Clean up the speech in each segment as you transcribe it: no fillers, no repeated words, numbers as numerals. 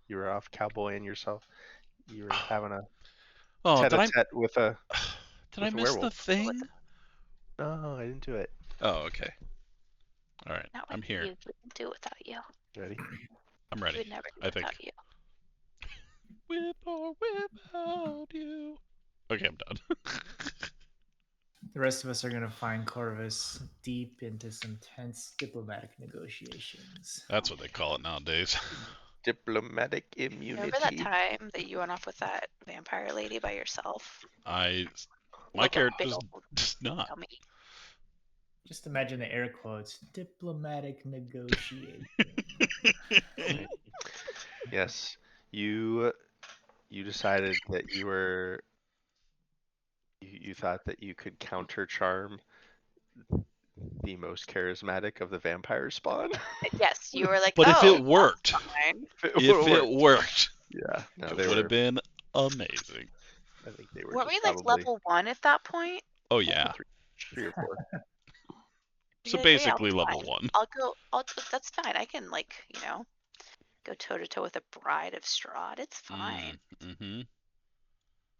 You were off cowboying yourself. You were having a Oh, tete-a-tete with a did I miss the werewolf. thing? No, I didn't do it. Oh, okay. All right, Not I'm like here. you wouldn't do without you. Ready? I'm We ready. would never do I without think. you. With or without you. Okay, I'm done. The rest of us are going to find Corvus deep into some tense diplomatic negotiations. That's what they call it nowadays. Diplomatic Remember that immunity. time that you went off with that vampire lady by yourself? My Looked like a big character's old just not. dummy. Just imagine the air quotes diplomatic negotiation. Yes, you decided that you thought that you could counter charm the most charismatic of the vampire spawn. Yes, you were like, But if oh, it worked, fine. if it worked, Yeah, no, it they would have were. been amazing. I think they were Weren't just we like probably level 1 at that point? Oh yeah. three or four. So You're like, yeah, basically level fine. 1. That's fine. I can, like, go toe to toe with a bride of Strahd. It's fine. Mm-hmm.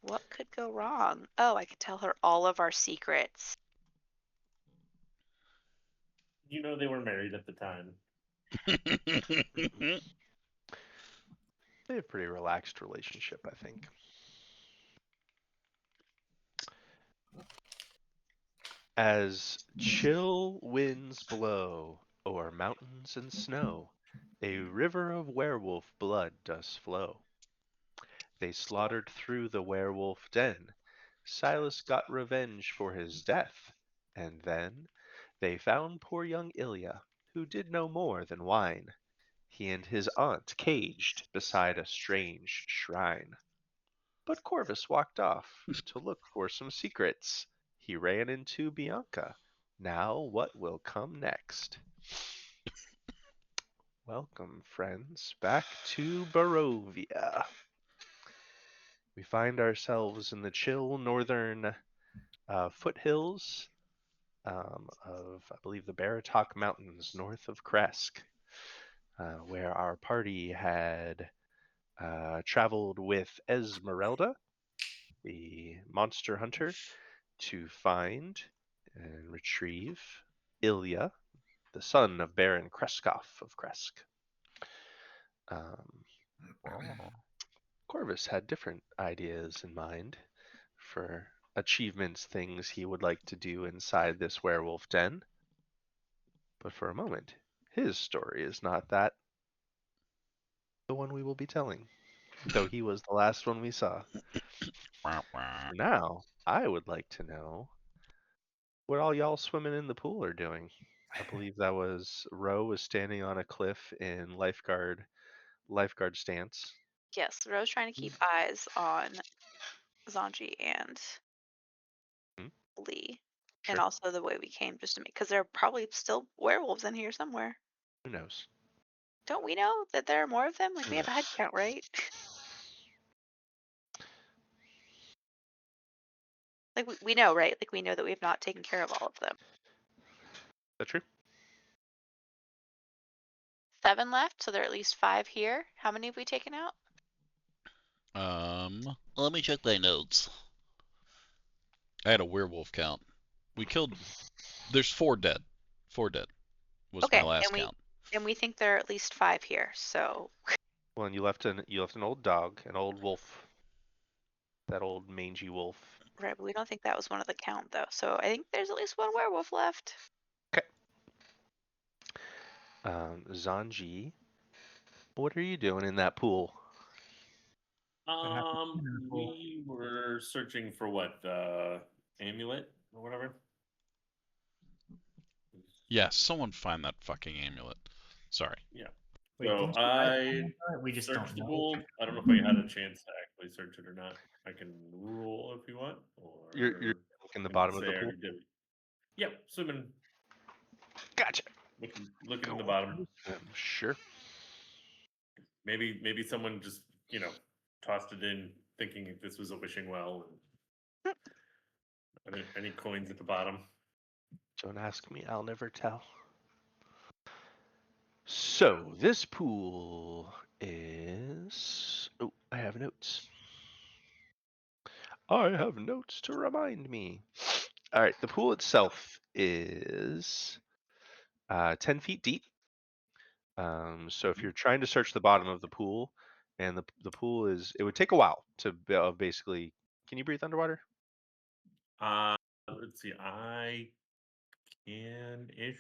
What could go wrong? Oh, I could tell her all of our secrets. You know they were married at the time. They have a pretty relaxed relationship, I think. As chill winds blow o'er mountains and snow, a river of werewolf blood does flow. They slaughtered through the werewolf den. Silas got revenge for his death. And then they found poor young Ilya, who did no more than whine. He and his aunt caged beside a strange shrine. But Corvus walked off to look for some secrets. He ran into Bianca. Now what will come next? Welcome, friends, back to Barovia. We find ourselves in the chill northern foothills of, I believe, the Baratok Mountains north of Kresk, where our party had traveled with Esmeralda, the monster hunter, to find and retrieve Ilya, the son of Baron Kreskov of Kresk. Corvus had different ideas in mind for achievements, things he would like to do inside this werewolf den. But for a moment, his story is not that the one we will be telling, though he was the last one we saw. For now, I would like to know what all y'all swimming in the pool are doing. I believe that was Ro was standing on a cliff in lifeguard stance. Yes, Rose trying to keep eyes on Zanji and Hmm? Lee. Sure. And also the way we came, just to make, because there are probably still werewolves in here somewhere. Who knows? Don't we know that there are more of them? Like, we have a head count, right? Like, we know, right? Like, we know that we have not taken care of all of them. Is that true? 7 left, so there are at least 5 here. How many have we taken out? Let me check my notes. I had a werewolf count. We killed. There's 4 dead. 4 dead was my Okay, last count. and we think there are at least 5 here. So Well, and you left an old dog, an old wolf, that old mangy wolf. right, but we don't think that was one of the count though. So I think there's at least 1 werewolf left. Okay. Zanji, what are you doing in that pool? We were searching for what, the amulet or whatever. Yes, someone find that fucking amulet. Sorry. Yeah. Wait, So didn't you I we just searched don't the know. pool. I don't know if I had a chance to actually search it or not. I can roll if you want, or You're in the I bottom can of say the I pool. already did it. Yep, swimming, Gotcha. looking in the bottom. Sure. Maybe someone just tossed it in, thinking this was a wishing well. Any coins at the bottom? Don't ask me. I'll never tell. So this pool is is. Oh, I have notes. I have notes to remind me. All right, the pool itself is 10 feet deep. So if you're trying to search the bottom of the pool, and the pool is, it would take a while to basically. Can you breathe underwater? Let's see. I can ish.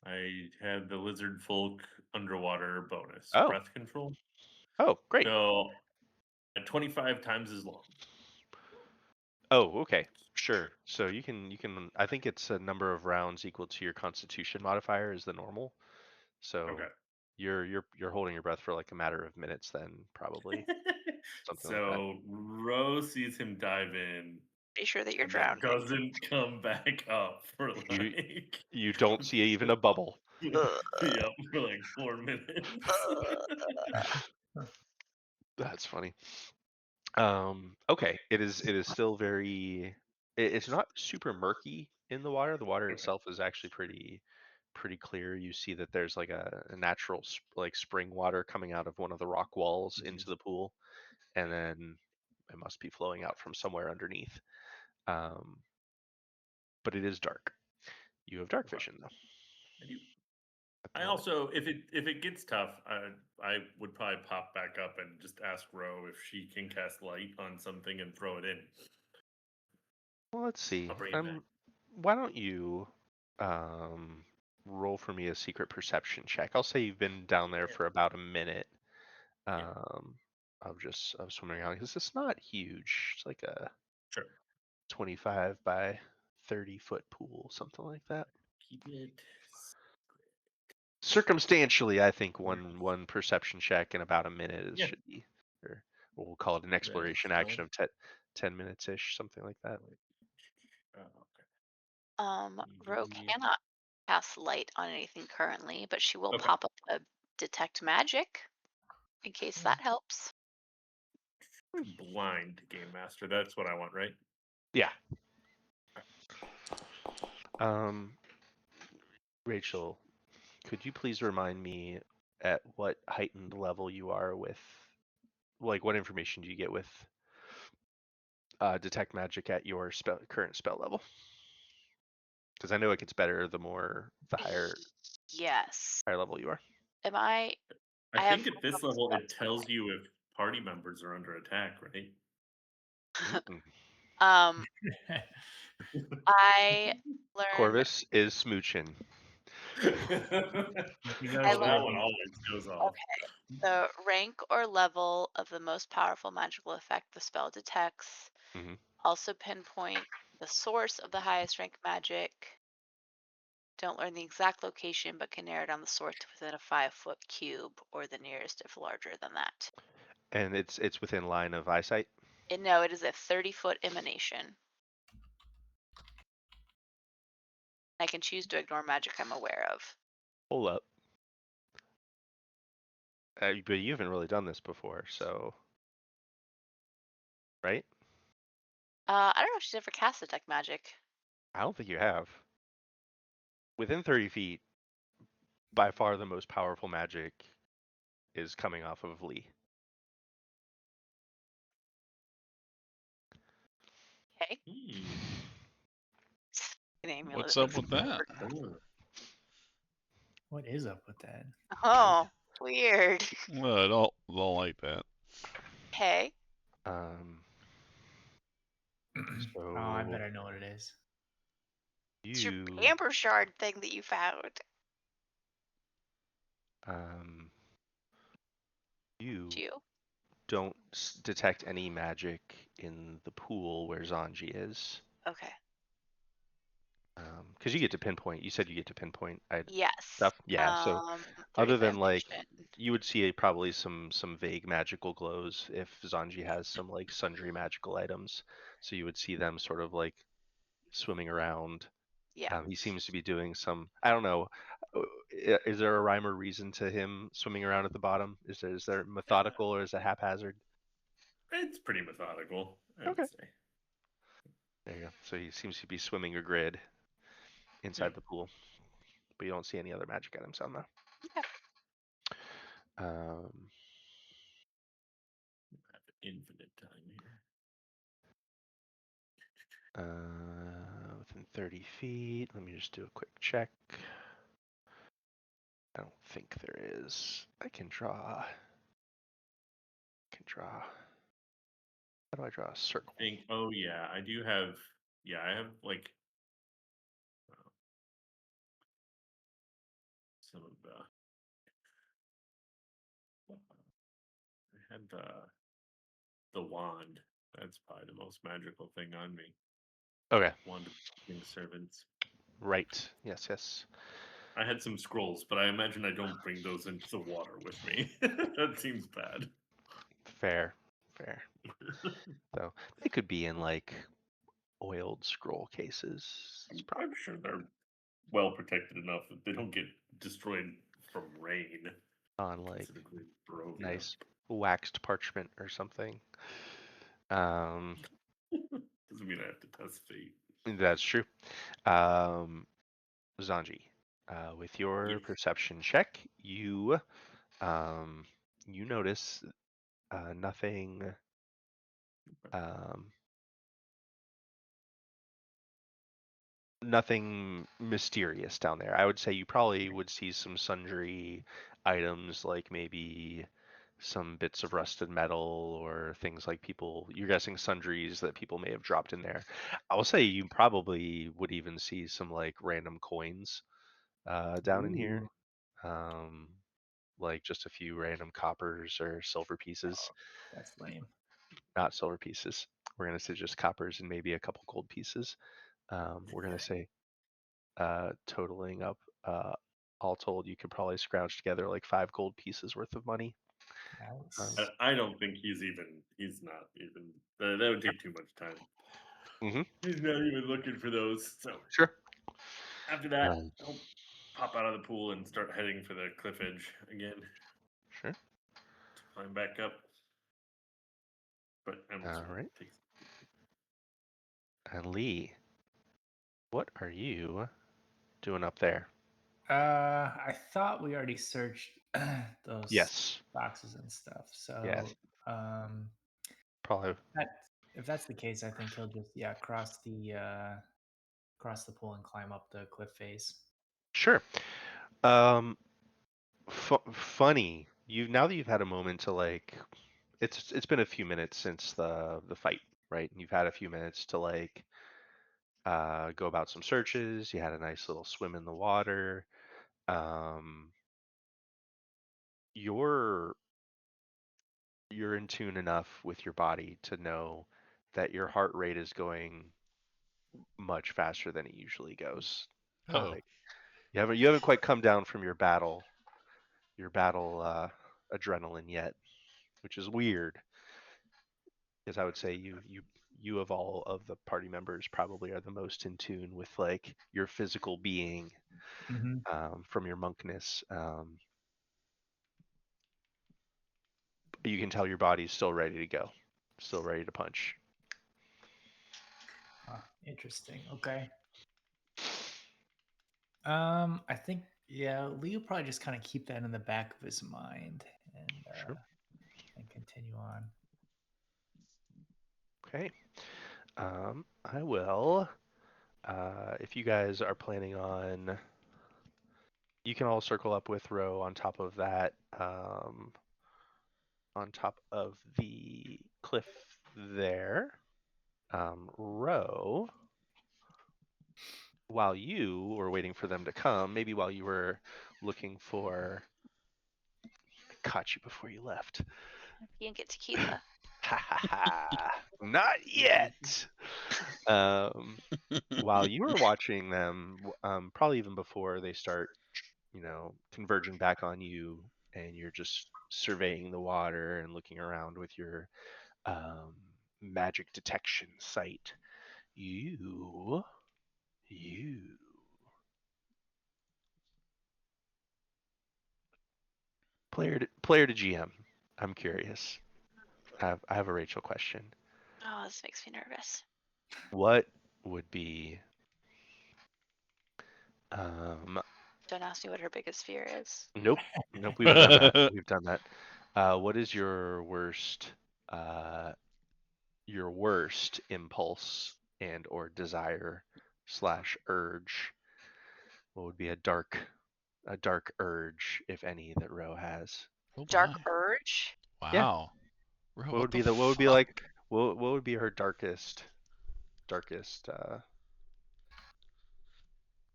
I had the lizard folk underwater bonus Oh, breath control. oh, great. So 25 times as long. Oh, okay, sure. So you can. I think it's a number of rounds equal to your Constitution modifier is the normal. So Okay. you're holding your breath for like a matter of minutes then, probably something like that. So Rose sees him dive in Be sure that you're and then drowning. doesn't come back up for You like you don't see even a bubble. Ugh, yep, for like 4 minutes. That's funny. Okay, it is still very. It's not super murky in the water. The water Okay. itself is actually pretty clear. You see that there's like a natural like spring water coming out of one of the rock walls Mhm. into the pool, and then it must be flowing out from somewhere underneath. Um, but it is dark. You have dark Okay. vision though I do. at the I moment. also, if it gets tough, I would probably pop back up and just ask Ro if she can cast light on something and throw it in. Well, let's see. I'll bring it back. Why don't you um roll for me a secret perception check? I'll say you've been down there Yeah. for about a minute. Yeah. Um, of swimming around because it's not huge. It's like a Sure. 25 by 30-foot pool, something like that. Keep it. Circumstantially, I think one perception check in about a minute Yeah. should be, or we'll call it an That is exploration fine. action of 10 minutes ish, something like that. Ro Okay. cannot cast light on anything currently, but she will Okay. pop up a detect magic in case that helps. Blind game master. That's what I want, right? Yeah. Um, Rachel, could you please remind me at what heightened level you are with, like, what information do you get with detect magic at your current spell level? Because I know it gets better the Yes. higher level you are. Am I? I I have think at this levels level of it tells you if party members are under attack, right? Mm-mm. um, I learned. Corvus is smooching. You I guys Oh, that learned. one ready? always goes off. Okay. The rank or level of the most powerful magical effect the spell detects. Hmm. Also pinpoint the source of the highest rank magic. Don't learn the exact location, but can narrow down the source to within a 5-foot cube or the nearest if larger than that. And it's within line of eyesight. And no, it is a 30-foot emanation. I can choose to ignore magic I'm aware of. Hold up. But you haven't really done this before, so right? I don't know if she's ever cast detect magic. I don't think you have. Within 30 feet, by far the most powerful magic is coming off of Lee. Okay. An amulet What's that up makes with that? Oh. What is up with that? Oh, weird. Well, I don't like that. Okay. Um, Oh, I so better know what it is. It's your you amber shard thing that you found. um you You. don't detect any magic in the pool where Zanji is. Okay. Because you get to pinpoint. You said you get to pinpoint Yes. stuff. Yeah. So 30 other foot than like, emanation. you would see probably some vague magical glows if Zanji has some like sundry magical items. So you would see them sort of like swimming around. Yeah. He seems to be doing some. I don't know. Is there a rhyme or reason to him swimming around at the bottom? Is there methodical or is it haphazard? It's pretty methodical, I would Okay. say. There you go. So he seems to be swimming a grid Yeah. inside the pool, but you don't see any other magic items on there. Okay. Um, infinite time here. Within 30 feet. Let me just do a quick check. I don't think there is. I can draw. How do I draw a circle? I think. Oh yeah, I do have. Yeah, I have like some of the. I had the wand. That's probably the most magical thing on me. Okay. Wand of King's servants. Right. Yes. I had some scrolls, but I imagine I don't bring those into the water with me. That seems bad. Fair. So they could be in like oiled scroll cases. It's probably I'm sure they're well protected enough that they don't get destroyed from rain. on like Considerably Barovia. nice waxed parchment or something. Um, Doesn't mean I have to test fate. that's true. Um, Zanji, with your Yes. perception check, you notice nothing um, nothing mysterious down there. I would say you probably would see some sundry items like maybe some bits of rusted metal or things like you're guessing sundries that people may have dropped in there. I will say you probably would even see some like random coins down in here. Ooh, Um, like just a few random coppers or silver pieces. that's lame. Not silver pieces. We're gonna say just coppers and maybe a couple gold pieces. We're gonna say totaling up all told, you could probably scrounge together like 5 gold pieces worth of money. Um, Nice. I don't think he's even. He's not even. That would take too much time. hmm He's not even looking for those. So Sure. after that, Um, I'll pop out of the pool and start heading for the cliff edge again sure. to climb back up. But I'm All assuming right. it takes. And Lee, what are you doing up there? I thought we already searched those Yes. boxes and stuff. Yes. So, um, Probably. that if that's the case, I think he'll just cross the pool and climb up the cliff face. Sure. Um, funny. Now that you've had a moment to like, it's been a few minutes since the fight, right? And you've had a few minutes to like go about some searches. You had a nice little swim in the water. Um, you're you're in tune enough with your body to know that your heart rate is going much faster than it usually goes. Oh, Like you haven't quite come down from your battle adrenaline yet, which is weird because I would say you of all of the party members probably are the most in tune with like your physical being Mm-hmm. from your monkness. You can tell your body's still ready to go, still ready to punch. Interesting. Okay. I think Lee will probably just kind of keep that in the back of his mind Sure. and continue on. Okay. I will. If you guys are planning on, you can all circle up with Ro on top of that, on top of the cliff there. Ro, while you were waiting for them to come, maybe while you were looking for, I caught you before you left. You didn't get tequila. Ha ha ha! Not yet. Um, while you were watching them, probably even before they start, converging back on you, and you're just surveying the water and looking around with your um, magic detection sight. You, player to GM. I'm curious. I have a Rachel question. Oh, this makes me nervous. What would be um, Don't ask me what her biggest fear is. Nope. Nope, we've done that. We've done that. What is your worst your worst impulse and or desire slash urge. What would be a dark urge, if any, that Ro has? Oh Dark my. urge. Yeah. Wow. Bro, What what would the be what would be fuck? like what would be her darkest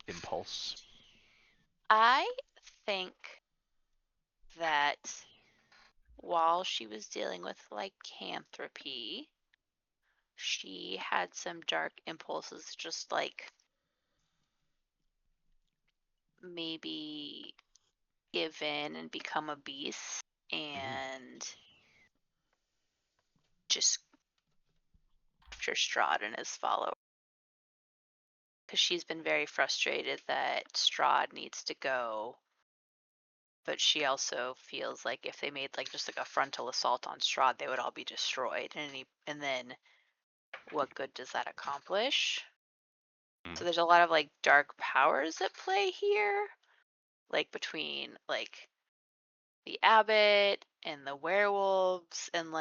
impulse? I think that while she was dealing with lycanthropy, she had some dark impulses, just like maybe give in and become a beast and just capture Strahd and his followers. Because she's been very frustrated that Strahd needs to go, but she also feels like if they made just like a frontal assault on Strahd, they would all be destroyed. And then what good does that accomplish? So there's a lot of dark powers at play here, between the abbot and the werewolves, and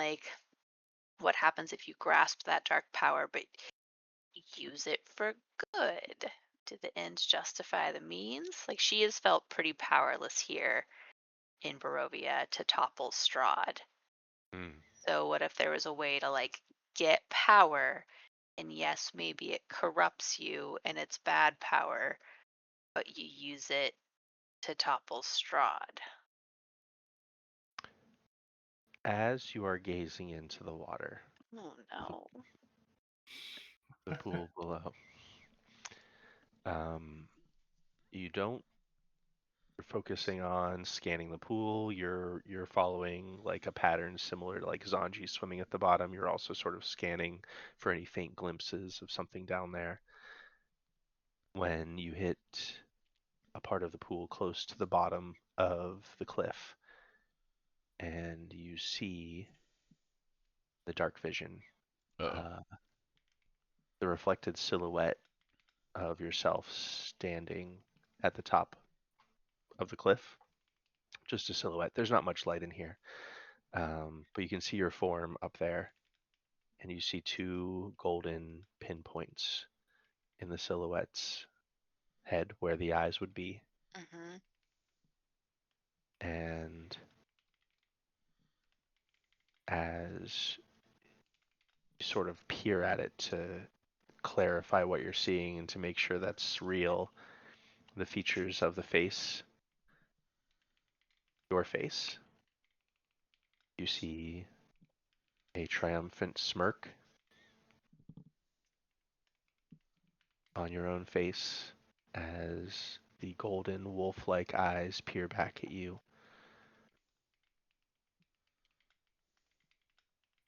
what happens if you grasp that dark power but use it for good? Do the ends justify the means? She has felt pretty powerless here in Barovia to topple Strahd. Mm. So what if there was a way to get power, and yes, maybe it corrupts you and it's bad power, but you use it to topple Strahd? As you are gazing into the water, Oh no. the pool below, you don't. You're focusing on scanning the pool. You're following a pattern similar to Zanji swimming at the bottom. You're also sort of scanning for any faint glimpses of something down there. When you hit a part of the pool close to the bottom of the cliff, and you see the dark vision, Uh-oh. the reflected silhouette of yourself standing at the top of the cliff. Just a silhouette. There's not much light in here, but you can see your form up there, and you see two golden pinpoints in the silhouette's head where the eyes would be. Mm-hmm. And as you sort of peer at it to clarify what you're seeing and to make sure that's real, the features of the face, your face, you see a triumphant smirk on your own face as the golden wolf-like eyes peer back at you.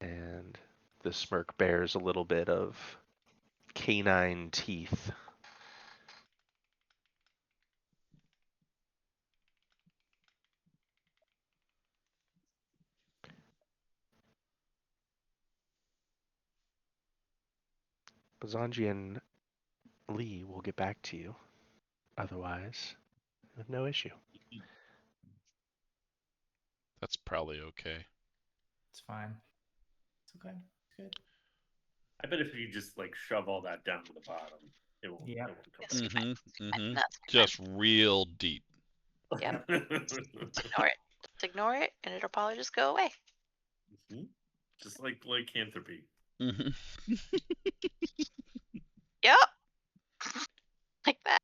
And the smirk bears a little bit of canine teeth. Bazanji and Lee will get back to you. Otherwise, with no issue. That's probably okay. It's fine. It's okay. It's good. I bet if you just shove all that down to the bottom, it won't. Yep. It won't come Yes, we back. might. Mm-hmm. That's Just real deep. Yep. Just ignore it. Just ignore it, and it'll probably just go away. Mhm. Just like lycanthropy. Mm-hmm. Yep. Like that.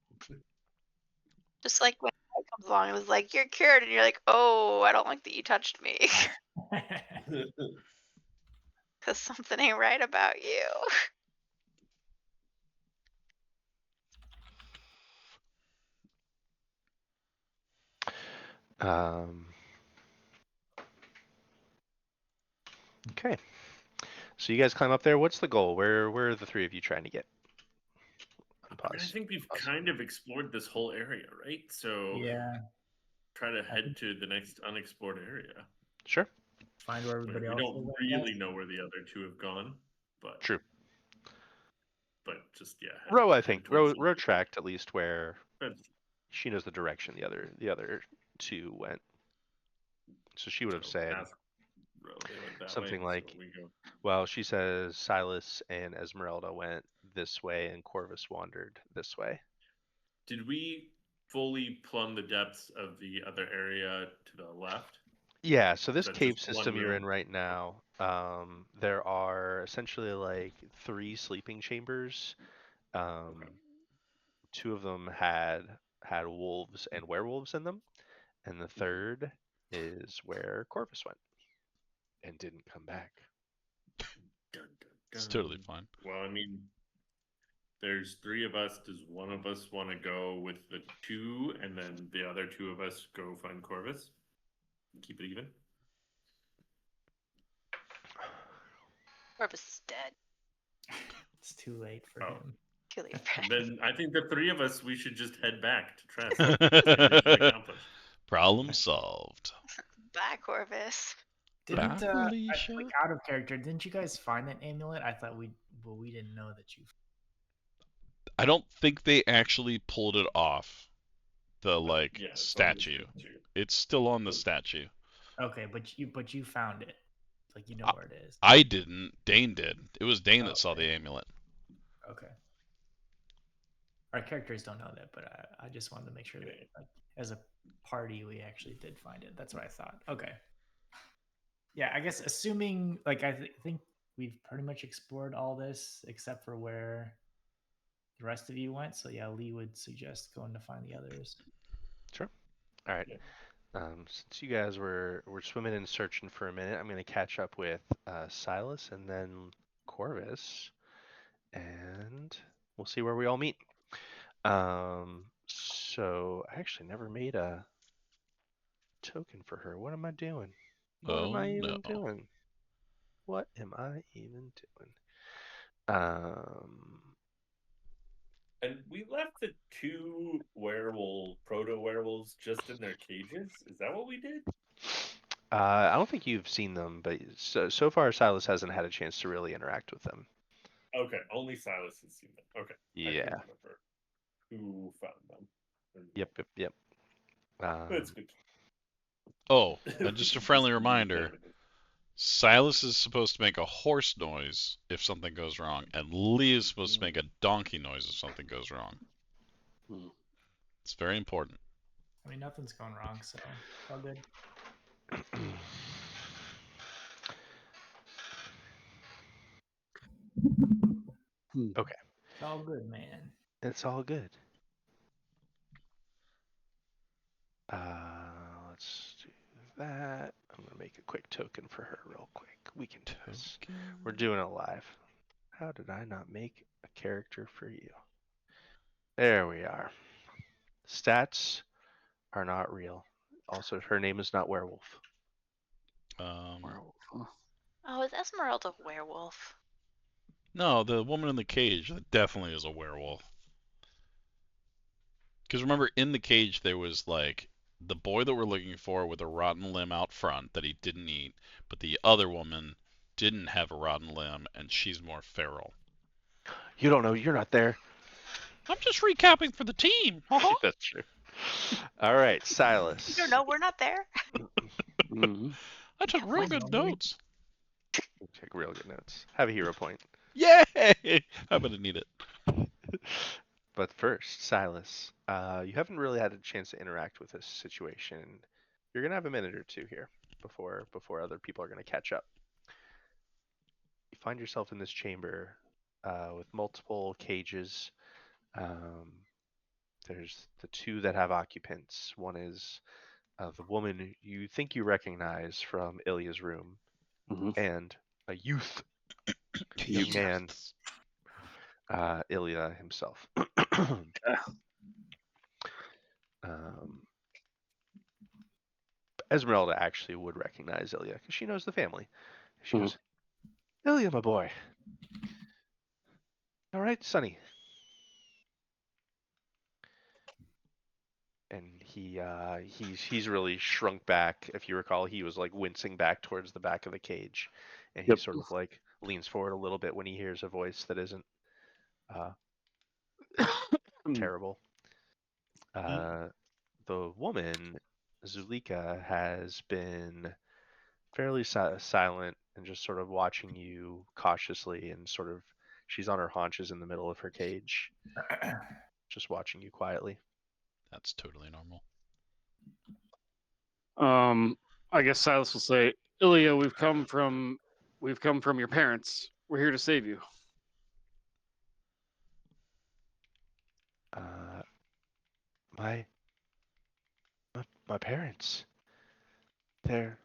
Just like when it comes along and was like, "You're cured," and you're like, "Oh, I don't like that you touched me," because something ain't right about you. Okay. So you guys climb up there. What's the goal? Where are the three of you trying to get? I mean, I think we've kind of explored this whole area, right? So Yeah. try to head to the next unexplored area. Sure. Find where everybody We else don't is. I really guess. know where the other two have gone, but True. just yeah. Ro, I head think towards Ro tracked at least where That's- she knows the direction the other two went. So she would have so said, ask Ro, they went that something way, so like, we go. well, she says Silas and Esmeralda went this way and Corvus wandered this way. Did we fully plumb the depths of the other area to the left? Yeah, so Is this that cave just one system you're in room? right now, there are essentially like 3 sleeping chambers. Okay. Um, 2 of them had wolves and werewolves in them, and the third is where Corvus went and didn't come back. Dun, dun, It's dun. totally fine. Well, I mean, there's 3 of us. Does one of us want to go with the 2, and then the other 2 of us go find Corvus? Keep it even. Corvus is dead. It's too late for Oh. him. Too late for him. Then I think the 3 of us, we should just head back to Trest. Mission accomplished. Problem solved. Bye, Corvus. Didn't Bye, Felicia. like out of character? Didn't you guys find that amulet? I thought we didn't know that you. I don't think they actually pulled it off the like Yeah, it's on the statue. street, too. It's still on the statue. Okay, but you found it, like you know I- where it is. I didn't. Dane did. It was Dane that saw Okay. the amulet. Okay. Our characters don't know that, but I just wanted to make sure that like, as a party we actually did find it. That's what I thought. Okay. Yeah, I guess assuming like think we've pretty much explored all this except for where the rest of you went. So yeah, Lee would suggest going to find the others. Sure. All right. Yeah. Since you guys were swimming and searching for a minute, I'm going to catch up with Silas and then Corvus, and we'll see where we all meet. So I actually never made a token for her. What am I doing? What am Oh I no. even doing? What am I even doing? Um, And we left the 2 proto werewolves just in their cages. Is that what we did? I don't think you've seen them, but so far Silas hasn't had a chance to really interact with them. Okay, only Silas has seen them. Okay, I Yeah. couldn't remember who found them. Yep. That's good. Oh, and just a friendly reminder, Silas is supposed to make a horse noise if something goes wrong, and Lee is supposed to make a donkey noise if something goes wrong. Hmm. It's very important. I mean, nothing's going wrong, so it's all good. Okay. It's all good, man. It's all good. Let's do that. I'm gonna make a quick token for her real quick. We can do this. We're doing it live. How did I not make a character for you? There we are. Stats are not real. Also, her name is not Werewolf. Werewolf, huh? Oh, is Esmeralda a werewolf? No, the woman in the cage that definitely is a werewolf. Because remember, in the cage there was like the boy that we're looking for with a rotten limb out front that he didn't eat, but the other woman didn't have a rotten limb and she's more feral. You don't know. You're not there. I'm just recapping for the team. That's true. All right, Silas. You don't know. We're not there. Mm-hmm. I took Yeah, real what? good notes. Take real good notes. Have a hero point. Yay! I'm gonna need it. But first, Silas, you haven't really had a chance to interact with this situation. You're gonna have a minute or two here before other people are gonna catch up. You find yourself in this chamber with multiple cages. Um, there's the 2 that have occupants. One is the woman you think you recognize from Ilya's room, Mm-hmm. and a young man, Ilya himself. um, Esmeralda actually would recognize Ilya because she knows the family. She Mhm. goes, Ilya, my boy. All right, Sonny. And he's really shrunk back. If you recall, he was like wincing back towards the back of the cage, and he Yep. sort of like leans forward a little bit when he hears a voice that isn't uh, terrible. The woman, Zulika, has been fairly silent and just sort of watching you cautiously, and sort of she's on her haunches in the middle of her cage, just watching you quietly. That's totally normal. I guess Silas will say, Ilya, we've come from your parents. We're here to save you. Uh, my my parents. They're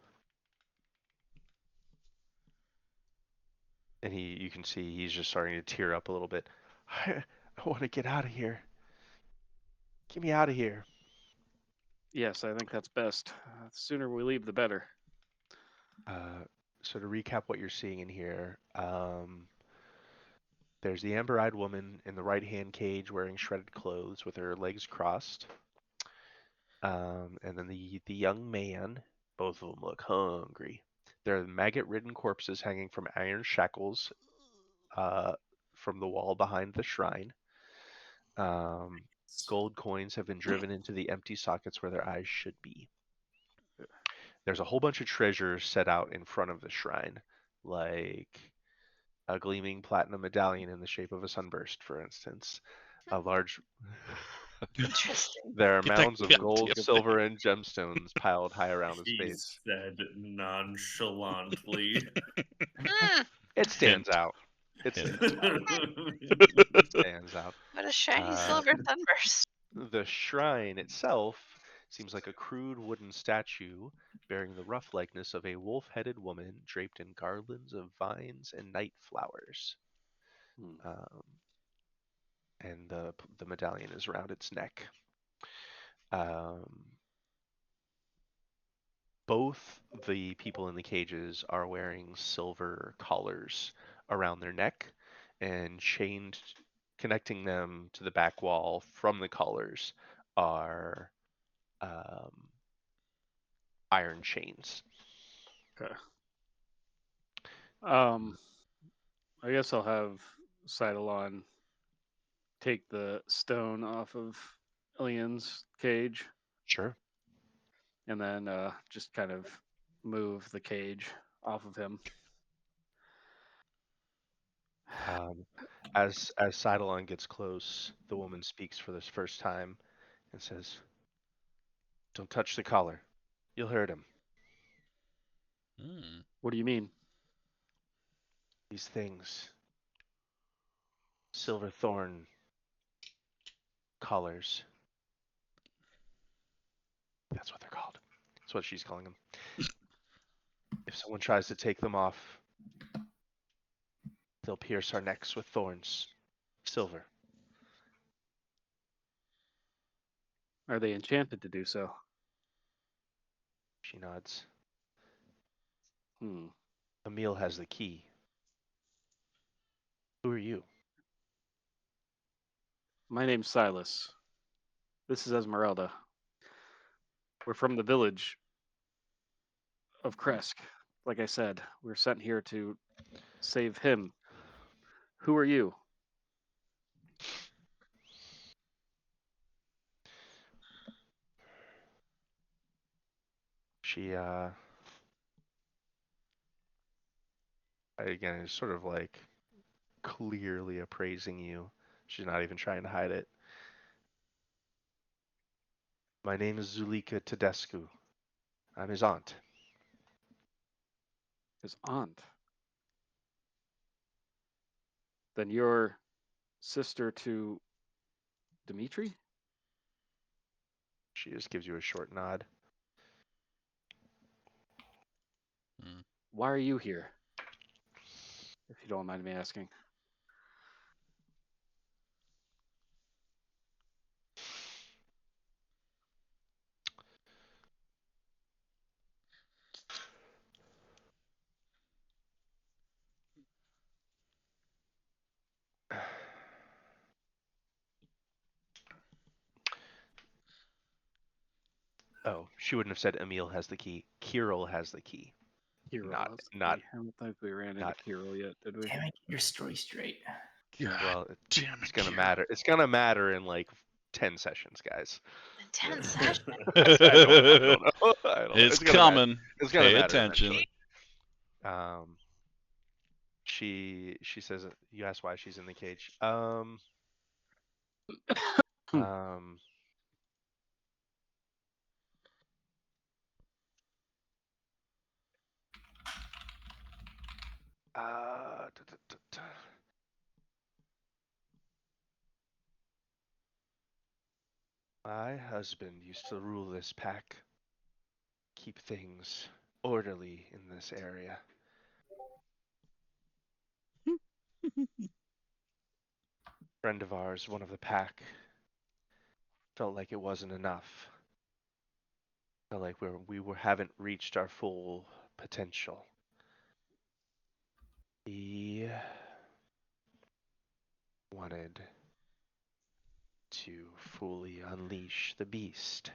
and you can see he's just starting to tear up a little bit. I want to get out of here. Get me out of here. Yes, I think that's best. The sooner we leave, the better. So to recap what you're seeing in here, there's the amber-eyed woman in the right-hand cage wearing shredded clothes with her legs crossed. And then the young man, both of them look hungry. There are maggot-ridden corpses hanging from iron shackles from the wall behind the shrine. Gold coins have been driven into the empty sockets where their eyes should be. There's a whole bunch of treasures set out in front of the shrine, like a gleaming platinum medallion in the shape of a sunburst, for instance. A large. Interesting. There are Get that mounds of goddamn gold, thing. silver, and gemstones piled high around his He face. said nonchalantly. It stands out. It Hint. stands out. What a shiny Uh, silver sunburst. The shrine itself seems like a crude wooden statue bearing the rough likeness of a wolf-headed woman draped in garlands of vines and night flowers. And the medallion is around its neck. Both the people in the cages are wearing silver collars around their neck, and chained, connecting them to the back wall from the collars are iron chains. Okay. I guess I'll have Sidalon take the stone off of Ilian's cage, Sure. and then just kind of move the cage off of him. As Sidalon gets close, the woman speaks for the first time and says, "Don't touch the collar. You'll hurt him. What do you mean? These things, silver thorn collars. That's what they're called. That's what she's calling them. If someone tries to take them off, they'll pierce our necks with thorns. Silver." Are they enchanted to do so? She nods. Hmm. Emil has the key. Who are you? My name's Silas. This is Esmeralda. We're from the village of Kresk. Like I said, we're sent here to save him. Who are you? She again is sort of like clearly appraising you. She's not even trying to hide it. My name is Zulika Tedescu. I'm his aunt. His aunt. Then you're sister to Dimitri? She just gives you a short nod. Why are you here? If you don't mind me asking. Oh, she wouldn't have said Emil has the key. Kirill has the key. Kirill. Not- has the not- key. I don't think we ran into not- Kirill yet, did we? Damn it, get your story straight. God Well, damn it's it, gonna Kira. matter. It's gonna matter in like 10 sessions, guys. In 10 sessions. I don't know. I don't know. It's gonna matter. coming. It's gonna Pay matter attention. eventually. She says you asked why she's in the cage. Um, uh, da, da, da, da. My husband used to rule this pack, keep things orderly in this area. Friend of ours, one of the pack, felt like it wasn't enough. Felt like we haven't reached our full potential. He wanted to fully unleash the beast.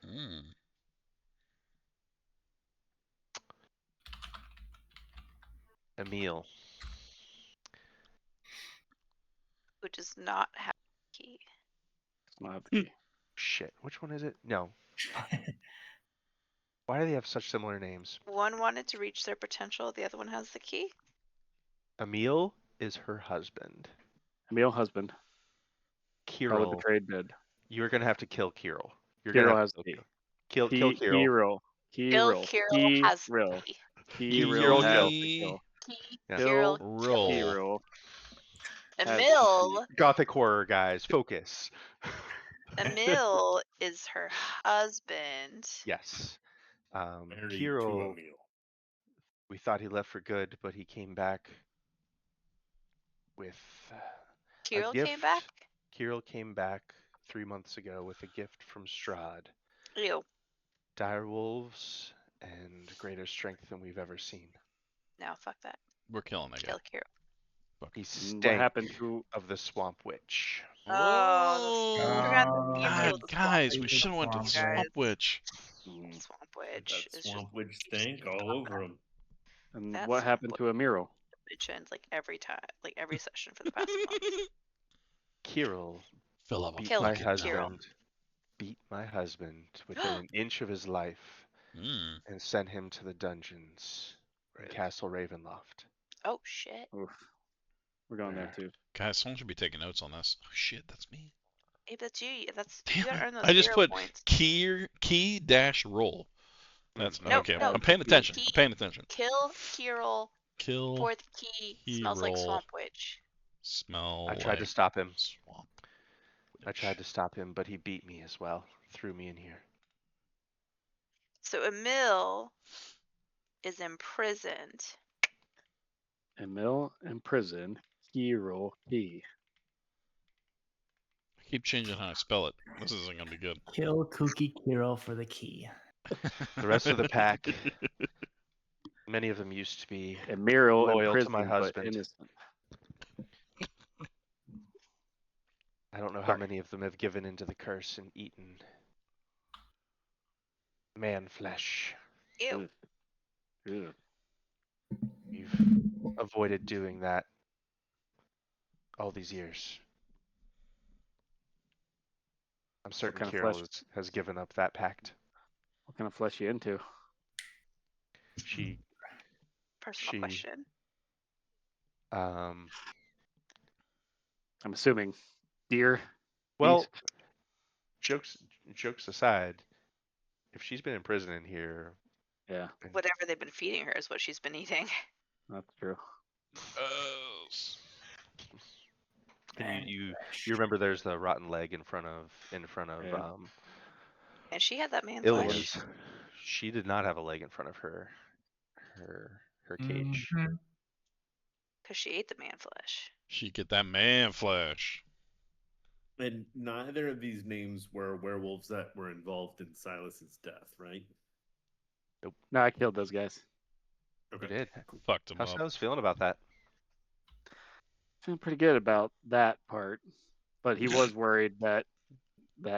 Mm. Emil, Who does not have a key. It's not the key. shit, which one is it? No. Why do they have such similar names? One wanted to reach their potential, the other one has the key. Emil is her husband. Emil husband. Probably Kirill, betrayed dead. you're gonna have to kill Kirill. You're Kirill gonna have has to the kill key. Kill Kirill. Kill Kirill has the Kirill. key. Kirill, Kirill has kill. to kill. Key, Yeah. Kirill, Roll. Kirill has the Emil, Gothic horror guys, focus. Emil is her husband. Yes. Married to Kirill, Emil. we thought he left for good, but he came back with a Kirill gift. came back. Kirill came back 3 months ago with a gift from Strahd. Ew. Dire wolves and greater strength than we've ever seen. No, fuck that. We're killing that guy. Kill Kirill. He What stank happened to of the swamp witch. Oh, I forgot the beauty God, of the guys, swamp we witch, should have went to the guys. Swamp Witch. Swamp witch That is swamp just witch stank all over him. and That's what happened to Emil? mentioned like every time, like every session for the past month. Kirill Fill up a beat Kill my bucket Kirill. husband. Beat my husband within an inch of his life now. Mm. and sent him to the dungeons in Rude. Castle Ravenloft. Oh shit. Oof. We're going there too. Guys, someone should be taking notes on this. Oh shit, that's me. Hey, that's you. That's Damn you gotta it. earn those I just hero put points. key dash roll. That's No, okay. no. I'm paying attention. Key. I'm paying attention. Kill Kirill. Kill. Fourth key. Key Smells like roll. swamp witch. Smell. I tried to like stop him. Swamp. I tried to stop him, but he beat me as well. Threw me in here. So Emil is imprisoned. Emil in prison. Hero key. I keep changing how I spell it. This isn't gonna be good. Kill Kooky Kirill for the key. The rest of the pack, many of them used to be Emil in loyal prison, to my but husband. innocent. I don't know how Sorry. many of them have given into the curse and eaten man flesh. Ew. Ugh. We've avoided doing that all these years. I'm certain kind of Kirill flesh? has given up that pact. What kind of flesh you into? She, Personal question. um, I'm assuming deer. well, beast? jokes aside, if she's been in prison in here, Yeah, and Whatever they've been feeding her is what she's been eating. that's true. and you remember there's the rotten leg in front of Yeah. And she had that man Ilya's. flesh. She did not have a leg in front of her cage. Mhm. Because she ate the man flesh. She get that man flesh. And neither of these names were werewolves that were involved in Silas's death, right? No, I killed those guys. You did. Fucked him How's up. Silas feeling about that? Feeling pretty good about that part, but he was worried that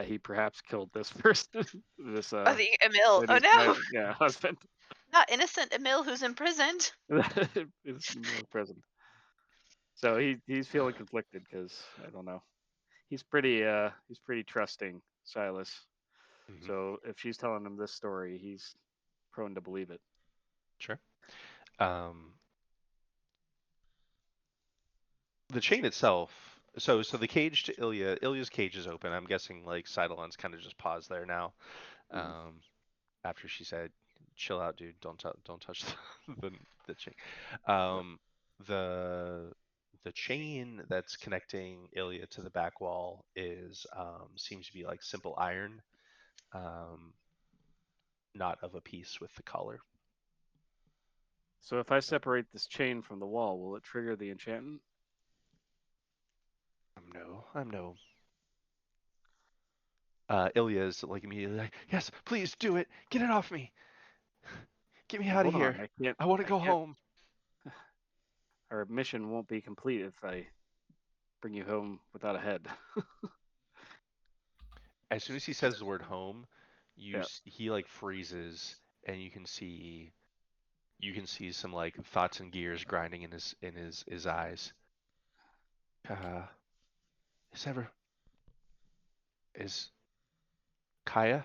he perhaps killed this person. This Oh, the Emil. Oh lady's no! yeah, husband. Not innocent Emil who's imprisoned. Is in the prison. So he's feeling conflicted because I don't know. He's pretty trusting Silas. Mhm. So if she's telling him this story, he's prone to believe it. Sure. Um, the chain itself. So the cage to Ilya. Ilya's cage is open. I'm guessing like Eidolon's kind of just paused there now. Mhm. After she said, "Chill out, dude. Don't touch the chain." Yep. Um, the the chain that's connecting Ilya to the back wall is seems to be like simple iron, um, not of a piece with the collar. So if I separate this chain from the wall, will it trigger the enchantment? I'm no. Ilya is like immediately like, yes, please do it. Get it off me. Get me Well, out of hold on. here. I can't. I want to I go can't. home. Our mission won't be complete if I bring you home without a head. As soon as he says the word home, Yeah. he like freezes, and you can see some like thoughts and gears grinding in his eyes. Uh, is ever is Kaya?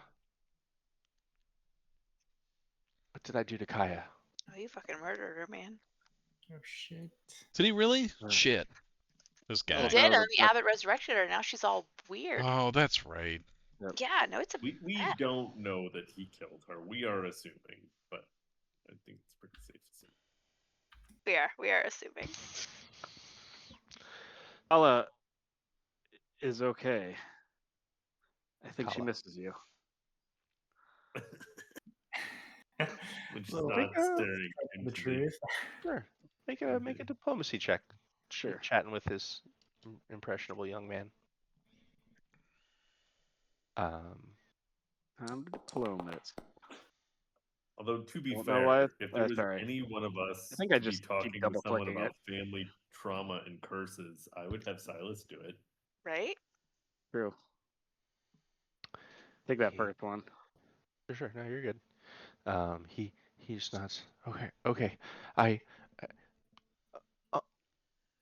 What did I do to Kaya? Oh, you fucking murdered her, man. Oh shit. Did he really? Uh, Shit. This He Well, guy. did, no, and the abbot resurrected her. Now she's all weird. Oh, that's right. Yeah, no, it's a We mess. don't know that he killed her. We are assuming, but I think it's pretty safe to say. We are assuming. Kala is okay. I think she Kala. misses you. Which is Little not Make a staring the into the truth. sure. Make a diplomacy check. Sure. Chatting with this impressionable young man. Time to diplomat. Although to be Don't know why. fair, if there was Sorry. any one of I us think I to be just keep talking with double someone clicking about it. family trauma and curses, I would have Silas do it. Right? True. Take that He, first one. for sure. No, you're good. He's not. Okay. I uh,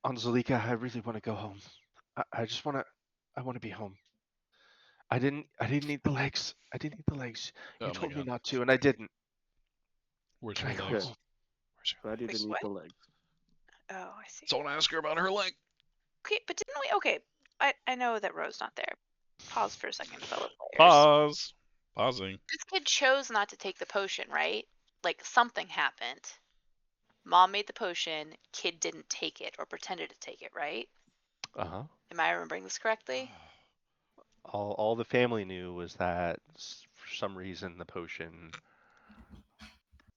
on Zalika, I really want to go home. I just I want to be home. I didn't need the legs. I didn't need the legs. You Oh my told me god. not to, and I didn't. Where's Can her I go legs? home? Where's her Glad you Wait, didn't eat what? the legs. Oh, I see. Someone ask her about her leg. Okay, but didn't we? Okay, I know that Ro's not there. Pause for a second, fellow players. Pause. Pausing. This kid chose not to take the potion, right? Like something happened. Mom made the potion, kid didn't take it or pretended to take it, right? Uh-huh. Am I remembering this correctly? All the family knew was that for some reason the potion,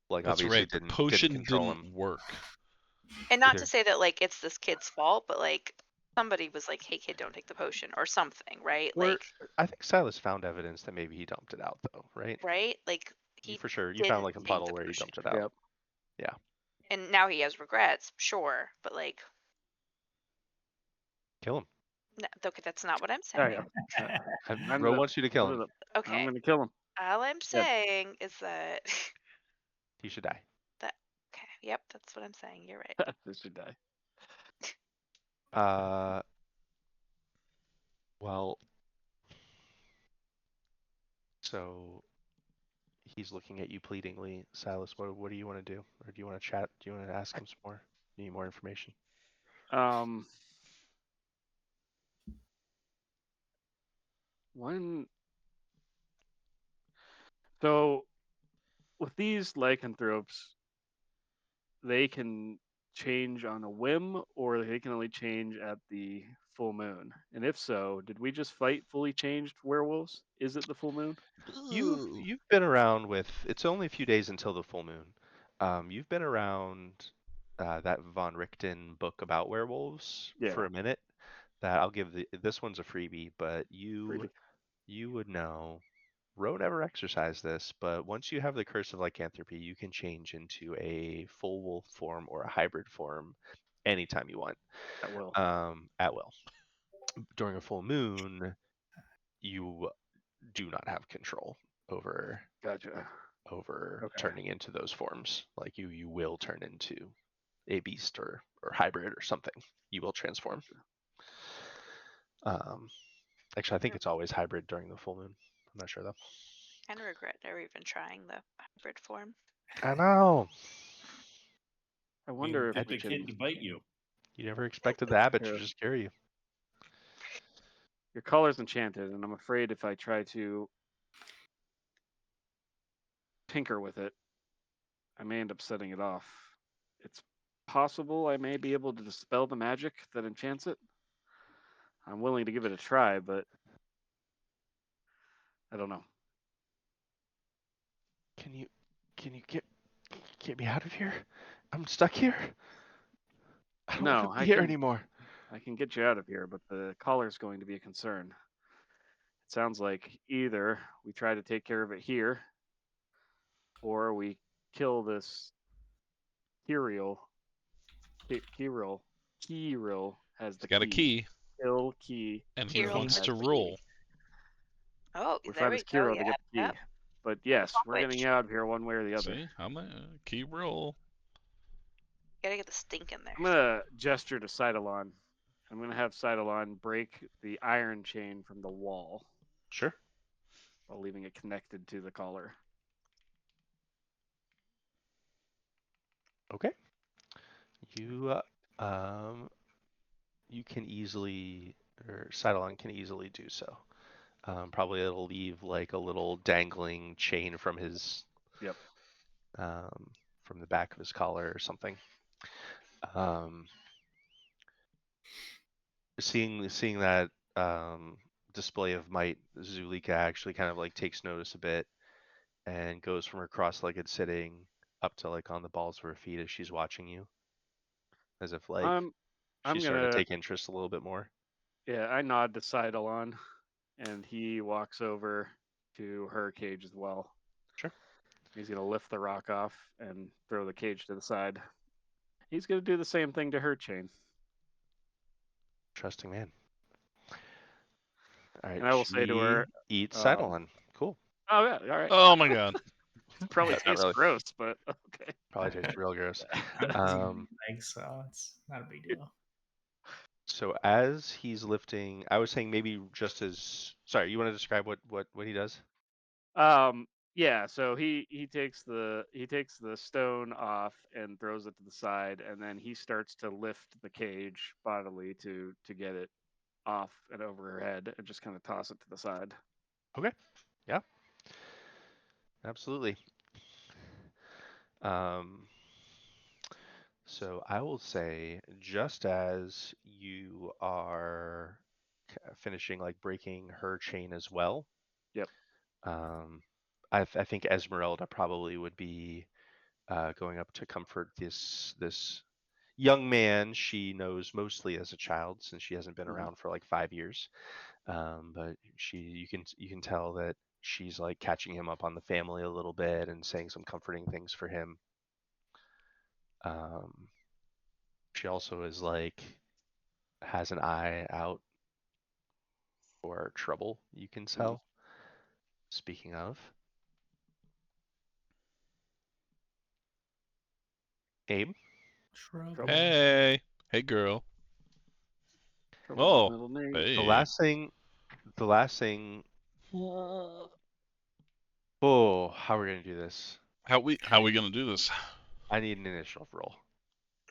like, That's obviously right. The didn't potion control didn't him. work. And not to Either say that like it's this kid's fault, but like somebody was like, "Hey kid, don't take the potion" or something, right? Where Like, I think Silas found evidence that maybe he dumped it out, though, right? right? Like You he for sure. You found didn't like a take puddle the where he potion. dumped it out. Yep. Yeah. And now he has regrets, sure, but like Kill him. no, okay, that's not what I'm There saying. you go. I'm Ro gonna wants you to kill put him. it up. I'm Okay. gonna kill him. All I'm Dead. saying is that He should die. that okay, yep, that's what I'm saying. You're right. This should die. Uh, well, so he's looking at you pleadingly, Silas. What do you want to do, or do you want to chat? Do you want to ask him some more? Need more information? Um, when so with these lycanthropes, they can change on a whim, or they can only change at the full moon. And if so, did we just fight fully changed werewolves? Is it the full moon? You've been around with. It's only a few days until the full moon. You've been around that von Richten book about werewolves Yeah. for a minute. That I'll give this one's a freebie, but Freebie. you would know. Ro never exercised this, but once you have the curse of lycanthropy, you can change into a full wolf form or a hybrid form anytime you want, At will. at will. During a full moon, you do not have control over Gotcha. Okay. turning into those forms. Like you will turn into a beast or hybrid or something. You will transform. Actually, I think it's always hybrid during the full moon. I'm not sure though. Kind of regret never even trying the hybrid form. I know. I wonder if Get we the kid can. to bite you. You never expected the abbot to Here. just carry you. Your collar's enchanted, and I'm afraid if I try to tinker with it, I may end up setting it off. It's possible I may be able to dispel the magic that enchants it. I'm willing to give it a try, but I don't know. Can you get me out of here? I'm stuck here. I don't want No, to be here anymore. I can get you out of here, but the collar's going to be a concern. It sounds like either we try to take care of it here, or we kill this Kirill. Kirill has the Got a key. key, Kill key. and he Kirill wants has to the roll. key. Oh, We there find we this go. Kirill Yeah. to get the key. Yep. But yes, we're Which- getting you out of here one way or the other. See, I'm a key roll. Gotta get the stink in there. I'm gonna gesture to Cydalon. I'm gonna have Cydalon break the iron chain from the wall Sure. while leaving it connected to the collar. Okay. You you can easily, or Cydalon can easily do so. Probably it'll leave like a little dangling chain from his Yep. from the back of his collar or something. Seeing that display of might, Zulika actually kind of like takes notice a bit and goes from her cross-legged sitting up to like on the balls of her feet as she's watching you, as if like I'm she's starting to gonna take interest a little bit more. I nod to Cydalon, and he walks over to her cage as well. Sure. He's gonna lift the rock off and throw the cage to the side. He's gonna do the same thing to her chain. Trusting man. All right, And I will say to her, eats um, Cydalon. Cool. "Oh yeah, all right. Oh my god. Probably Not tastes really. gross, but okay." Probably tastes real gross. I'm not eating Um, eggs, so it's not a big deal. so as he's lifting, I was saying maybe just as, sorry, you want to describe what he does? Yeah, so he takes the stone off and throws it to the side, and then he starts to lift the cage bodily to get it off and over her head and just kind of toss it to the side. Okay. Yeah. Absolutely. So I will say, just as you are finishing like breaking her chain as well, Yep. I think Esmeralda probably would be going up to comfort this young man she knows mostly as a child since she hasn't been Mhm. around for like 5 years. But you can tell that she's like catching him up on the family a little bit and saying some comforting things for him. She also is like has an eye out for trouble, you can tell. Speaking of, Abe, Trouble. Hey. Hey, girl. Trouble's his Oh. middle name. Hey. the last thing, oh, how are we gonna do this? How we gonna do this? I need an initiative roll.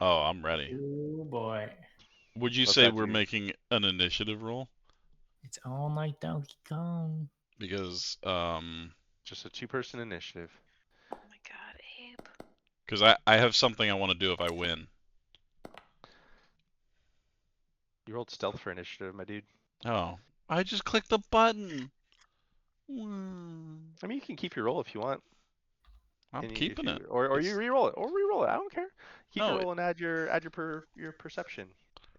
Oh, I'm ready. Oh boy. Would you What's say that we're do? making an initiative roll? It's all like Donkey Kong. Because Just a two-person initiative. Oh my god, Abe. because I have something I want to do if I win. You rolled stealth for initiative, my dude. Oh, I just clicked the button. I mean, you can keep your roll if you want. I'm And keeping it. or you re-roll it, or re-roll it. I don't care. Keep No, your roll and add your perception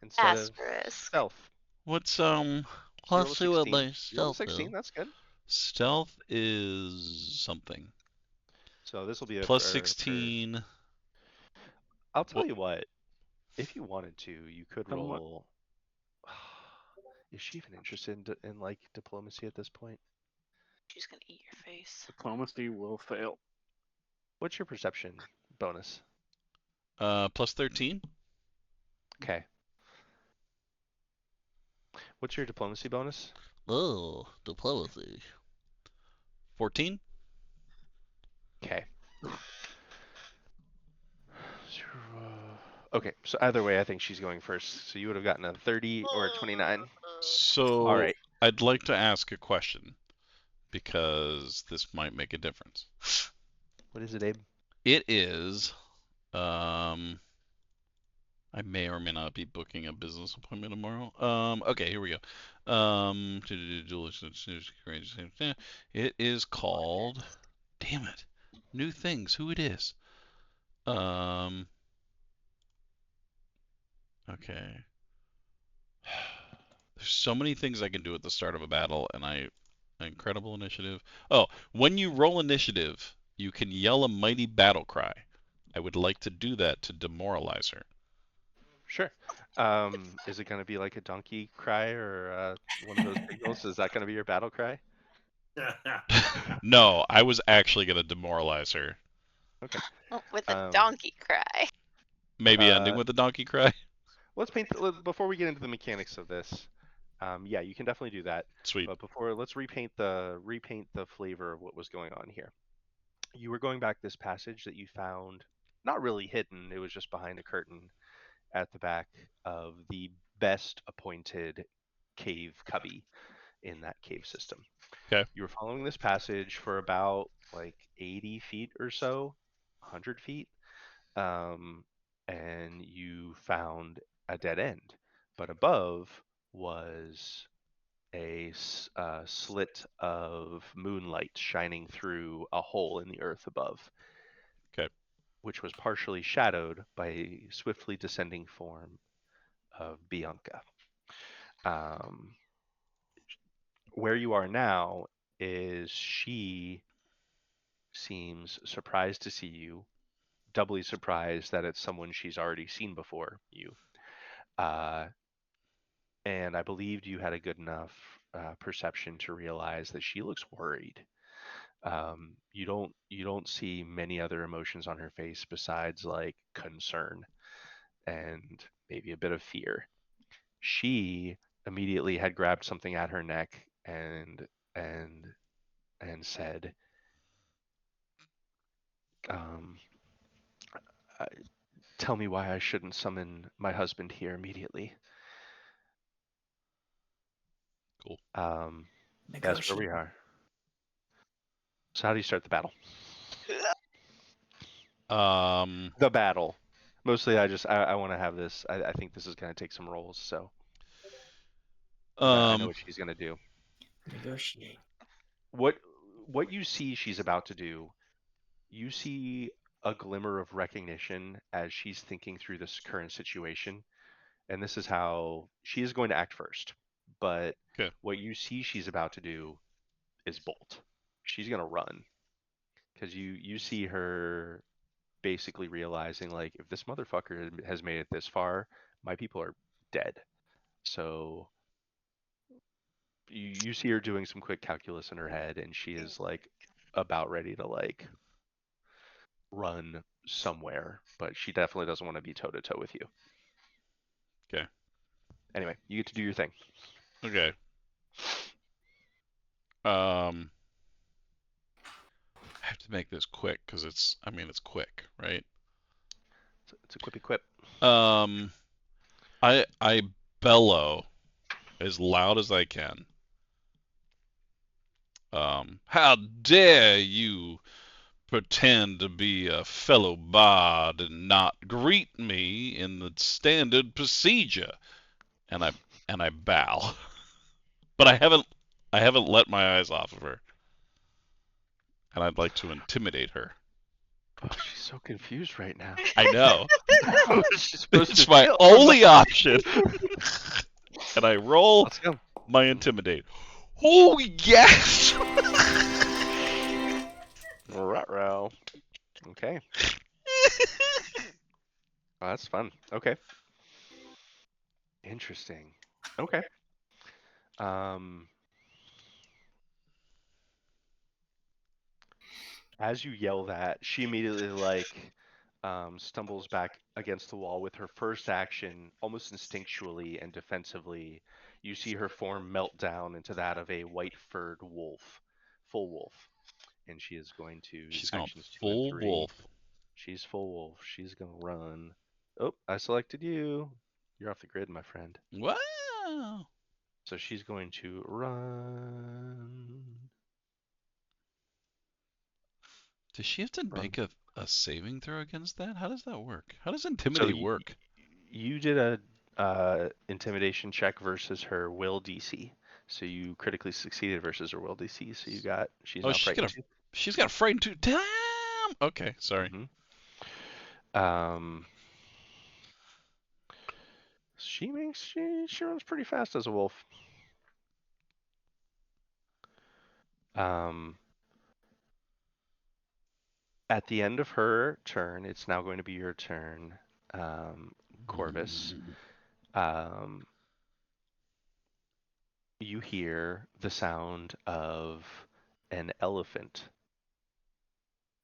instead of Asterisk. stealth. What's You roll a let's see what 16. my You rolled a stealth 16. is. That's good. Stealth is something. So this will be Plus for 16. I'll tell What? you what. If you wanted to, you could Somewhat. roll. Is she even interested in like diplomacy at this point? She's gonna eat your face. Diplomacy will fail. What's your perception bonus? Plus 13. Okay. What's your diplomacy bonus? Oh, diplomacy. 14. Okay. Okay, so either way, I think she's going first. So you would have gotten a 30 or a 29. All So right. I'd like to ask a question because this might make a difference. What is it, Abe? It is, I may or may not be booking a business appointment tomorrow. Okay, here we go. It is called, damn it, new things, who it is. Okay. There's so many things I can do at the start of a battle, and incredible initiative. Oh, when you roll initiative, you can yell a mighty battle cry. I would like to do that to demoralize her. Sure. Is it going to be like a donkey cry or one of those signals? Is that going to be your battle cry? No, I was actually going to demoralize her. Okay. With a Um, donkey cry. Maybe ending uh, with a donkey cry. let's before we get into the mechanics of this. Yeah, you can definitely do that. Sweet. But before, let's repaint the flavor of what was going on here. You were going back this passage that you found, not really hidden. It was just behind a curtain at the back of the best appointed cave cubby in that cave system. Okay. You were following this passage for about like 80 feet or so, 100 feet, and you found a dead end. But above was a slit of moonlight shining through a hole in the earth above, Okay. which was partially shadowed by a swiftly descending form of Bianca. Um, where you are now is she seems surprised to see you, doubly surprised that it's someone she's already seen before you. Uh, and I believed you had a good enough perception to realize that she looks worried. You don't see many other emotions on her face besides like concern and maybe a bit of fear. She immediately had grabbed something at her neck and and said, um, uh, "Tell me why I shouldn't summon my husband here immediately." Cool. That's where we Negotiate. are. So how do you start the battle? Um, The battle. Mostly, I want to have this. I think this is going to take some rolls, so 'cause I know um, what she's going to do. Negotiate. What what you see she's about to do, you see a glimmer of recognition as she's thinking through this current situation, and this is how she is going to act first. But okay. what you see she's about to do is bolt. She's going to run because you see her basically realizing like if this motherfucker has made it this far, my people are dead. So you see her doing some quick calculus in her head, and she is like about ready to like run somewhere, but she definitely doesn't want to be toe to toe with you. Okay. Anyway, you get to do your thing. Okay. Um, I have to make this quick because it's quick, right? It's a quippy quip. Um, I bellow as loud as I can. How dare you pretend to be a fellow bard and not greet me in the standard procedure? And I bow. But I haven't let my eyes off of her. And I'd like to intimidate her. Oh, she's so confused right now. I know. She's supposed It's to my chill. only option. And I roll Let's go. my intimidate. Oh yes! Ruh-roh. Okay. Oh, that's fun. Okay. Interesting. Okay. Um, as you yell that, she immediately like stumbles back against the wall with her first action, almost instinctually and defensively. You see her form melt down into that of a white-furred wolf, full wolf, and she is going to She's going actions two and full three. wolf. She's full wolf. She's gonna run Oh, I selected you. You're off the grid, my friend. Wow. So she's going to run. Does she have to Run. make a saving throw against that? How does that work? How does intimidate work? You did a intimidation check versus her will DC. So you critically succeeded versus her will DC. So she's Oh, now frightened too. she's got a frightened too. Damn. Okay, sorry. Um, she runs pretty fast as a wolf. At the end of her turn, it's now going to be your turn, Corvus. You hear the sound of an elephant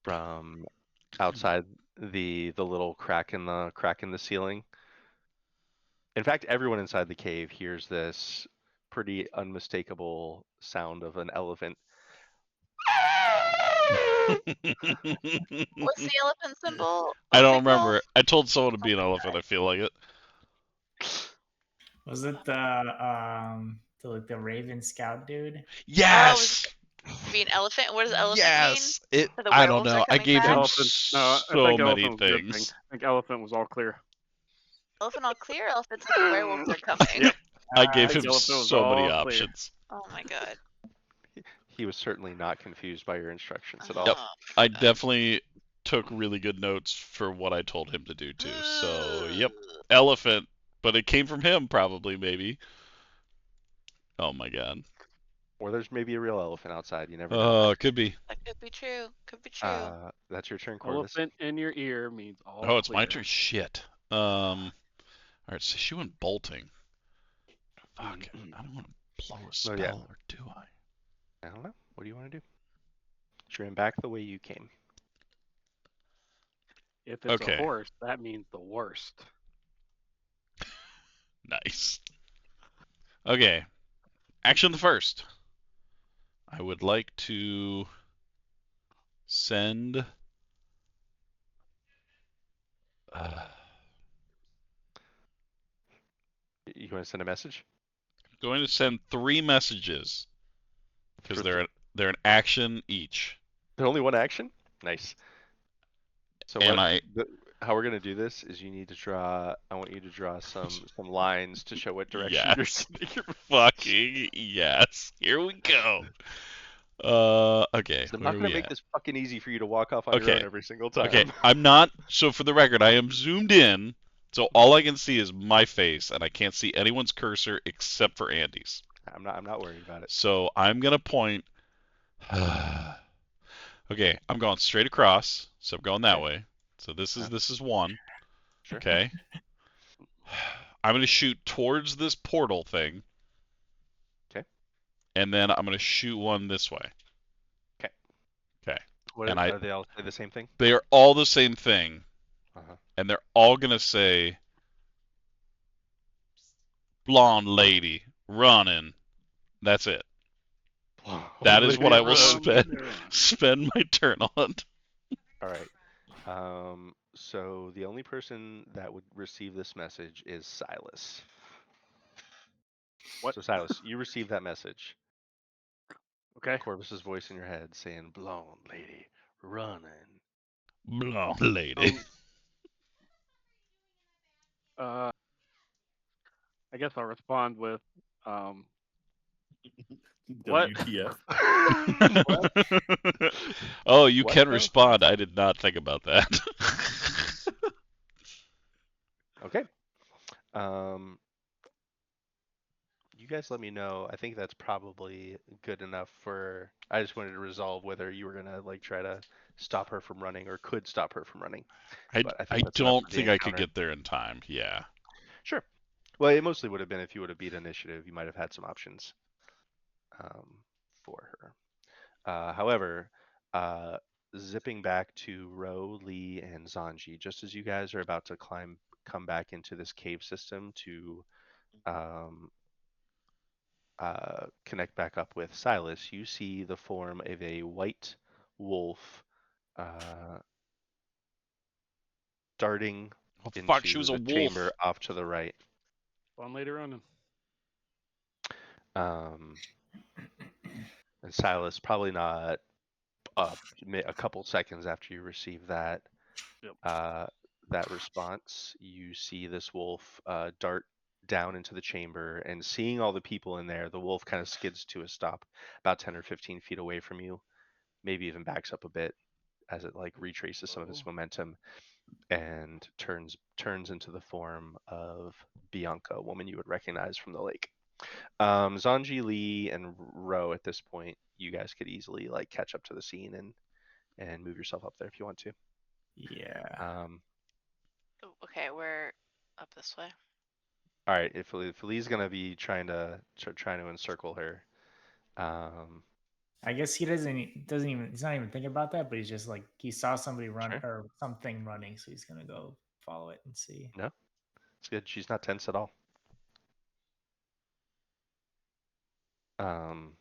from outside the little crack in the ceiling. In fact, everyone inside the cave hears this pretty unmistakable sound of an elephant. What's the elephant symbol? I don't Signal? remember. I told someone to be an elephant. I feel like it. Was it the Raven Scout dude? Yes. To be an elephant? What does elephant mean? Yes. It. For the I don't werewolves are know. I coming gave back? him Elephant. No, I so think many elephant was a good thing. things. I think elephant was all clear. Elephant all clear? Elephant said the werewolves are coming. Yep. I I gave think him elephant was so many all clear. options. Oh my god. He was certainly not confused by your instructions at Oh all. Yep. my I God. definitely took really good notes for what I told him to do too. So, yep. Elephant, but it came from him probably maybe. Oh my god. Or there's maybe a real elephant outside. You never know. Could be. That could be true. Could be true. That's your turn, Corvus. Elephant in your ear means all Oh, it's clear. my turn. Shit. All right. So she went bolting. Fuck. I don't want to blow a spell, yeah. or do I? I don't know. What do you want to do? She ran back the way you came. If it's Okay. a horse, that means the worst. Nice. Okay. Action the first. I would like to send. You want to send a message? Going to send 3 messages because For they're an action each. They're only one action? Nice. So And how we're gonna do this is you need to draw. I want you to draw some lines to show what direction you're yes, sending your. fucking yes. Here we go. Okay, I'm where not are gonna we make at? this fucking easy for you to walk off on your Okay, own every single okay. time. I'm not. So for the record, I am zoomed in, so all I can see is my face, and I can't see anyone's cursor except for Andy's. I'm not worried about it. So I'm gonna point. Okay, I'm going straight across, so I'm going that Okay. way. So this is 1. Sure. Okay. I'm gonna shoot towards this portal thing. Okay. And then I'm gonna shoot one this way. Okay. Okay. What And are they all say the same thing? they are all the same thing, Uh-huh. and they're all gonna say blonde lady running. That's it. That is what I will spend my turn on. All right. So the only person that would receive this message is Silas. What? So Silas, you receive that message. Okay. Corvus's voice in your head saying, "Blonde lady, running." Blonde lady. I guess I'll respond with, what? WTF? Oh, you What can now? respond. I did not think about that. Okay. You guys let me know. I think that's probably good enough for. I just wanted to resolve whether you were gonna like try to stop her from running or could stop her from running. But I I think that's enough don't for the think I could encounter. get there in time. Yeah. Sure. Well, it mostly would have been if you would have beat initiative. You might have had some options for her. However, zipping back to Ro, Lee, and Zanji, just as you guys are about to come back into this cave system to um, connect back up with Silas, you see the form of a white wolf darting Oh, fuck, she into was a the chamber wolf. off to the right. Fun later on. Um, and Silas, probably not a couple seconds after you receive that Yep. that response, you see this wolf dart down into the chamber, and seeing all the people in there, the wolf kind of skids to a stop about 10 or 15 feet away from you, maybe even backs up a bit as it like retraces some of its momentum and turns into the form of Bianca, a woman you would recognize from the lake. Zanji, Lee, and Ro, at this point, you guys could easily like catch up to the scene and move yourself up there if you want to. Yeah. Okay, we're up this way. All right, if Lee's gonna be trying to encircle her, I guess he doesn't even he's not even thinking about that, but he's just like he saw somebody run sure, or something running, so he's gonna go follow it and see. no, it's good. She's not tense at all. Um,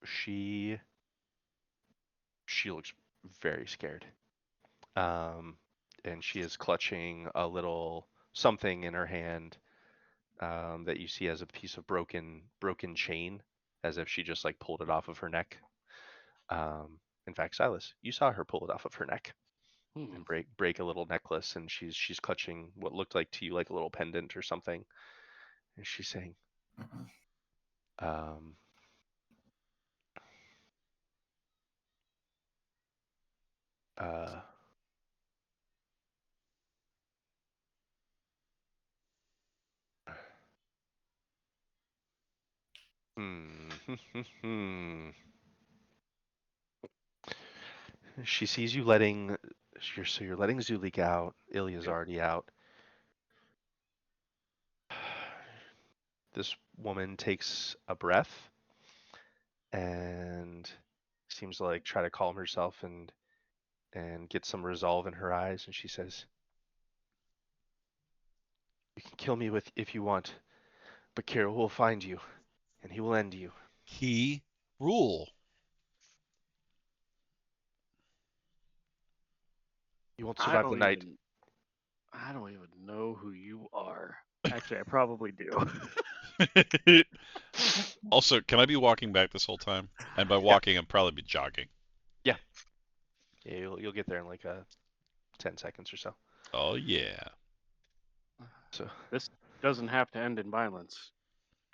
she looks very scared. And she is clutching a little something in her hand that you see as a piece of broken chain, as if she just like pulled it off of her neck. In fact, Silas, you saw her pull it off of her neck and break a little necklace, and she's clutching what looked like to you like a little pendant or something, and she's saying, um, uh, she sees you letting you're letting Zulik out. Ilya's Yep. already out. This woman takes a breath and seems to like try to calm herself and get some resolve in her eyes, and she says, "You can kill me with if you want, but Kira will find you, and he will end you. He rule. You won't I survive the don't night." even. I don't even know who you are. Actually, I probably do. Also, can I be walking back this whole time? And by Yeah, walking, I'd probably be jogging. yeah, yeah. You'll get there in like 10 seconds or so. Oh, yeah. So This doesn't have to end in violence.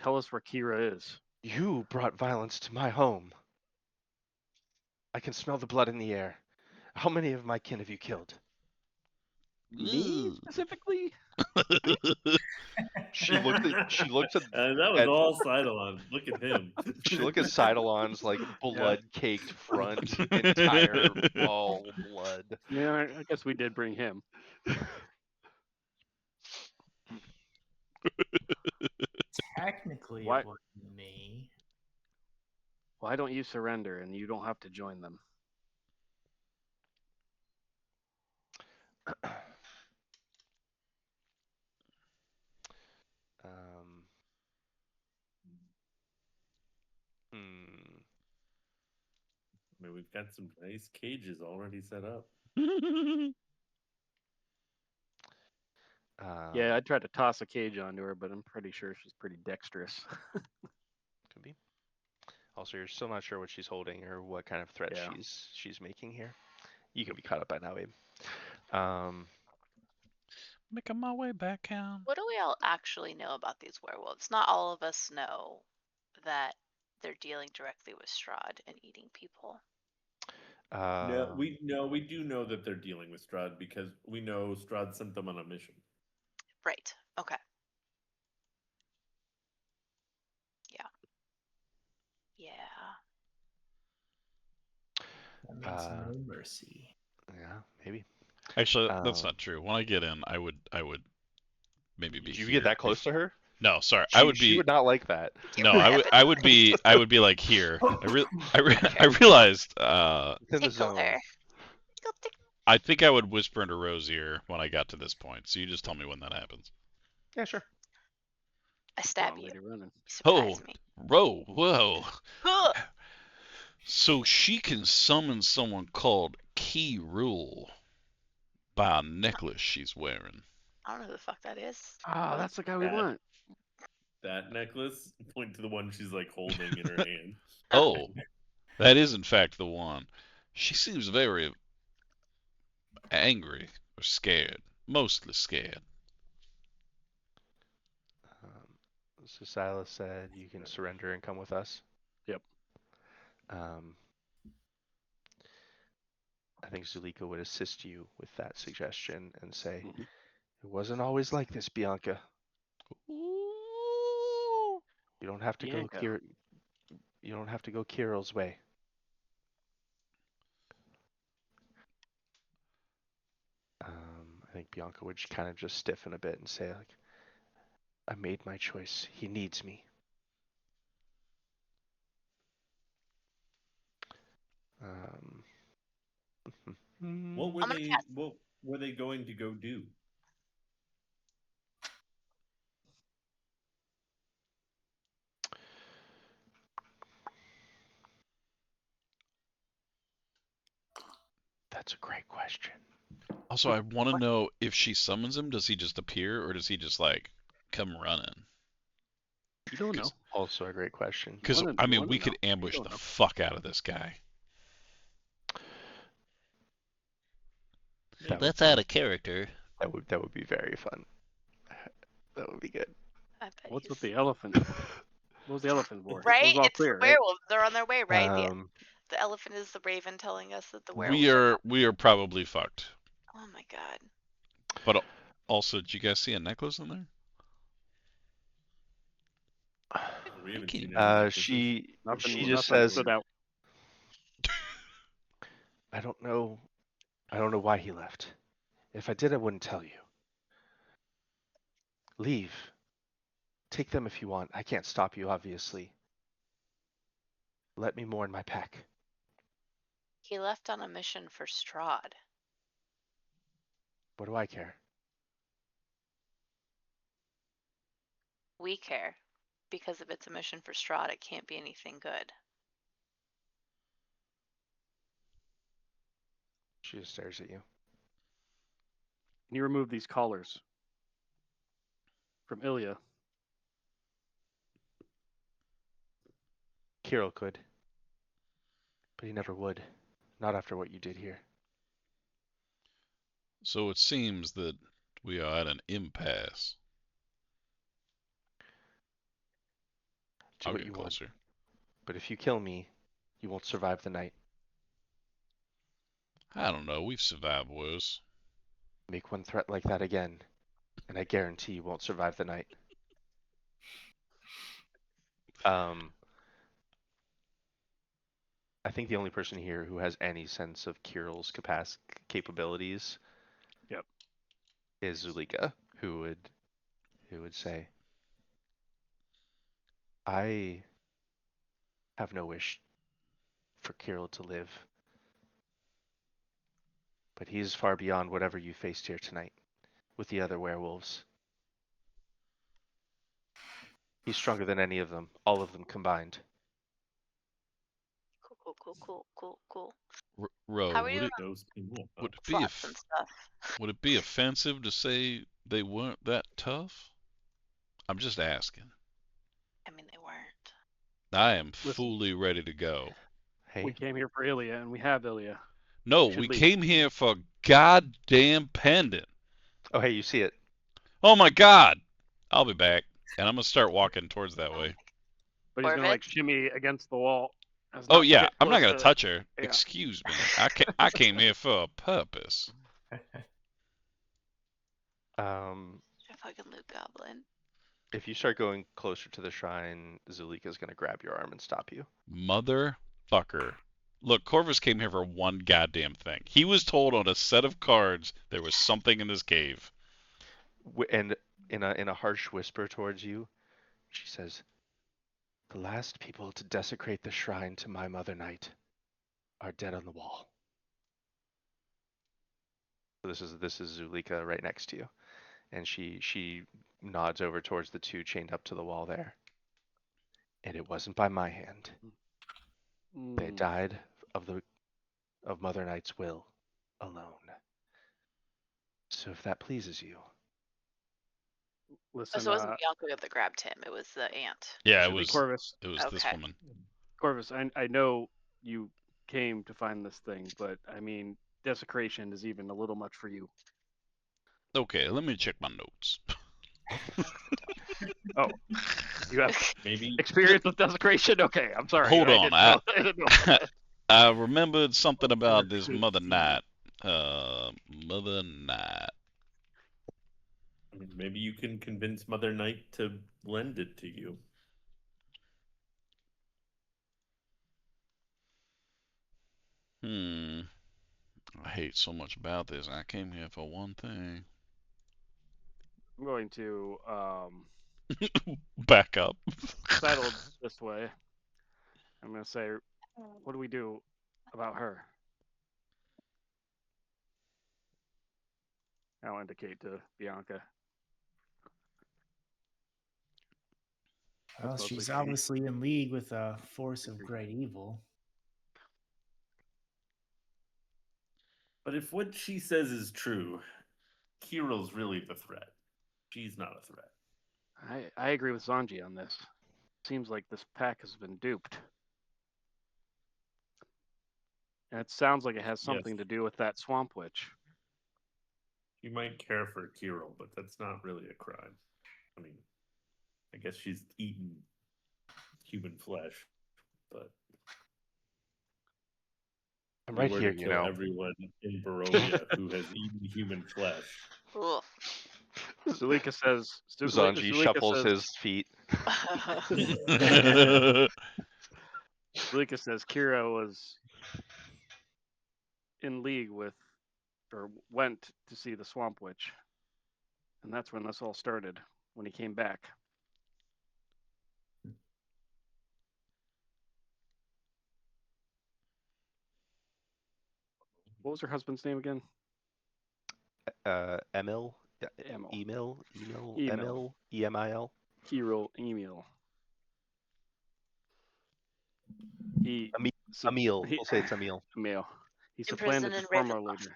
Tell us where Kira is. you brought violence to my home. I can smell the blood in the air. How many of my kin have you killed? Me specifically? She looked That was at all Sidalon. Look at him. she looked at Sidalon's like blood-caked front, entire all blood. Yeah, I guess we did bring him. Technically, Why? it wasn't me. Why don't you surrender and you don't have to join them? Um, hmm. I mean, we've got some nice cages already set up. Yeah, I tried to toss a cage onto her, but I'm pretty sure she's pretty dexterous. Could be. Also, you're still not sure what she's holding or what kind of threat Yeah. she's making here. You could be caught up by now, babe. Um, Making my way back home. What do we all actually know about these werewolves? Not all of us know that they're dealing directly with Strahd and eating people. We do know that they're dealing with Strahd because we know Strahd sent them on a mission. Right. Okay. Yeah. Yeah. That means no mercy. yeah, maybe. Actually, that's Um, not true. When I get in, I would maybe be Did you here. get that close to her? No, sorry. I would She be would not like that. no. I would be like here. I realized. Within the Tickle zone. her. Tickle. I think I would whisper into Ro's ear when I got to this point. So you just tell me when that happens. Yeah, sure. I stab Long you. way to running. Surprise me. Ro, whoa. Huh. So she can summon someone called Key Rule by a necklace she's wearing. I don't know who the fuck that is. Ah, that's the guy we That- want. That necklace. Point to the one she's like holding in her hand. Oh, that is in fact the one. She seems very angry or scared. Mostly scared. So Silas said, "You can surrender and come with us." Yep. Um, I think Zulika would assist you with that suggestion and say, Mhm. "It wasn't always like this, Bianca. Ooh. You don't have to go Bianca. You don't have to go Kirill's way." I think Bianca would kind of just stiffen a bit and say, like, "I made my choice. He needs me." Um, What were I'm gonna they? cast. What were they going to go do? That's a great question. Also, I want to know if she summons him, does he just appear or does he just like come running? You don't know. Also a great question. Because You I mean, wanna we know? could You ambush don't the know. fuck out of this guy. That would That's be out of character. that would be very fun. That would be good. I bet What's with he's the elephant? What was the elephant for? It right. was all It's clear, the right? werewolves. They're on their way, right? Um, The elephant is the raven telling us that the We werewolves are are coming. we are probably fucked. Oh my god. But also, did you guys see a necklace in there? We haven't Thank seen you. any necklaces. she Nothing. just Nothing says, stood out. "I don't know. I don't know why he left. If I did, I wouldn't tell you. Leave. Take them if you want. I can't stop you, obviously. Let me mourn my pack." He left on a mission for Strahd. What do I care? We care. Because if it's a mission for Strahd, it can't be anything good. She just stares at you. Can you remove these collars from Ilya? Kirill could, but he never would. Not after what you did here. So it seems that we are at an impasse. Do I'll what get you want. closer. But if you kill me, you won't survive the night. I don't know. We've survived worse. Make one threat like that again, and I guarantee you won't survive the night. Um, I think the only person here who has any sense of Kirill's capabilities Yep. is Zulika, who would say, "I have no wish for Kirill to live, but he is far beyond whatever you faced here tonight with the other werewolves. He's stronger than any of them, all of them combined." Cool. Ro, How are you would doing it on Those cool. would it be plots and stuff? would it be offensive to say they weren't that tough? I'm just asking. I mean, they weren't. I am Listen, fully ready to go. we Hey, came here for Ilya, and we have Ilya. No, We should we leave. came here for goddamn pendant. oh hey, you see it. Oh my god! I'll be back, and I'm gonna start walking towards that Oh way. But he's gonna Corvus? like shimmy against the wall as Oh not to yeah, get I'm not close gonna to. touch her. Yeah. Excuse me. I came here for a purpose. A fucking loot goblin. If you start going closer to the shrine, Zulika's gonna grab your arm and stop you. Motherfucker. Look, Corvus came here for one goddamn thing. He was told on a set of cards there was something in this cave. And in a harsh whisper towards you, she says, "The last people to desecrate the shrine to my mother night are dead on the wall." So this is Zulika right next to you, and she nods over towards the two chained up to the wall there. "And it wasn't by my hand. They Mm. died of Mother Night's will alone. So if that pleases you, Listen, so it wasn't Bianca that grabbed him. It was the ant. Yeah, should be Corvus. it was this Okay. woman. Corvus, I know you came to find this thing, but I mean, desecration is even a little much for you. Okay, let me check my notes. Oh, you have Maybe experience with desecration? Okay, I'm sorry. Hold I on, didn't know. I didn't know. I remembered something about this should Mother be. Night. Mother Night. I mean, maybe you can convince Mother Night to lend it to you. I hate so much about this. I came here for one thing. I'm going to Back up. settle this way. I'm going to say, what do we do about her? I'll indicate to Bianca. Well, That's mostly she's for me. obviously in league with a force of great evil. But if what she says is true, Kiril's really the threat. She's not a threat. I agree with Zanji on this. Seems like this pack has been duped. And it sounds like it has something to do with that swamp witch. You might care for Kiril, but that's not really a crime. I mean, I guess she's eaten human flesh, but I'm if you right were here, to you kill know. everyone in Barovia who has eaten human flesh. Oof. Zulika says. Zanji Zulika shuffles says. his feet. Zulika says Kira was in league with, or went to see the swamp witch, and that's when this all started. When he came back. What was her husband's name again? Emil? Emil. Emil, Emil. Kirill Emil. He. Emil. We'll say it's Emil. Emil. He Imprisoned supplanted the in former Ravenloft. leader.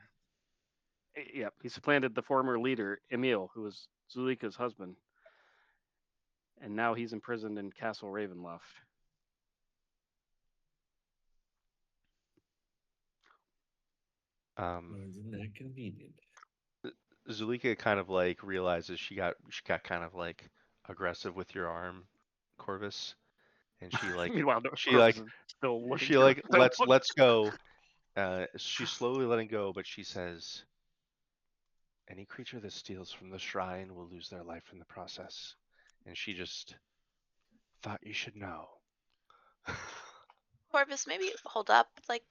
Yep, he supplanted the former leader, Emil, who was Zulika's husband. And now he's imprisoned in Castle Ravenloft. Isn't that convenient? Zulika kind of like realizes she got kind of like aggressive with your arm, Corvus, and she like Meanwhile, she Corvus like is still looking she through like the notebook. let's go. She's slowly letting go, but she says, "Any creature that steals from the shrine will lose their life in the process." And she just thought you should know. Corvus, maybe hold up like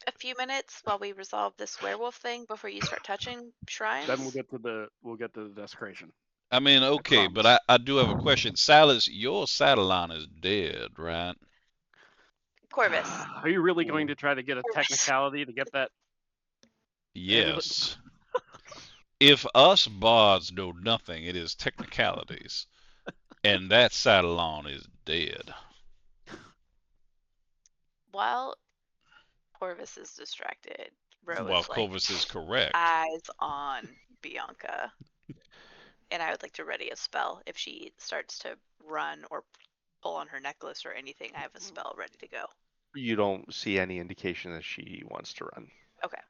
a few minutes while we resolve this werewolf thing before you start touching shrines. Then we'll get to the desecration. I mean, okay, but promise. I do have a question. Silas, your Satalon is dead, right? Corvus. Are you really going to try to get a technicality to get that? Yes. If us bards know nothing, it is technicalities. And that Satalon is dead. While Corvus is distracted, Ro While is like Corvus is correct. eyes on Bianca. And I would like to ready a spell. If she starts to run or pull on her necklace or anything, I have a spell ready to go. You don't see any indication that she wants to run. Okay.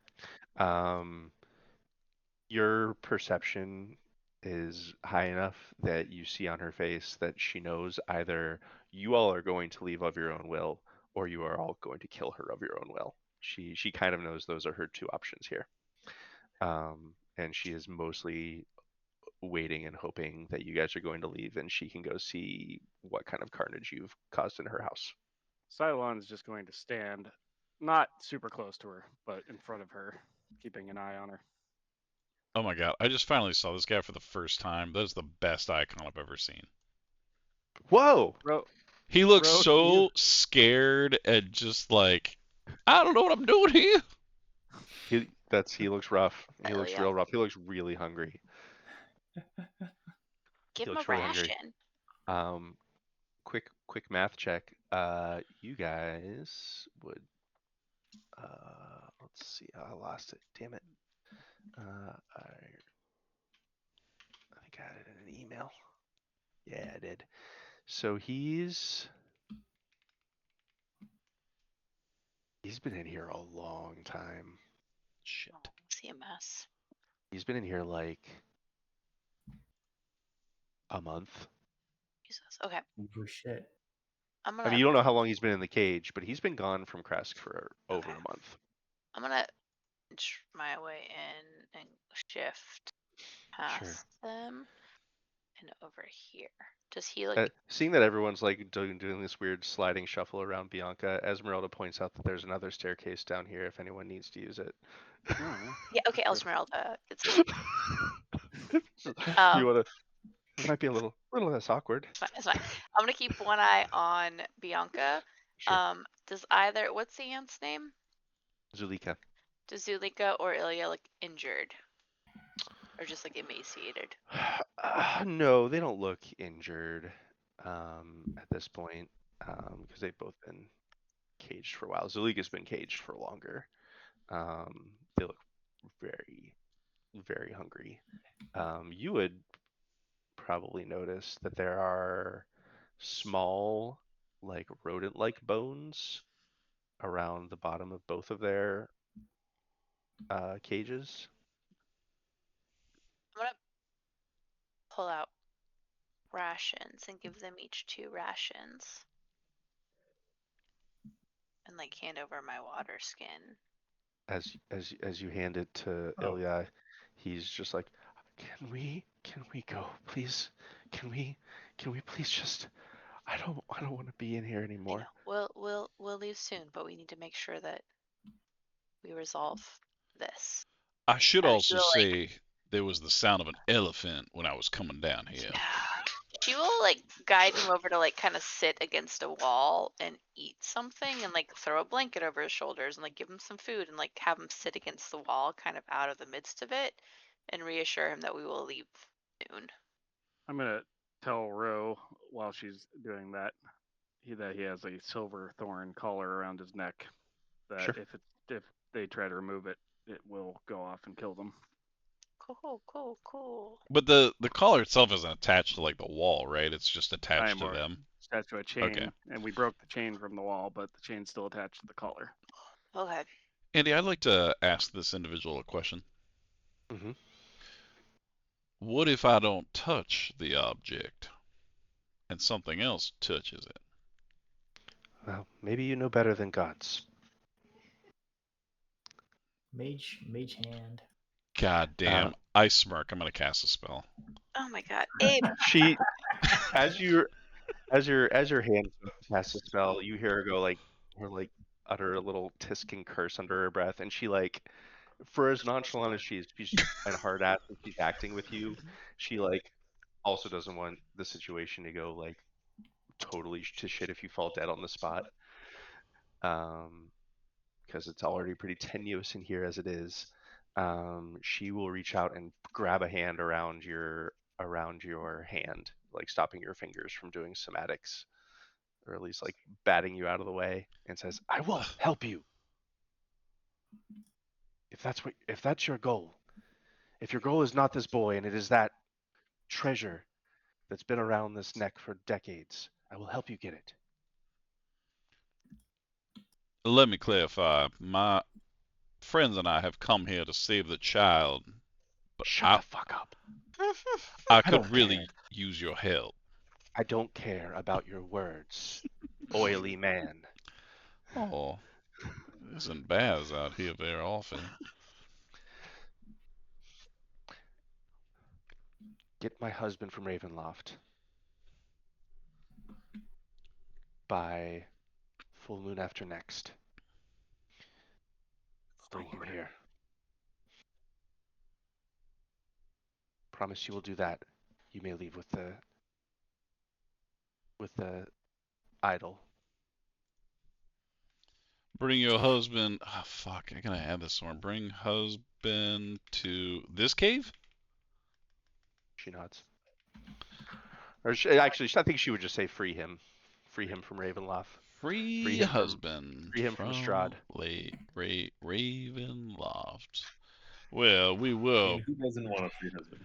Your perception is high enough that you see on her face that she knows either you all are going to leave of your own will or you are all going to kill her of your own will. She kind of knows those are her two options here. And she is mostly waiting and hoping that you guys are going to leave and she can go see what kind of carnage you've caused in her house. Cylon is just going to stand, not super close to her, but in front of her, keeping an eye on her. Oh my god, I just finally saw this guy for the first time. That's the best icon I've ever seen. Whoa! He looks Bro, so scared and just like, I don't know what I'm doing here. He looks rough. He Hell looks yeah. real rough. He looks really hungry. Give him a looks really hungry. ration. Quick math check. You guys would. Let's see. I lost it. Damn it. I think look at it in an email. Yeah, I did. So he's been in here a long time. Shit. Oh, is he a mess? He's been in here like a month. Jesus. Okay. Oh shit. I'm I mean, gonna you don't know how long he's been in the cage, but he's been gone from Kresk for over Okay. a month. I'm gonna inch my way in and shift Sure. past them and over here. Does he look Seeing that everyone's like doing this weird sliding shuffle around Bianca, Esmeralda points out that there's another staircase down here if anyone needs to use it. Oh, Yeah, okay, sure. Esmeralda. It's fine. Um, You want to? It might be a little less awkward. it's fine, it's fine. I'm gonna keep one eye on Bianca. Sure. What's the aunt's name? Zulika. Does Zulika or Ilya look injured? Or just like emaciated? No, they don't look injured at this point because they've both been caged for a while. Zulika's been caged for longer. They look very, very hungry. You would probably notice that there are small, like rodent-like bones around the bottom of both of their cages. I'm gonna pull out rations and give them each 2 rations. And like hand over my water skin. As you hand it to Oh. Ilya, he's just like, can we go, please? Can we please just? I don't want to be in here I know. anymore. We'll leave soon, but we need to make sure that we resolve this. I should also You'll like say there was the sound of an elephant when I was coming down here. she will like guide him over to like kind of sit against a wall and eat something and like throw a blanket over his shoulders and like give him some food and like have him sit against the wall kind of out of the midst of it and reassure him that we will leave soon. I'm gonna tell Ro while she's doing that that he has a silver thorn collar around his neck. That Sure. if they try to remove it, it will go off and kill them. Cool. But the collar itself isn't attached to like the wall, right? It's just I attached am to already them. attached to a chain, Okay. and we broke the chain from the wall, but the chain's still attached to the collar. Okay. Andy, I'd like to ask this individual a question. Mm-hmm. What if I don't touch the object and something else touches it? Well, maybe you know better than gods. Mage hand. God damn. I smirk. I'm gonna cast a spell. Oh my god. Abe. She, as your hand casts a spell, you hear her go like, utter a little tisking curse under her breath, and she like, for as nonchalant as she's and hard ass as she's acting with you, she like also doesn't want the situation to go like totally to shit if you fall dead on the spot. Because it's already pretty tenuous in here as it is. She will reach out and grab a hand around your hand, like stopping your fingers from doing somatics, or at least like batting you out of the way, and says, "I will help you. If that's your goal. If your goal is not this boy and it is that treasure that's been around this neck for decades, I will help you get it." Let me clarify. My friends and I have come here to save the child, but Shut the fuck up. I I could don't really care. use your help. I don't care about your words, oily man. Oh, it isn't baths out here very often. Get my husband from Ravenloft by full moon after next. Bring him here. Promise you will do that. You may leave with the idol. Bring your husband. Oh, fuck, I gotta add this somewhere. Bring husband to this cave? She nods. Or actually, I think she would just say free him. Free him from Ravenloft. Free him from- husband free him from Strahd. Ravenloft. Well, we I will. mean, who doesn't want a free husband?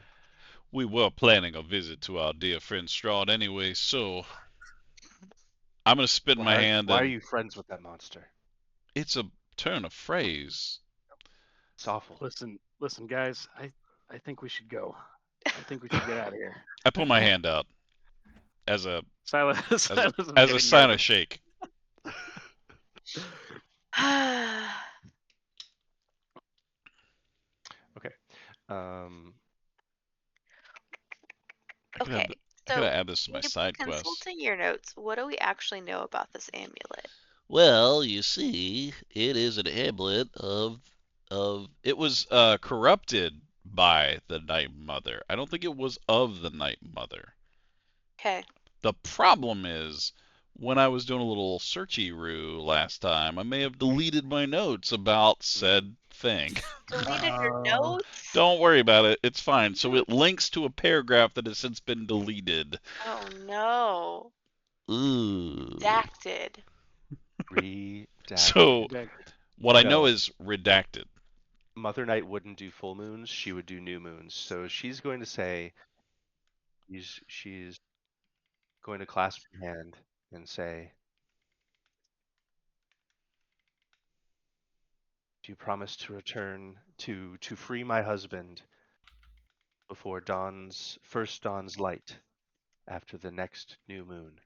We were planning a visit to our dear friend Strahd anyway, so I'm gonna spin my hand Why are and you friends with that monster? it's a turn of phrase. It's awful. Listen, guys. I think we should go. I think we should get out of here. I put my hand out as a Silas, Silas is as a getting sign of nervous. shake. Okay. Um, Okay, I gotta so add this to my Gabe, side quest. consulting your notes, what do we actually know about this amulet? Well, you see, it is an amulet of it was corrupted by the Night Mother. I don't think it was of the Night Mother. Okay. The problem is when I was doing a little searchy-roo last time, I may have deleted my notes about said thing. Deleted your Uh-oh. notes? Don't worry about it. It's fine. So it links to a paragraph that has since been deleted. Oh no. Ooh. Redacted. redacted. So what I know No. is redacted. Mother Night wouldn't do full moons, she would do new moons. So she's going to say, she's going to clasp her hand and say, "Do you promise to return to free my husband before first dawn's light after the next new moon?"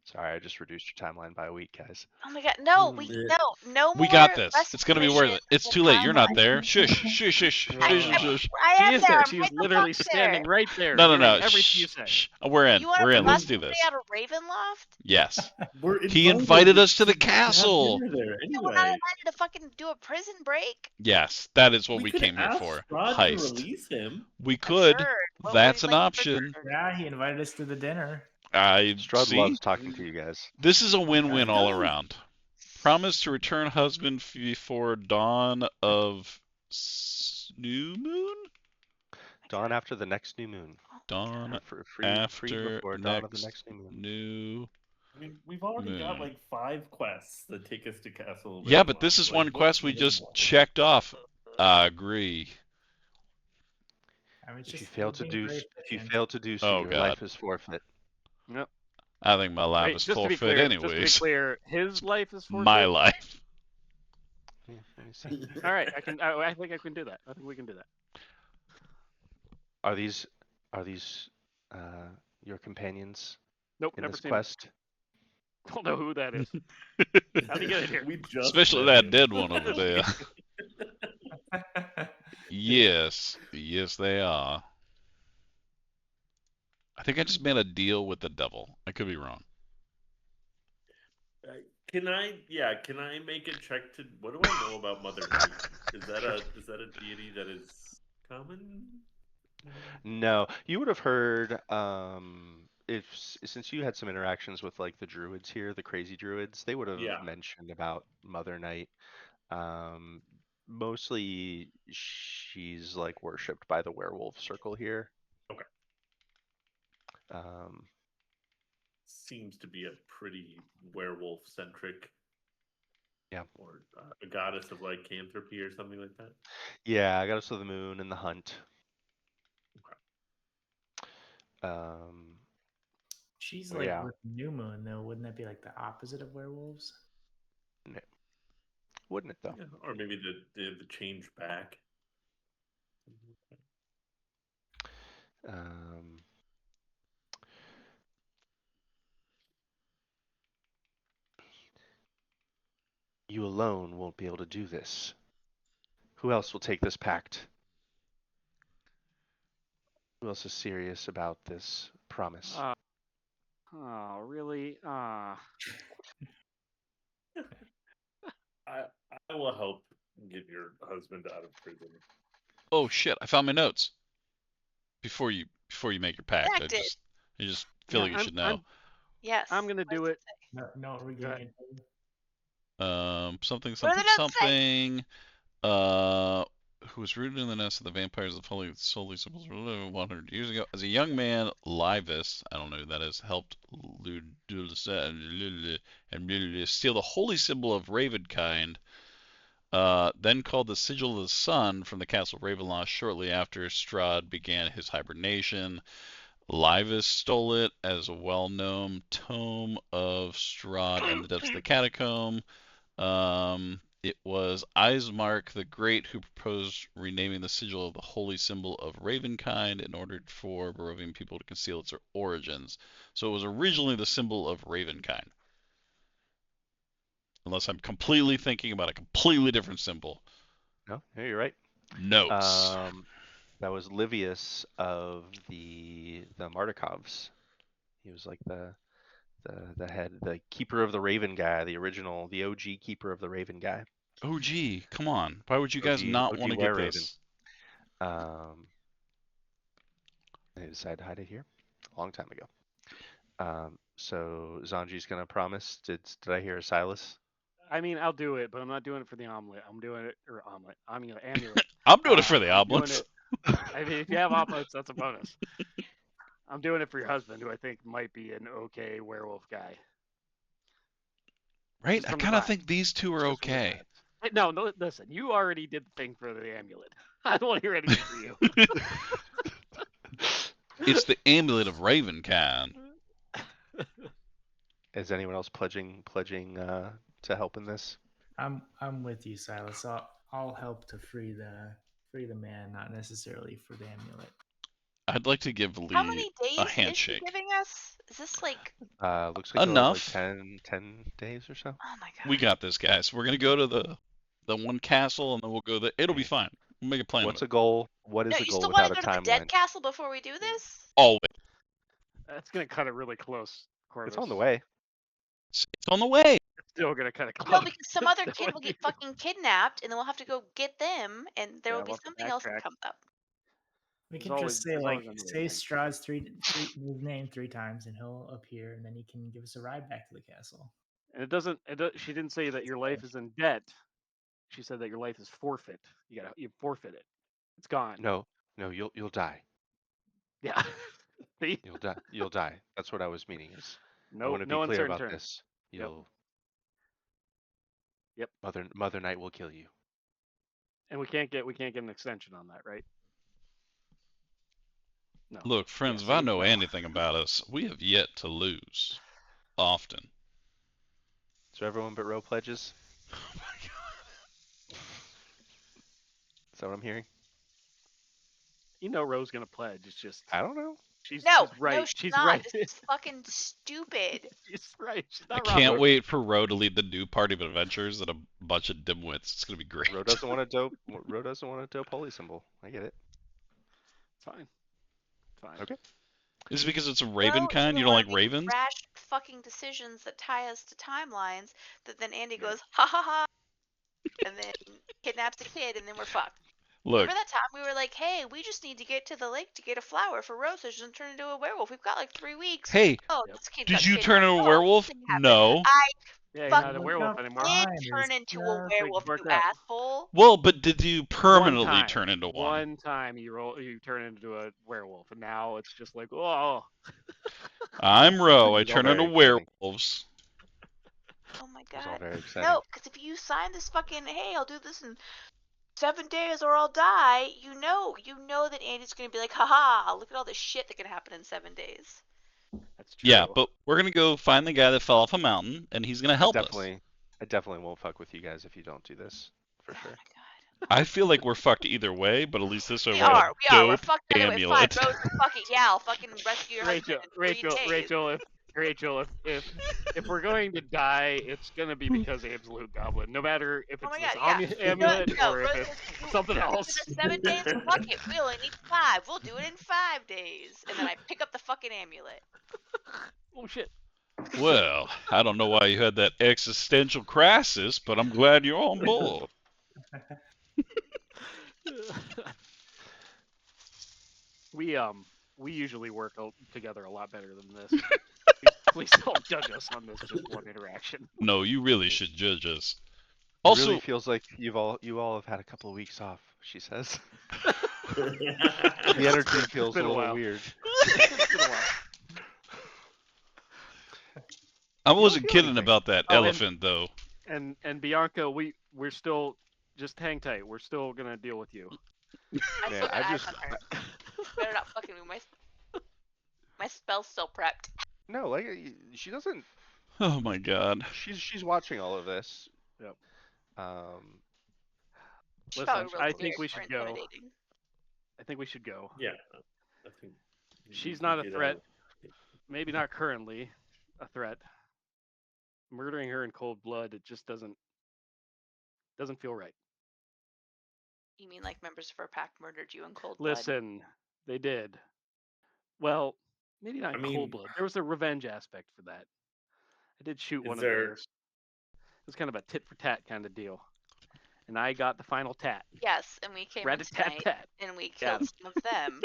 Sorry, I just reduced your timeline by a week, guys. Oh my god. No, no We more got this. rescue It's gonna be worth mission it. It's the too late. You're not timeline. there. Shush, shush, shush, shush, I, shush, I, shush. I She am is there. there. I'm She's right the literally fuck there. standing right there. No, no, hearing no. everything you Shh, say. shh. We're in. You want We're to in. bust Let's do somebody this. out of Ravenloft? Yes. We're He invited us to the have castle. dinner there Yeah, we're not anyway. invited to fucking do a prison break. Yes, that is what We we could came here ask for. Strahd to Heist. release him. We could. Absurd. What would That's you an like for option. dinner? Yeah, he invited us to the dinner. I Strud see. loves talking to you guys. This is a win-win He all does. around. Promise to return husband before dawn of new moon? Dawn after the next new moon. Oh my Dawn Free after before dawn of the next new moon. new I mean, we've already got moon. like 5 quests that take us to Castle. Yeah, but this Ravenloft. is Like, one quest we what's just more? checked off. I agree. I mean, it's If you just fail we're to being do very if you efficient. fail to do so, Oh your God. life is forfeit. Yep. I think my life Wait, is just to be forfeit clear, anyways. his life is forfeit. My life. Yeah, let me see. All right, I think I can do that. I think we can do that. Are these your companions Nope, in never this seen quest? him. Don't know who that is. How'd he get in here? We just Especially met that him. dead one over there. Yes. Yes, they are. I think I just made a deal with the devil. I could be wrong. Can I? Yeah. Can I make a check to? What do I know about Mother Night? Is that a deity that is common? No, you would have heard if since you had some interactions with like the druids here, the crazy druids, they would have Yeah. mentioned about Mother Night. Um, Mostly she's like worshipped by the werewolf circle here. Okay. Um, Seems to be a pretty werewolf centric. Yeah. Or a goddess of like lycanthropy or something like that. yeah, I got us to the moon and the hunt. Um, She's Oh, like yeah. with new moon though. Wouldn't that be like the opposite of werewolves? Wouldn't it though? Yeah, or maybe the change back. Um, you alone won't be able to do this. Who else will take this pact? Who else is serious about this promise? Oh, really? I will help get your husband out of prison. Oh shit! I found my notes. Before you make your pact, I Redacted. just feel like you should know. Yes. I'm gonna what does do it it. say? No, regain. Something, What do something, the notes say? something. Who was rooted in the nest of the vampires of Holy solely supposed to live 100 years ago. As a young man, Livus, I don't know who that is, helped and steal the holy symbol of Ravenkind. then called the Sigil of the Sun from the Castle Ravenloft shortly after Strahd began his hibernation. Livus stole it as a well-known tome of Strahd and the Depths of the Catacomb. It was Ismark the Great who proposed renaming the sigil of the holy symbol of Ravenkind in order for Barovian people to conceal its origins. So it was originally the symbol of Ravenkind. Unless I'm completely thinking about a completely different symbol. No, yeah, you're right. Notes. That was Livius of the Mardikovs. He was like the head, the keeper of the Raven guy, the original, the OG keeper of the Raven guy. Oh, gee, come on. Why would you guys OG not OG want to get Were Raven. this? They decided to hide it here a long time ago. So Zanji's gonna promise. Did I hear a Silas? I mean, I'll do it, but I'm not doing it for the omelet. I'm doing it or omelet. I mean, amulet. I'm doing it for the I'm doing omelets. it. I mean, if you have omelets, that's a bonus. I'm doing it for your husband, who I think might be an okay werewolf guy. Right? Just I from the kind of vibes. think these two are Just from the okay. vibes. No, listen. You already did the thing for the amulet. I don't want to hear anything for you. It's the amulet of Ravenkind. Is anyone else pledging to help in this? I'm with you, Silas. I'll help to free the man, not necessarily for the amulet. I'd like to give How Lee many a days is she handshake. giving us? Is this like? Looks like Enough. like 10 days or so. Oh my god. We got this, guys. We're gonna go to the one castle, and then we'll go there. It'll be fine. We'll make a plan What's of a it. goal? What is No, the you goal still want without to a go to the dead timeline? castle before we do this? Always. That's gonna cut it really close, Corvus. It's on the way. It's on the way. It's still gonna cut it close. No, because some other kid will get fucking kidnapped, and then we'll have to go get them, and there Yeah, will be we'll have to something else that backtrack. comes up. We There's can always- just say there's like always another say thing. Strahd's his name 3 times, and he'll appear, and then he can give us a ride back to the castle. And it doesn't. She didn't say that your life is in debt. She said that your life is forfeit. You forfeit it. It's gone. No, you'll die. Yeah. See? You'll die. That's what I was meaning. Is I No, want to be no clear uncertain about terms. this. You'll. Yep. Mother Night will kill you. And we can't get an extension on that, right? No. Look, friends, Yeah, if I see? know No. anything about us, we have yet to lose. Often. So everyone but Ro pledges. Oh my god. Is that what I'm hearing? You know Ro's gonna pledge. It's just I don't know. she's No, right. no, she's right. not. This is fucking stupid. She's right. She's I not can't wrong. wait for Ro to lead the new party of adventures and a bunch of dimwits. It's gonna be great. Ro doesn't want a dope. Ro doesn't want a dope holy symbol. I get it. It's fine. It's fine. Okay. Is it because it's a No, Ravenkind? You don't wanna like make ravens? Rash fucking decisions that tie us to timelines. That then Andy goes ha ha ha, and then kidnaps the kid, and then we're fucked. Look, Remember that time we were like, "Hey, we just need to get to the lake to get a flower for Rose so she doesn't turn into a werewolf. We've got like 3 weeks." hey, Oh, Yep. this kid did got you turn kidnapped. into a Oh, werewolf? nothing happened. No. I Yeah, you're fuck not a Look werewolf up anymore. did time, turn it's into a just like werewolf, worked you out. asshole. Well, but did you One permanently time. turn into one? One time you turn into a werewolf, and now it's just like, oh. I'm Ro. I It's all turn into very exciting. werewolves. Oh my It was all god. very exciting. No, because if you sign this fucking, hey, I'll do this in 7 days or I'll die, you know that Andy's gonna be like, haha, look at all this shit that can happen in 7 days. That's true. Yeah, but we're gonna go find the guy that fell off a mountain, and he's gonna help us. I definitely won't fuck with you guys if you don't do this. For sure. Oh my god. I feel like we're fucked either way, but at least this way We we're are. We're dope fucked either way. Fine, amulet. Rose, fuck it. Yeah, I'll fucking rescue your husband in 3 days. Rachel, if we're going to die, it's gonna be because of absolute goblin. No matter if Oh it's my this god, yeah. amulet No, or if Rose it's goes, something "You else. give us 7 days? Fuck it. We only need 5. We'll do it in 5 days. And then I pick up the fucking amulet. Oh shit. Well, I don't know why you had that existential crisis, but I'm glad you're on board. We usually work together a lot better than this. Please don't judge us on this just one interaction. No, you really should judge us. It Also, really feels like you all have had a couple of weeks off. She says. The energy feels a been a little while. weird. It's been a while. I wasn't feel kidding anything. about that Oh, elephant, though. And Bianca, we're still just hang tight. We're still gonna deal with you. I Man, still got I eyes just on her. Better not fucking me. My spell's still prepped. no, like she doesn't. Oh my god. She's watching all of this. Yep. Um, She's Listen, probably rolled I weird think we for should go. intimidating. I think we should go. Yeah, I think She's we not a get threat. out. Maybe not currently a threat. Murdering her in cold blood, it just doesn't feel right. You mean like members of our pack murdered you in cold blood? Listen, they did. Well, maybe not I in mean, cold blood. There was a revenge aspect for that. I did shoot Is one of there- theirs. It was kind of a tit for tat kind of deal. And I got the final tat. Yes, and we came in Rat tat tonight tat. and we Got killed 'em. some of them.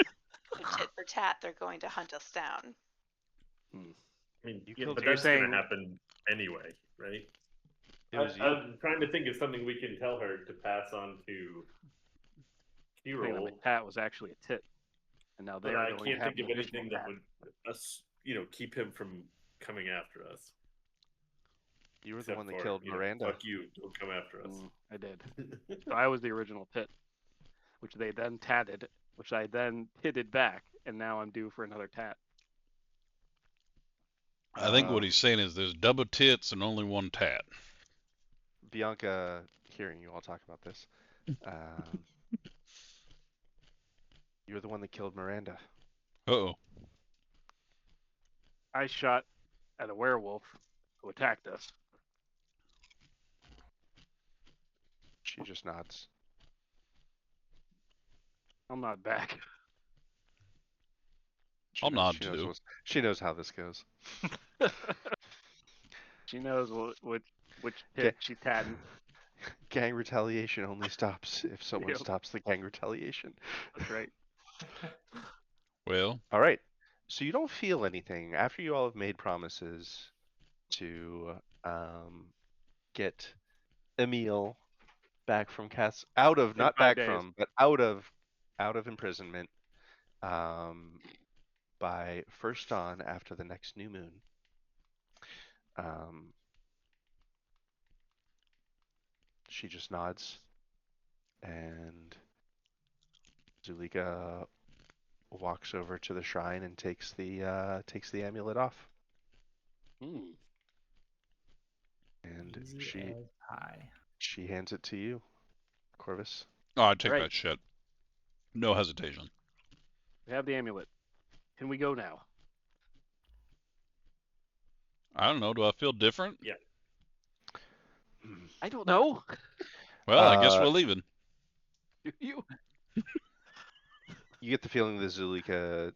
So tit for tat, they're going to hunt us down. I mean, You yeah, killed but You're that's saying- gonna happen anyway, right? it was you. I'm trying to think of something we can tell her to pass on to The thing that my Hero, tat was actually a tit. And now but they're I going to can't have think an of additional anything that tat. would us, keep him from coming after us. You were the Except one that for, killed Miranda. Fuck you! Don't come after us. I did. So I was the original tit, which they then tatted, which I then titted back, and now I'm due for another tat. I think what he's saying is there's double tits and only one tat. Bianca, hearing you all talk about this, you're the one that killed Miranda. Uh-oh. I shot at a werewolf who attacked us. She just nods. I'm not back. I'll nod She knows too. she knows how this goes. She knows which tit Okay. she tatting. Gang retaliation only stops if someone Yep. stops the gang retaliation. That's right. Well, All right. So you don't feel anything after you all have made promises to get Emil back from not 5 back days. from, but out of imprisonment by first dawn after the next new moon. She just nods, and Zulika walks over to the shrine and takes the amulet off. Hmm. And Easy she as pie. she hands it to you, Corvus. oh, I'd take Right. that shit. No hesitation. We have the amulet. Can we go now? I don't know. Do I feel different? I don't know. Well, I guess we're leaving. Do you? You get the feeling that Zulika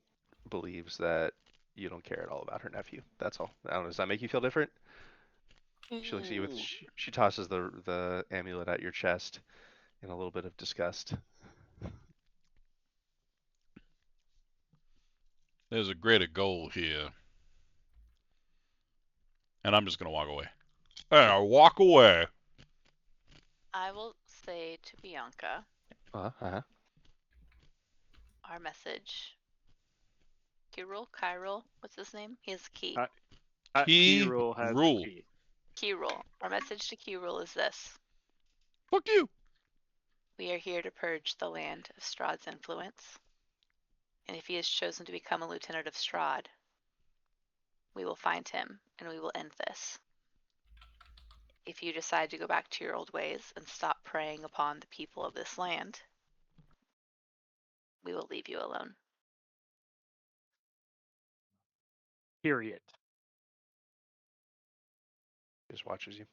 believes that you don't care at all about her nephew. That's all. I don't know. Does that make you feel different? She looks at you with. She tosses the amulet at your chest in a little bit of disgust. There's a greater goal here. And I'm just going to walk away. And I walk away. I will say to Bianca Uh-huh. our message. Kyril, what's his name? He has a key. Key Hero has rule. the key. Kyril. Our message to Kyril is this. Fuck you. We are here to purge the land of Strahd's influence. And if he has chosen to become a lieutenant of Strahd, we will find him and we will end this. If you decide to go back to your old ways and stop preying upon the people of this land, we will leave you alone. Period. Just watches you.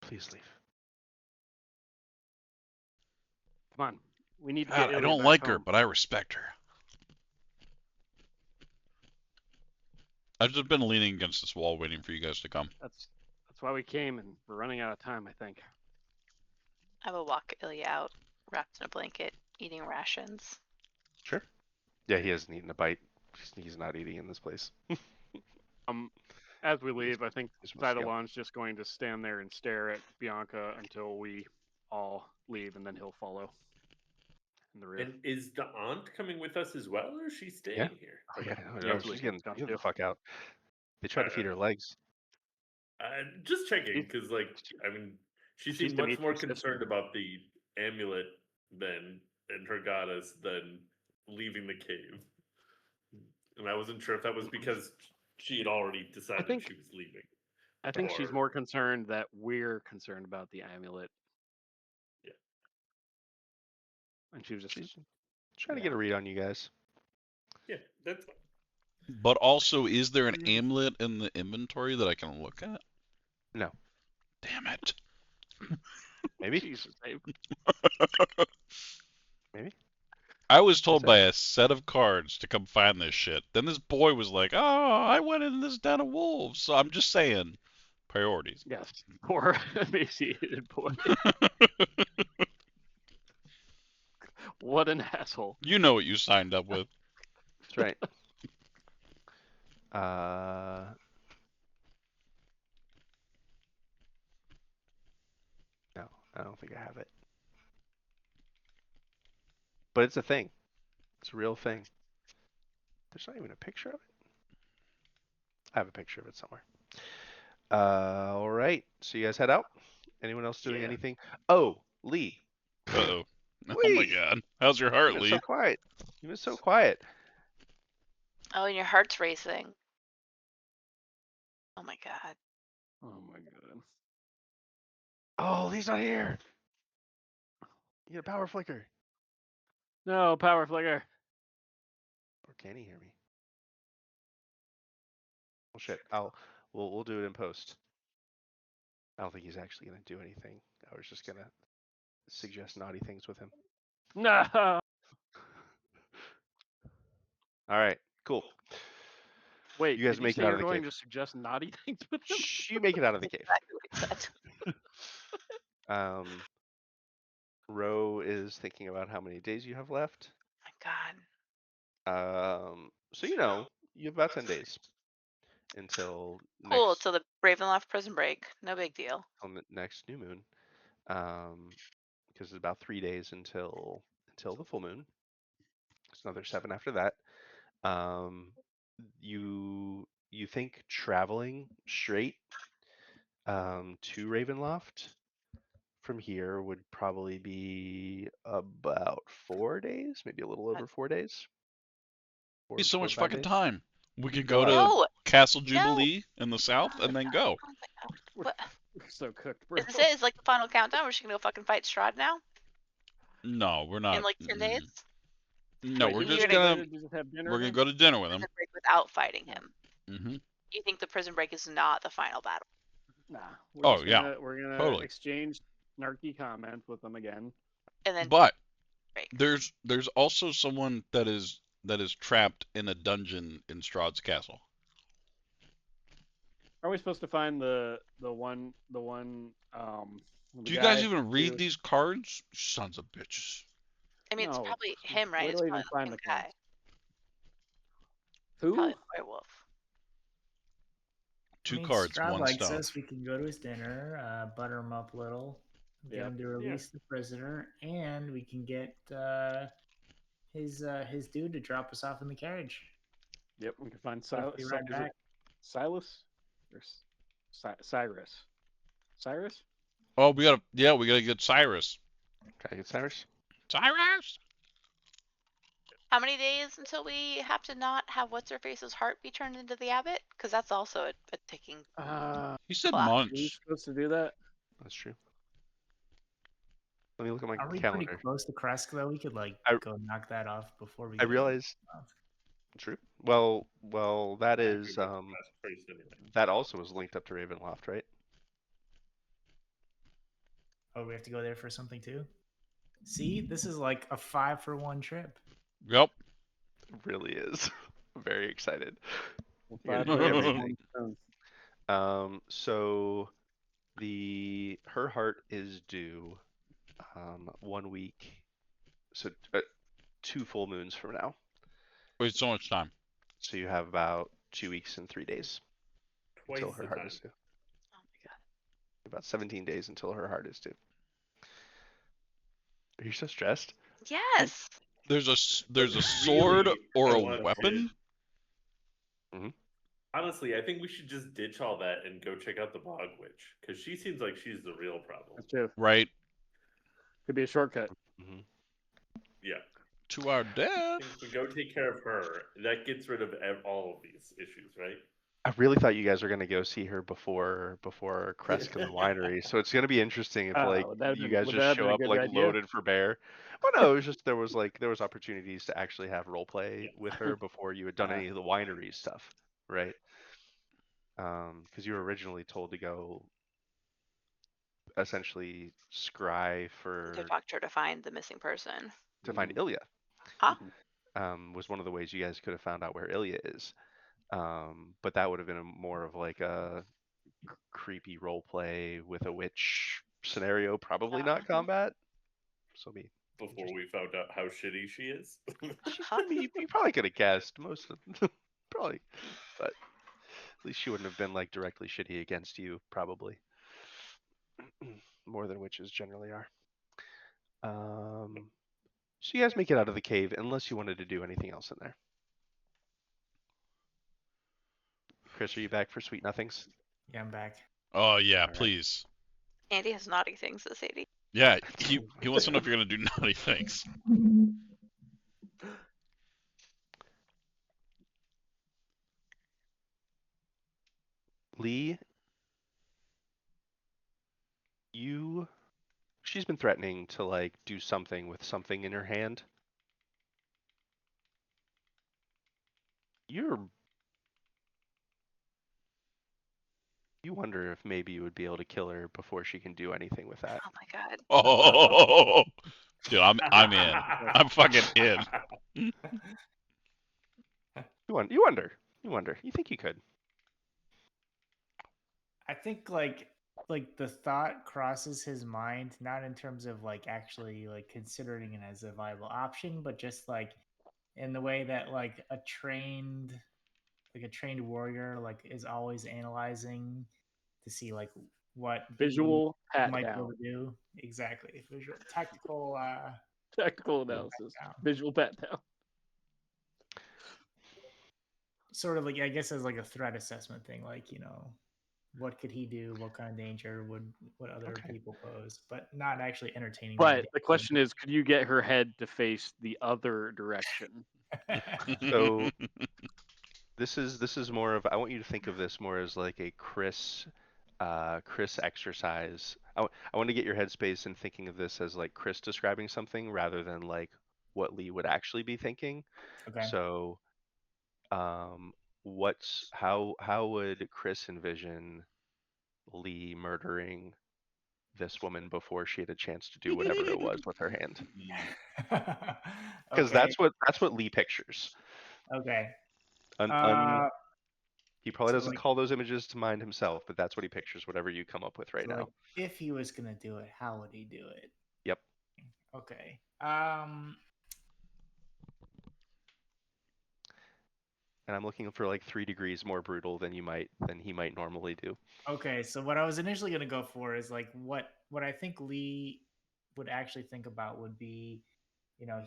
Please leave. Come on. We need to God, get I Ilya don't back like her, home. but I respect her. I've just been leaning against this wall waiting for you guys to come. That's why we came, and we're running out of time, I think. I will walk Ilya out, wrapped in a blanket, eating rations. Sure. Yeah, he hasn't eaten a bite. He's not eating in this place. As we leave, I think He's supposed to go. Zidalon's just going to stand there and stare at Bianca until we all leave, and then he'll follow in the rear. And is the aunt coming with us as well, or is she staying here? Oh yeah, no, Yeah, she's Zulika's getting gone the too. fuck out. They tried to feed her legs. Just checking, because, like, I mean, she she's seemed much more Dimitri's concerned sister. about the amulet than and her goddess than leaving the cave. And I wasn't sure if that was because she had already decided think- she was leaving. I think she's Or- more concerned that we're concerned about the amulet. Yeah. And she was just She's trying to get a read on you guys. Yeah, that's fine. But also, is there an amulet in the inventory that I can look at? No. Damn it. Maybe. Jesus, Dave. Maybe. I was told that? by a set of cards to come find this shit. Then this boy was like, "Oh, I went in this den of wolves." So I'm just saying, priorities. Yes, poor emaciated boy. What an asshole. You know what you signed up with. That's right. No, I don't think I have it. But it's a thing. It's a real thing. There's not even a picture of it. I have a picture of it somewhere. All right. So you guys head out. Anyone else doing Yeah. anything? Oh, Lee. Uh-oh. Oh my Lee. god. How's your heart, You've been Lee? so quiet. You've been so quiet. Oh, and your heart's racing. Oh my god. Oh my god. Oh, Lee's not here. You get a power flicker. No, power flicker. Or can he hear me? Well, shit. We'll do it in post. I don't think he's actually gonna do anything. I was just gonna suggest naughty things with him. No. All right. Cool. Wait, You guys did you make say it out you're of the going cave. to suggest naughty things with him? Shh, you make it out of the cave. Exactly what he said. Ro is thinking about how many days you have left. My god. So you know you have about 10 days until Cool. next Till the Ravenloft prison break. No big deal. next new moon. Because it's about 3 days until the full moon. It's another 7 after that. You think traveling straight to Ravenloft from here would probably be about 4 days, maybe a little over 4 days. Be so 4 or much 5 fucking days. time. We could Go go to No. Castle No. Jubilee in the south and then go. Oh my god. We're, What? we're so cooked, bro. Is this it? Is like the final countdown? We're just gonna go fucking fight Strahd now? No, we're not. In like 10 days? No, Wait, we're you just gonna gonna just have dinner we're gonna then? go to dinner with him. Prison break without fighting him. Mm-hmm. You think the prison break is not the final battle? Nah. Oh, Just yeah, gonna, we're gonna totally. exchange snarky comments with them again. And then But break. there's also someone that is trapped in a dungeon in Strahd's castle. Are we supposed to find the one the Do you guy guys even read who- these cards? Sons of bitches. I mean, it's No. probably him, right? Where It's do I probably even the find same the guy. cards? Who? Probably the werewolf. Two I mean, cards, Strahd one likes stone. us. We can go to his dinner, butter him up a little, get Yep. him to release the prisoner, and we can get his dude to drop us off in the carriage. Yep, we can find Hopefully Silas. right back. Silas or Cyrus? Cyrus? Oh, we gotta get Cyrus. Gotta get Cyrus. Cyrus. How many days until we have to not have what's her face's heart be turned into the abbot? Because that's also a ticking He said clock. Are we months. supposed to do that? That's true. Let me look at my Are we calendar. pretty close to Kresk though? We could like I- go knock that off before we. I get realized. True. Well, that I is could go to Last Priest anyway. that also is linked up to Ravenloft, right? Oh, we have to go there for something too. See, this is like a 5-for-1 trip. Yep. It really is. I'm very excited. Well, You're five gonna do for everything. one. So her heart is due 1 week, so 2 full moons from now. Wait, so much time. So you have about 2 weeks and 3 days Twice until the her heart time. is due. Oh my god. About 17 days until her heart is due. Are you so stressed? Yes. There's a sword Really, or I a want weapon. Mhm. Honestly, I think we should just ditch all that and go check out the Bog Witch, because she seems like she's the real problem. That's true. Right Could be a shortcut. Hmm. Yeah. to our I death. think if we go take care of her, that gets rid of all of these issues, right? I really thought you guys were gonna go see her before Kresk and the winery, so it's gonna be interesting if like you guys would just that have show been a up good like idea? loaded for bear. Well, no, it was just there was opportunities to actually have role play Yeah. with her before you had done any of the winery stuff, right? Because you were originally told to go essentially scry To for talk to her to find the missing person. to find Mhm. Ilya. Huh? Was one of the ways you guys could have found out where Ilya is. But that would have been more of like a creepy role play with a witch scenario, probably not combat. So be Before interesting. we found out how shitty she is. I mean, you probably could have guessed most of probably, but at least she wouldn't have been like directly shitty against you, probably. More than witches generally are. So you guys make it out of the cave unless you wanted to do anything else in there. Chris, are you back for sweet nothings? Yeah, I'm back. Oh yeah, All right. please. Andy has naughty things to say to you. Yeah, he wants to know if you're gonna do naughty things. Lee, she's been threatening to like do something with something in her hand. You wonder if maybe you would be able to kill her before she can do anything with that. Oh my god. Oh, dude, I'm in. I'm fucking in. You wonder. You think you could? I think like the thought crosses his mind, not in terms of like actually like considering it as a viable option, but just like in the way that like a trained warrior like is always analyzing to see like what he Visual pat might be down. able to do. Exactly. Visual tactical Technical analysis. down. Visual pat down. Sort of like I guess as like a threat assessment thing, like, what could he do? What kind of danger would other Okay. people pose? But not actually entertaining the But idea. the question is, could you get her head to face the other direction? So this is more of I want you to think of this more as like a Chris exercise. I want to get your headspace in thinking of this as like Chris describing something rather than like what Lee would actually be thinking. Okay. So how would Chris envision Lee murdering this woman before she had a chance to do whatever it was with her hand? Because Okay. that's what Lee pictures. Okay. Un, he probably So doesn't like call those images to mind himself, but that's what he pictures. Whatever you come up with right so like now. if he was gonna do it, how would he do it? Yep. Okay. And I'm looking for like 3 degrees more brutal than he might normally do. Okay, so what I was initially gonna go for is like what I think Lee would actually think about would be,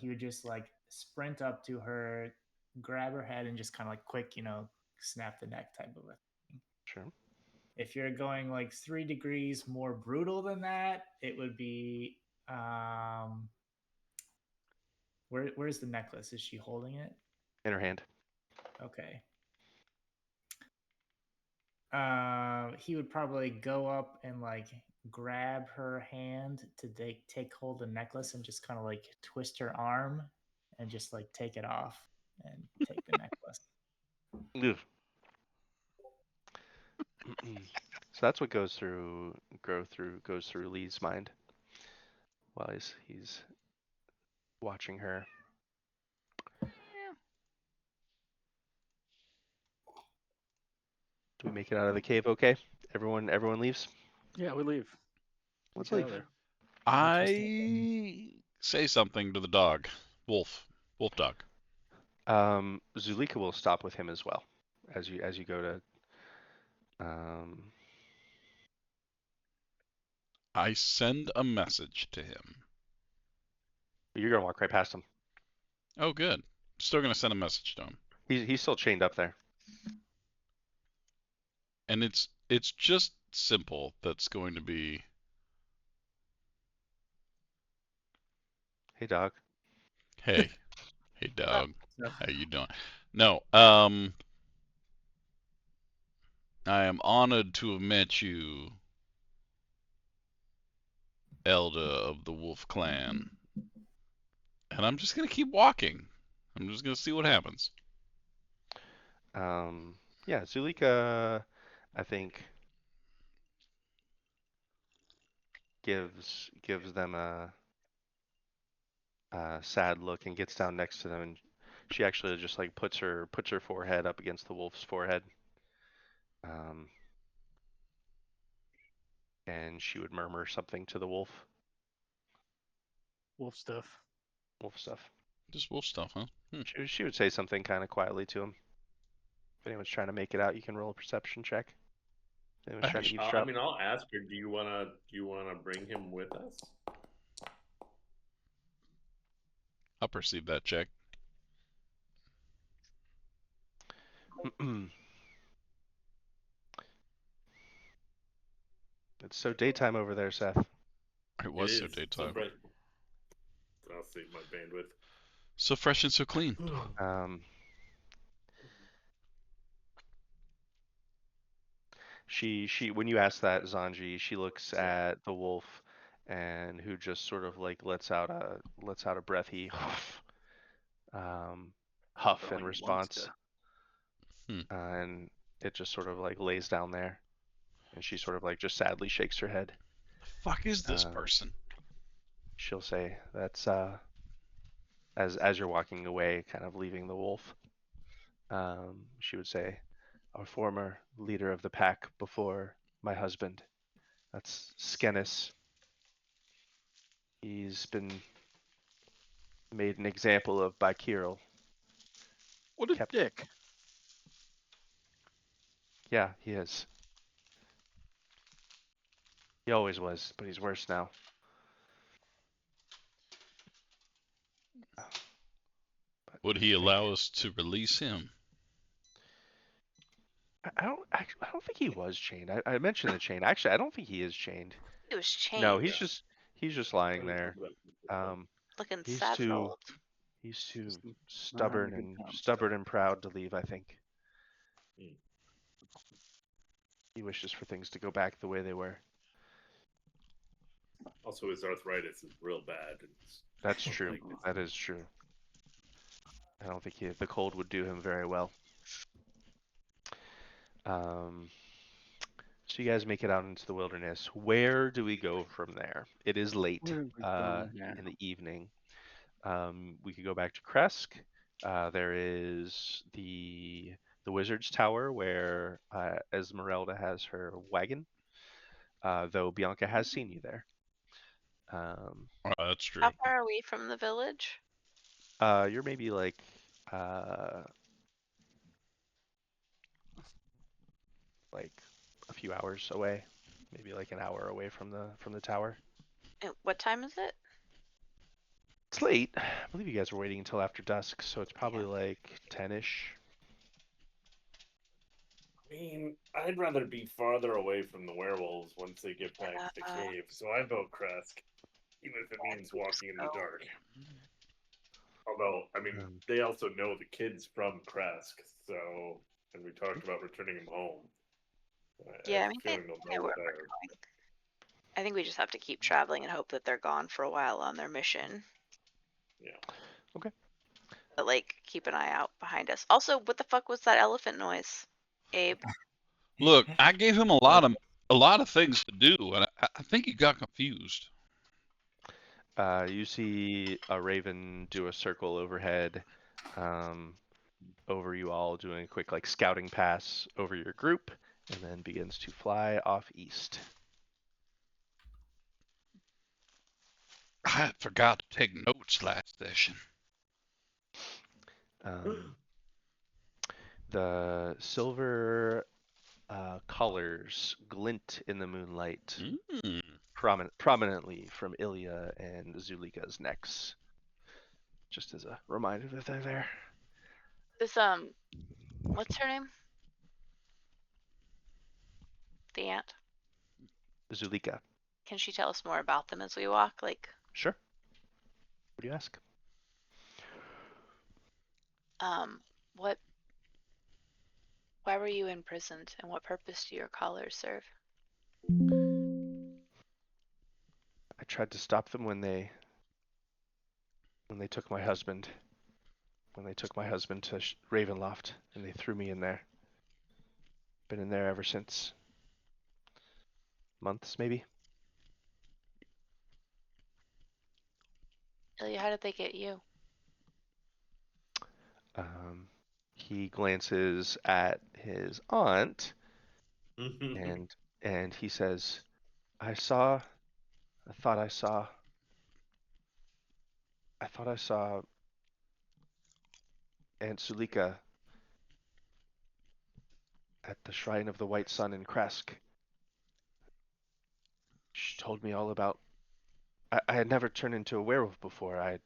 he would just like sprint up to her, grab her head, and just kind of like quick, snap the neck type of a thing. Sure. If you're going like 3 degrees more brutal than that, it would be where's the necklace? Is she holding it? In her hand. Okay. He would probably go up and like grab her hand to take hold of the necklace and just kind of like twist her arm and just like take it off and take the necklace. Ugh. So that's what goes through Lee's mind while he's watching her. Do we make it out of the cave okay? Everyone leaves? Yeah, we leave. Let's Get out leave. of there. I say something to the dog, wolf dog. Zulika will stop with him as well as you go to I send a message to him. you're gonna walk right past him. Oh, good. Still gonna send a message to him. He's still chained up there. And it's just simple. That's going to be, Hey, dog. hey, hey, Uh, dog, So, how you doing? No, I am honored to have met you, elder of the Wolf Clan, and I'm just gonna keep walking. I'm just gonna see what happens. Yeah, Zulika, I think, gives them a sad look and gets down next to them, and she actually just like puts her forehead up against the wolf's forehead. Um, and she would murmur something to the wolf. Wolf stuff. Wolf stuff. Just wolf stuff, huh? She would say something kind of quietly to him. If anyone's trying to make it out, you can roll a perception check. If anyone's trying to Actually, I eavesdrop. mean, I'll ask her. Do you wanna bring him with us? I'll perceive that check. It's so daytime over there, Seth. It It was so is so daytime, bright. I'll save my bandwidth. so fresh and so clean. Um, she when you ask that, Zanji, she looks Yeah. at the wolf, and who just sort of like lets out a breathy um, huff in Growing response, monster. and it just sort of like lays down there, and she sort of like just sadly shakes her head. The fuck is this Um, person? she'll say that's as you're walking away, kind of leaving the wolf. She would say, "Our former leader of the pack before my husband. That's Skenis. He's been made an example of by Kirill. What a Kept, dick. yeah, he is. He always was, but he's worse now. But Would he I think allow us to release him? I don't think he was chained. I mentioned the chain. Actually, I don't think he is chained. He was No, chained, he's just lying We there. talked about this before. Um, looking he's sad and too old. he's too Just not having a stubborn good and time still. stubborn and proud to leave. I think Hmm. he wishes for things to go back the way they were. Also, his arthritis is real bad. That's true. Like, That is true. I don't think the cold would do him very well. Um, so you guys make it out into the wilderness. Where do we go from there? It is late Where are we going now? in the evening. We could go back to Kresk. There is the Wizard's Tower where Esmeralda has her wagon, though Bianca has seen you there. Um, Oh, that's true. How far are we from the village? you're maybe uh, like a few hours away, maybe like an hour away from the tower. What time is it? It's late. I believe you guys were waiting until after dusk, so it's probably Yeah. like 10ish. I mean, I'd rather be farther away from the werewolves once they get back to the cave. So I vote Kresk, even if it means walking in the so. dark. Although, I mean, Um, they also know the kids from Kresk, so and we talked about returning them home. I Yeah, have I a mean, they feeling they'll know know where better. we're going. I think we just have to keep traveling and hope that they're gone for a while on their mission. Yeah. okay. But, like, keep an eye out behind us. Also, what the fuck was that elephant noise, Abe? Look, I gave him a lot of things to do, and I think he got confused. You see a raven do a circle overhead, um, over you all, doing a quick like scouting pass over your group, and then begins to fly off east. I forgot to take notes last session. The silver colors glint in the moonlight, Mm. prominently from Ilya and Zulika's necks. Just as a reminder that they're there. This, what's her name? the aunt? Zulika. Can she tell us more about them as we walk? Like, Sure. What do you ask? what? Why were you imprisoned, and what purpose do your collars serve? I tried to stop them when they took my husband. When they took my husband to Ravenloft, and they threw me in there. Been in there ever since. Months, maybe. Ilya, how did they get you? He glances at his aunt, and he says, I thought I saw Aunt Sulika at the Shrine of the White Sun in Kresk. She told me all about. I had never turned into a werewolf before. And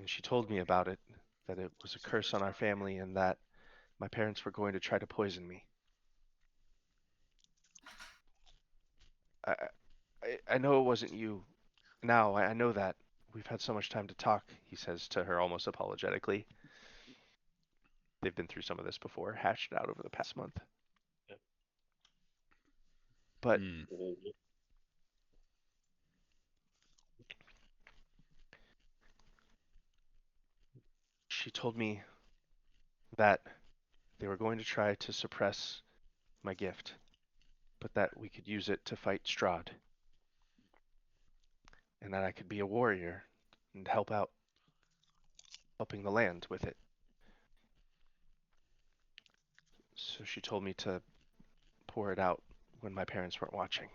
she told me about it, that it was a curse on our family, and that my parents were going to try to poison me. I I know it wasn't you. Now I know that. We've had so much time to talk, he says to her almost apologetically. They've been through some of this before, hashed it out over the past month. But she told me that they were going to try to suppress my gift, but that we could use it to fight Strahd, and that I could be a warrior and help out, helping the land with it. So she told me to pour it out when my parents weren't watching.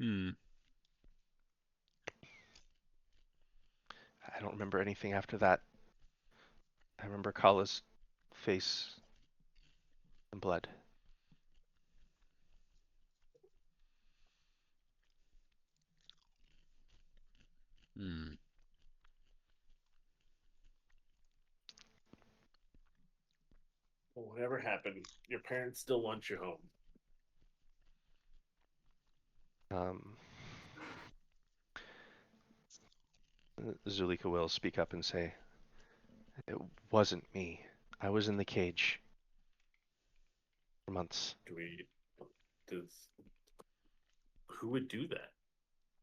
I don't remember anything after that. I remember Kala's face and blood. Well, whatever happened, your parents still want you home. Zulika will speak up and say, it wasn't me. I was in the cage for months. Who would do that?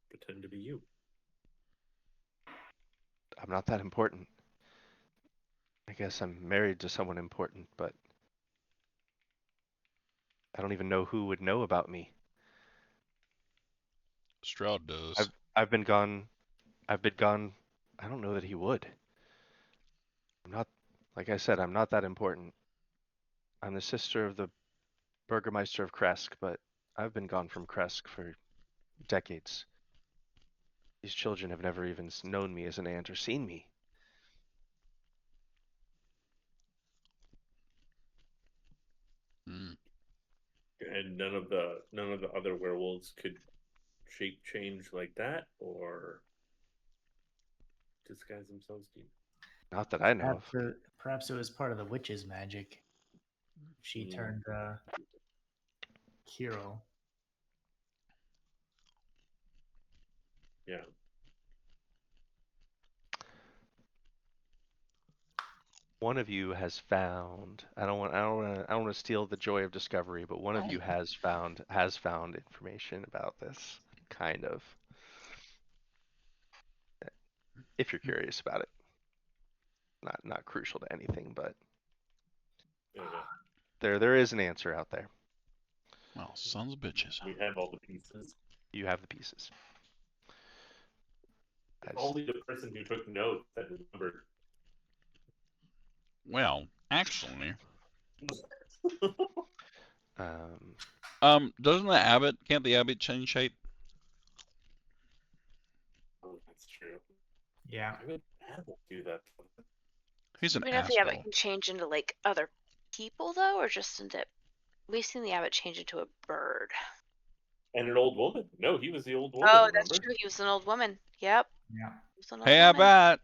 Pretend to be you. I'm not that important. I guess I'm married to someone important, but I don't even know who would know about me. Strahd does. I've been gone. I've been gone. I don't know that he would. I'm not, like I said, I'm not that important. I'm the sister of the Burgermeister of Kresk, but I've been gone from Kresk for decades. These children have never even known me as an aunt or seen me. And none of the other werewolves could shape change like that, or disguise themselves. Not that I know of. Perhaps it was part of the witch's magic. She turned Kiro. Yeah. One of you has found. I don't want to steal the joy of discovery, but one of you has found information about this, kind of. If you're curious about it. Not crucial to anything, but there is an answer out there. Well, sons of bitches. We have all the pieces. You have the pieces. Only the person who took notes that remembered. Well, actually, doesn't the abbot? Can't the abbot change shape? Oh, that's true. Yeah. Why would abbot do that? He's an We know if the abbot asshole. can change into like other people though, or just into. We've seen the abbot change into a bird. And an old woman. No, he was the old woman. Oh, remember? that's true. He was an old woman. Yep. Yeah. He was an old Hey, woman. abbot.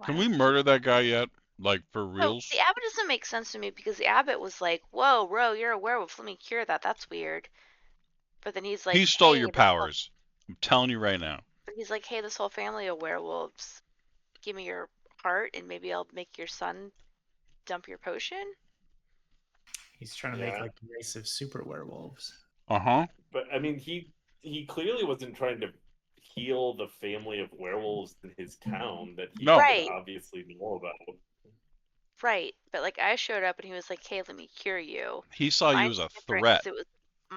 Can What? we murder that guy yet? Like, for No, reals? the abbot doesn't make sense to me because the abbot was like, "Whoa, Ro, you're a werewolf. Let me cure that. That's weird." But then he's like, He stole "Hey, your powers. I'm telling you right now. this whole family of werewolves. Give me your heart, and maybe I'll make your son dump your potion." He's trying to make Yeah, like a race of super werewolves. Uh-huh. but I mean, he clearly wasn't trying to heal the family of werewolves in his town that he No. would Right, obviously know about. right. But like, I showed up and he was like, "Hey, let me cure you." He saw you as Mine's a different threat. because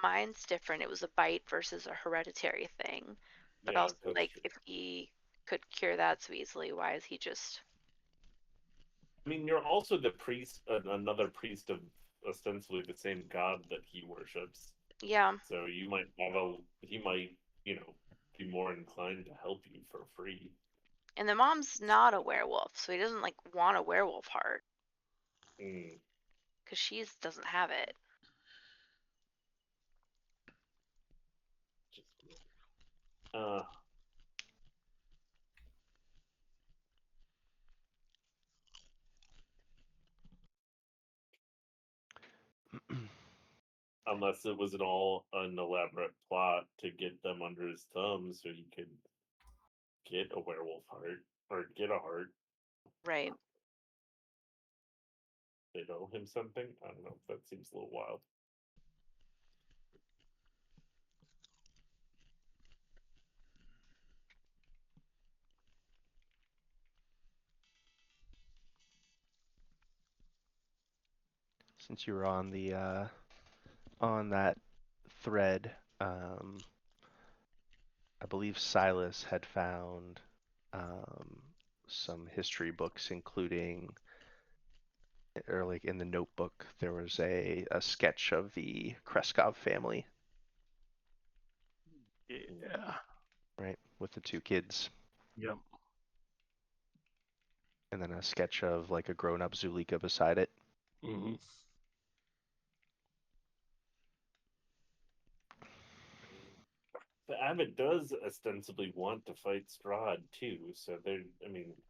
mine's different. It was a bite versus a hereditary thing. But Yeah, also, that's like, true. if he could cure that so easily, why is he just? I mean, you're also the priest, another priest of ostensibly the same god that he worships. Yeah. So you might have a he might, be more inclined to help you for free. And the mom's not a werewolf, so he doesn't like want a werewolf heart Mm. because she doesn't have it. Uh, unless it was an elaborate plot to get them under his thumb so he could get a werewolf heart or get a heart. Right. They owe him something. I don't know. That seems a little wild. Since you were on that thread, I believe Silas had found um, some history books, including, or like in the notebook, there was a sketch of the Kreskov family, Yeah. right, with the two kids, Yep. and then a sketch of like a grown-up Zulika beside it. Hmm. The abbot does ostensibly want to fight Strahd too, so there. I mean, it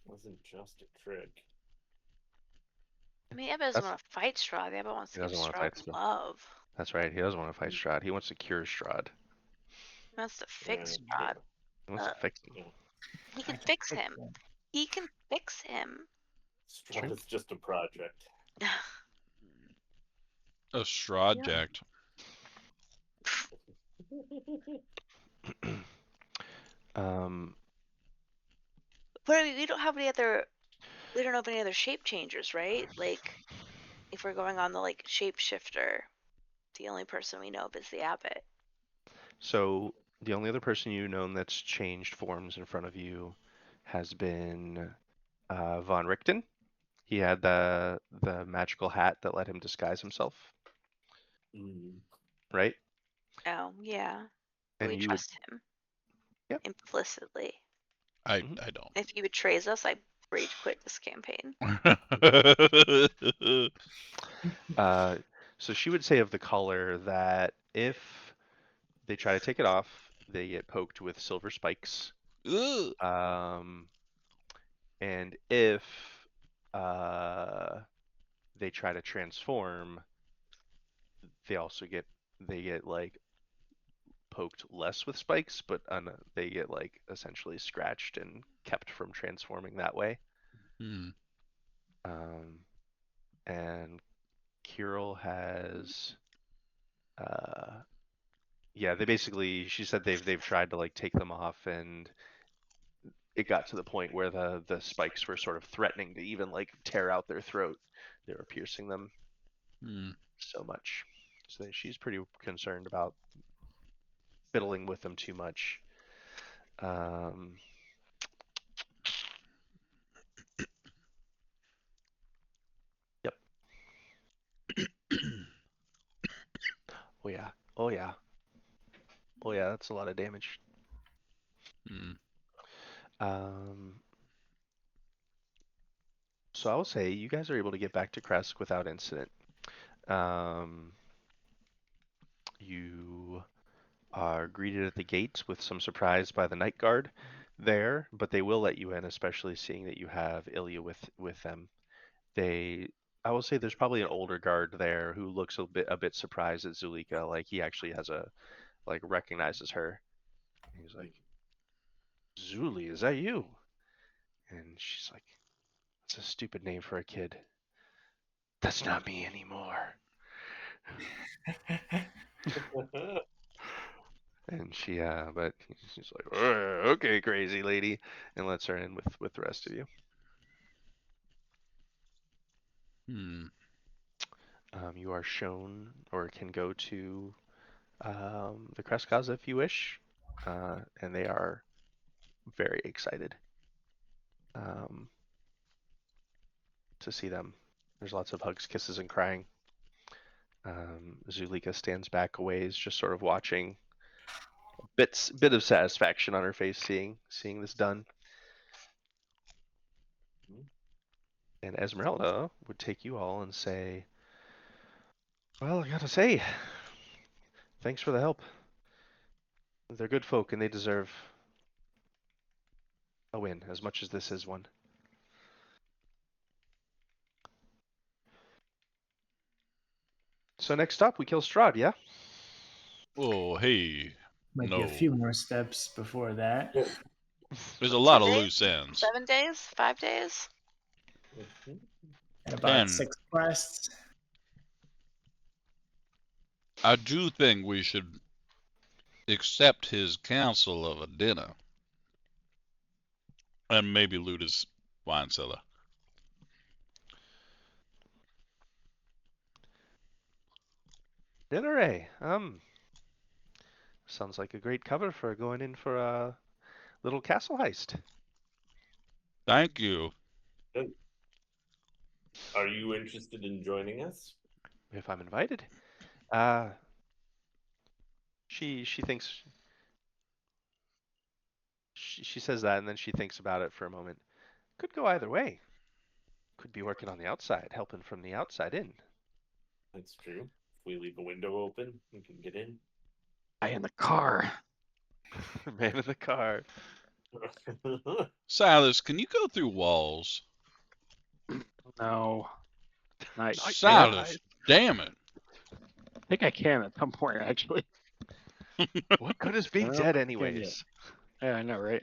wasn't just a trick. I mean, Ebba doesn't That's want to fight Strahd. Ebba wants he to give doesn't want to Strahd fight Strahd. love. That's right. He doesn't want to fight Strahd. He wants to cure Strahd. He wants to Yeah, fix but Strahd. He wants to fix him. yeah, He I can can fix fix him. him. He can fix him. Strahd is just a project. A Strahd Yeah. jacked. um, But I mean, we don't have any other. We don't know of any other shape changers, right? Like, if we're going on the like shapeshifter, the only person we know of is the abbot. so the only other person you know that's changed forms in front of you has been Von Richten. He had the magical hat that let him disguise himself, Mm. right? Oh, yeah. And We you would, trust him yep. implicitly. I Mhm. don't. If he betrays us, I rage quit this campaign. Uh, so she would say of the collar that if they try to take it off, they get poked with silver spikes. Ugh. Um, and if uh, they try to transform, they also get like poked less with spikes, but they get like essentially scratched and kept from transforming that way. Hmm. Um, and Kirill has, uh, yeah, they basically. She said they've tried to like take them off, and it got to the point where the spikes were sort of threatening to even like tear out their throat. They were piercing them Hmm. so much. So she's pretty concerned about fiddling with them too much. Um, yep. Oh yeah. Oh yeah. Oh yeah. That's a lot of damage. Hmm. Um, so I will say you guys are able to get back to Kresk without incident. Um, you are greeted at the gate with some surprise by the night guard. there, but they will let you in, especially seeing that you have Ilya with them. They, I will say, there's probably an older guard there who looks a bit surprised at Zulika. Like he actually has a like recognizes her. He's like, Zuli, is that you? And she's like, it's a stupid name for a kid. That's not me anymore. And but she's like, okay, crazy lady, and lets her in with the rest of you. Hmm. You are shown or can go to the Kreskaza if you wish, and they are very excited um, to see them. There's lots of hugs, kisses, and crying. Zulika stands back a ways, just sort of watching, bit of satisfaction on her face, seeing this done. And Esmeralda would take you all and say, "Well, I gotta say, thanks for the help. They're good folk, and they deserve a win as much as this is one." So next up, we kill Strahd, yeah? Oh, hey. Might be a No. few more steps before that. There's a What, lot 2 of days? loose ends. 7 days? 5 days? And about And 6 quests. I do think we should accept his counsel of a dinner. And maybe loot his wine cellar. Dinner, eh? Sounds like a great cover for going in for a little castle heist. Thank you. Are you interested in joining us? If I'm invited. Uh, she thinks she says that, and then she thinks about it for a moment. Could go either way. Could be working on the outside, helping from the outside in. That's true. If we leave a window open, we can get in. I in the car. Man in the car. Silas, can you go through walls? No. Not Not yet. Silas, damn it. I think I can at some point, actually. What good is being No, dead, I can't yet. anyways? Yeah, I know, right?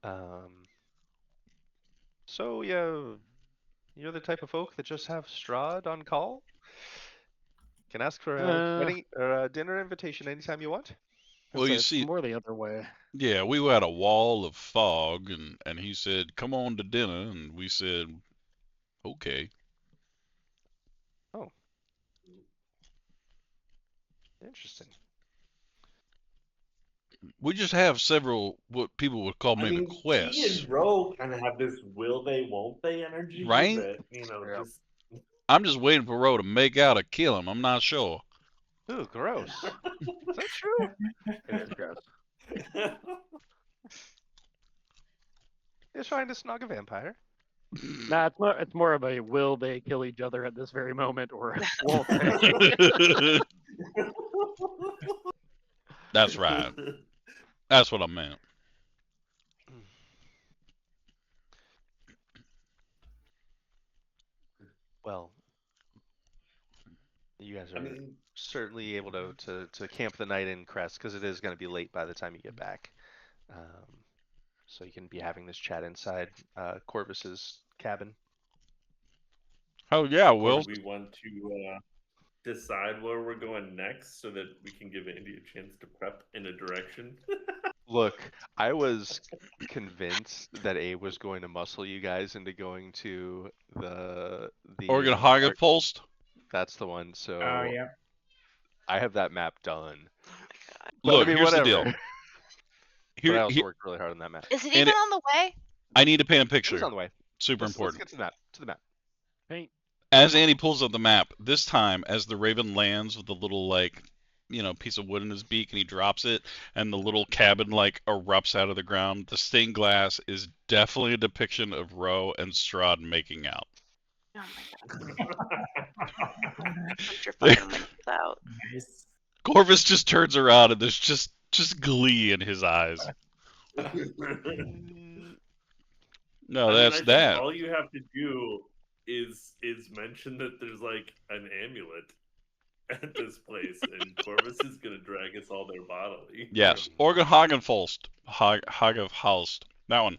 Um. So you're the type of folk that just have Strahd on call. Can ask for a Uh, wedding or a dinner invitation anytime you want. Well, you it's see, more the other way. yeah, we were at a wall of fog, and he said, come on to dinner, and we said, okay. Oh, interesting. We just have several, what people would call I maybe mean, he quests, and Ro kind of have this will they, won't they energy right? that, Yeah. just. I'm just waiting for Ro to make out or kill him. I'm not sure. Ooh, gross. Is that true? It is gross. You're trying to snog a vampire. Nah, it's more of a will they kill each other at this very moment or won't they? That's right. That's what I meant. Well, you guys I are mean, certainly able to camp the night in Crest because it is going to be late by the time you get back. Um, so you can be having this chat inside Corvus's cabin. Oh, yeah, or Will. do we want to decide where we're going next so that we can give Andy a chance to prep in a direction? Look, I was convinced that Abe was going to muscle you guys into going to Oregon the Hogger Post. that's the one. Oh, So yeah. I have that map done. But Look, I mean, here's the deal. whatever. But I Here, also worked really hard on that map. Is it And even on the way? I need to paint a It is picture. on the way. Super Let's important. get to the map. To the map. Paint. As Andy pulls up the map, this time as the raven lands with the little piece of wood in his beak and he drops it and the little cabin erupts out of the ground, the stained glass is definitely a depiction of Ro and Strahd making out. Oh my god. Put your fucking windows out. Nice. Corvus just turns around and there's just Just glee in his eyes. Mm, No, I mean, that's I think that. all you have to do is mention that there's like an amulet at this place, and Corvus is gonna drag us all there bodily. Yes. Organ Hagenfolst. Hagenfaust. That one.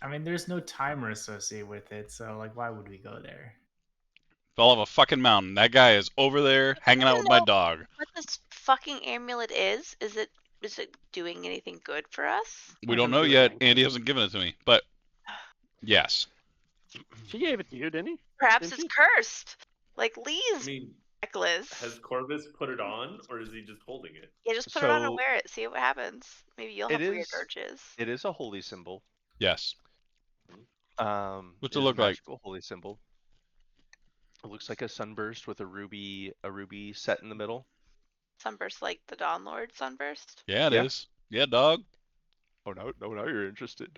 I mean, there's no timer associated with it, so like, why would we go there? Fell off a fucking mountain. That guy is over there Do hanging out you with my know dog. what this fucking amulet is? Is it doing anything good for us? We Not don't gonna know do yet. anything. Andy hasn't given it to me, but yes. She gave it to you, didn't he? Perhaps Didn't it's she? cursed, like I Lee's mean, necklace. has Corvus put it on, or is he just holding it? Yeah, just put it on and So wear it. See what happens. Maybe you'll it have weird is urges. it is a holy symbol. Yes. It What's it is a look like? magical holy symbol. It looks like a sunburst with a ruby set in the middle. Sunburst like the Dawn Lord sunburst. Yeah, it Yeah. is. Yeah, dog. Oh no, no, now you're interested.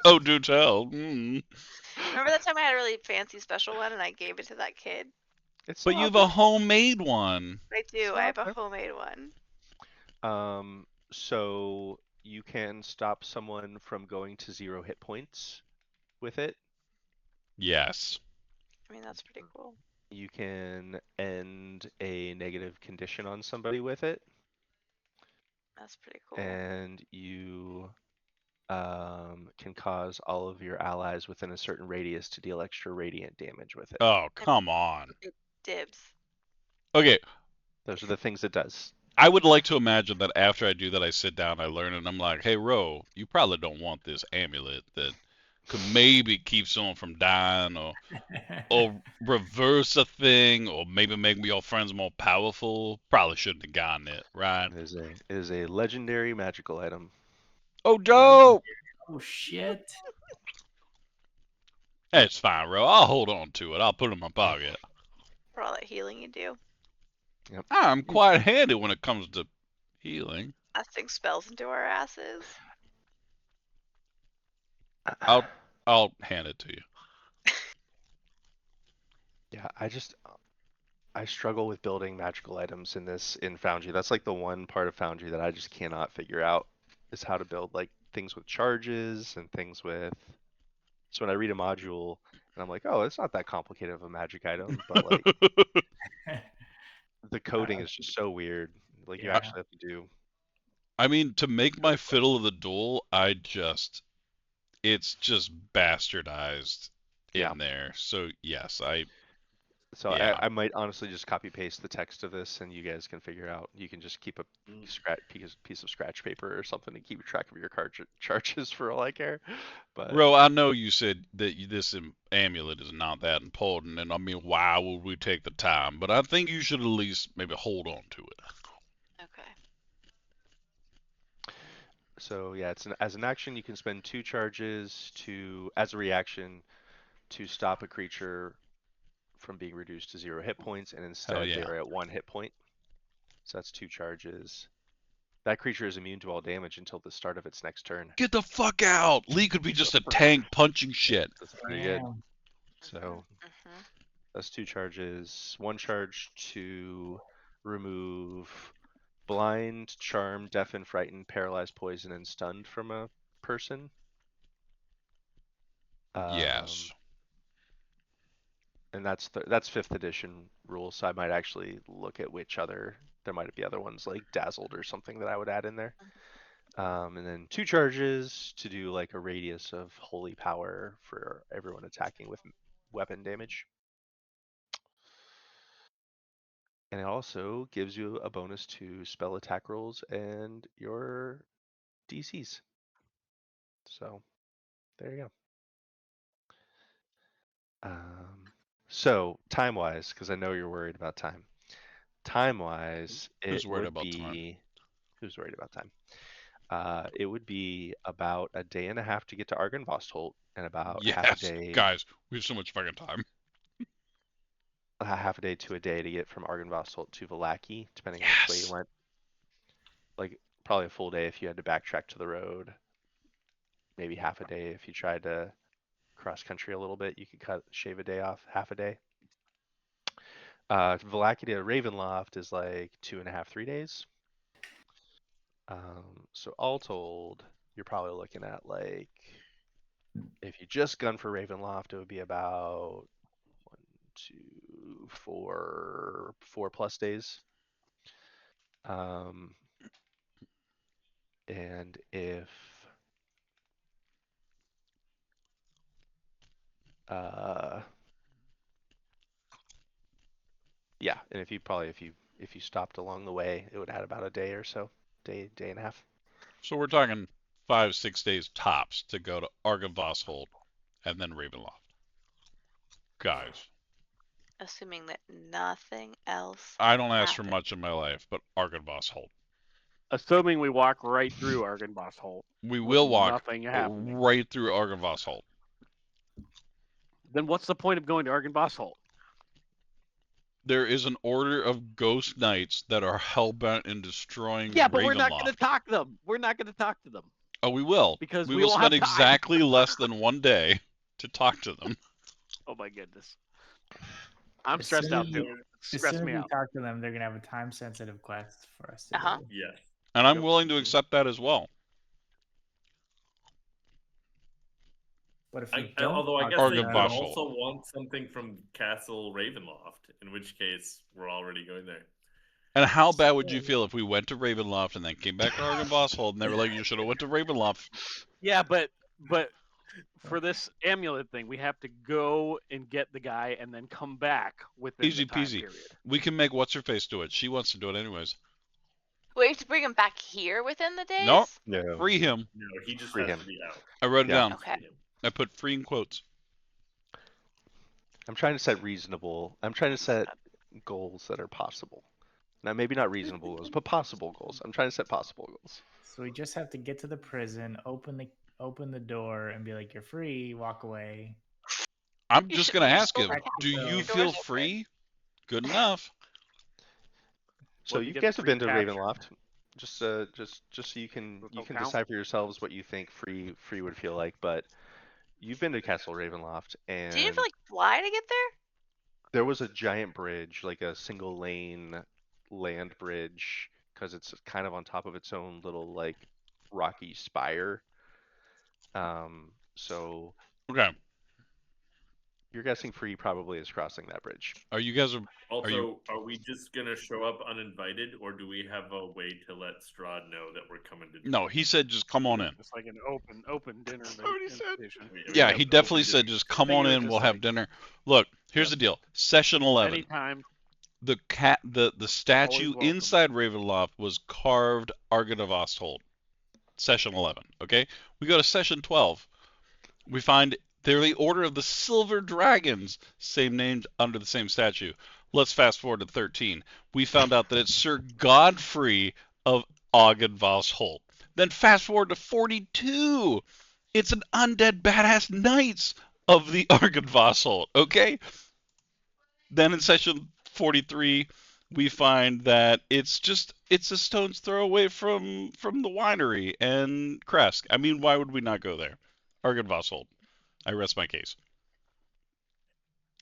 Oh, do tell. Mm. Remember that time I had a really fancy special one and I gave it to that kid? It's But still you out have a there. homemade one. I do. Still I out have a there. homemade one. So you can stop someone from going to 0 hit points with it. Yes. I mean, that's pretty cool. You can end a negative condition on somebody with it, That's pretty cool. and you can cause all of your allies within a certain radius to deal extra radiant damage with it. Oh, come on. It dibs. Okay, Those are the things it does. I would like to imagine that after I do that, I sit down, I learn, and I'm like, hey, Ro, you probably don't want this amulet that could maybe keep someone from dying or reverse a thing or maybe make your friends more powerful. Probably shouldn't have gotten it, right? It is a legendary magical item. Oh, Legendary. dope! Oh shit! It's fine, Ro. I'll hold on to it. I'll put it in my pocket. For all that healing you do. Yep. I'm quite handy when it comes to healing. Casting spells into our asses. I'll hand it to you. Yeah, I struggle with building magical items in Foundry. That's like the one part of Foundry that I just cannot figure out is how to build like things with charges and things with. So when I read a module and I'm like, oh, it's not that complicated of a magic item, but like the coding is just so weird. Like you Yeah. actually have to do. I mean, to make my fiddle of the duel, it's just bastardized Yeah. in there. So yes, So yeah. I might honestly just copy paste the text of this and you guys can figure out. You can just keep a piece of scratch paper or something to keep track of your charges for all I care. But Ro, I know you said that this amulet is not that important, and I mean, why would we take the time? But I think you should at least maybe hold on to it. Okay. so yeah, as an action you can spend 2 charges as a reaction to stop a creature from being reduced to 0 hit points, and Hell instead they yeah. are at 1 hit point. So that's 2 charges. That creature is immune to all damage until the start of its next turn. Get the fuck out! Lee could be just a tank punching shit. That's pretty good. Damn. So Mm-hmm. that's 2 charges. 1 charge to remove blind, charm, deafen, frightened, paralyzed, poison, and stunned from a person. Yes. And that's 5th edition rules. So I might actually look at which other. There might be other ones like dazzled or something that I would add in there. And then 2 charges to do like a radius of holy power for everyone attacking with weapon damage. And it also gives you a bonus to spell attack rolls and your DCs. So there you go. So time-wise, because I know you're worried about time. Time-wise, Who's it worried would about time? be who's worried about time? It would be about a day and a half to get to Argynvostholt, and about half a Yes, day, guys, we have so much fucking time. a half a day to a day to get from Argynvostholt to Vallaki, depending on which way you Yes. went. Like probably a full day if you had to backtrack to the road. Maybe half a day if you tried to cross country a little bit. You could shave a day off, half a day. Vallaki to Ravenloft is like 2.5, 3 days. So all told, you're probably looking at like, if you just gun for Ravenloft, it would be about 4+ days. And if yeah, and if you stopped along the way, it would add about a day or so, day and a half. So we're talking 5-6 days tops to go to Argynvosholt and then Ravenloft. Guys, Assuming that nothing else I don't ask for happens. much in my life, but Argynvosholt. Assuming we walk right through Argynvosholt. We with will walk nothing happening. right through Argynvosholt. Then what's the point of going to Argynvosholt? There is an order of ghost knights that are hell-bent in destroying Yeah, but we're not Ravenloft. going to talk to them. We're not going to talk to them. Oh, we will. Because we we will won't spend have time. exactly less than 1 day to talk to them. Oh my goodness. I'm As stressed soon out as too. you- It's As stressing soon as me we out. talk to them, they're gonna have a time-sensitive quest for us to Uh-huh. do. Yes. And I'm Yep. willing to accept that as well. But if we don't, Although I talk guess to they could them, Argynvosholt. also want something from Castle Ravenloft, in which case we're already going there. And how bad would you feel if we went to Ravenloft and then came back to Argynvosholt and they were like, you should have went to Ravenloft? Yeah, but for this amulet thing, we have to go and get the guy and then come back within Easy the time peasy. period. We can make what's-her-face do it. She wants to do it anyways. We have to bring him back here within the days? Nope. No, Free him. No, he just Free has him. to be out. I wrote it Yeah. down. Okay. I put free in quotes. I'm trying to set reasonable. I'm trying to set goals that are possible. Now, maybe not reasonable goals, but possible goals. I'm trying to set possible goals. so we just have to get to the prison, open the door, and be like, "You're free." Walk away. I'm You just should- going to you ask should him, open do your you doors feel open. free? Good enough. So What if you you get guys have free been to capture? Ravenloft. Just so you can Does that count? decide for yourselves what you think free would feel like. But you've been to Castle Ravenloft, and Do you have to like fly to get there? there was a giant bridge, like a single lane land bridge, because it's kind of on top of its own little like rocky spire. So Okay. you're guessing free probably is crossing that bridge. Are you guys... Also, are we just gonna show up uninvited, or do we have a way to let Strahd know that we're coming to? No, he said just come on in. It's like an open dinner already said. invitation. Yeah, he definitely said just come on Figure in, just we'll have like- dinner. Look, here's Yep. the deal. Session 11. Anytime. The statue welcome. inside Ravenloft was carved Argynvosholt. Session 11, okay? We go to session 12. We find they're the Order of the Silver Dragons, same named under the same statue. Let's fast forward to 13. We found out that it's Sir Godfrey of Argynvosholt. Then fast forward to 42. It's an undead badass knights of the Argynvosholt, okay? Then in session 43, we find that it's a stone's throw away from the winery and Kresk. I mean, why would we not go there? Argynvosholt. I rest my case.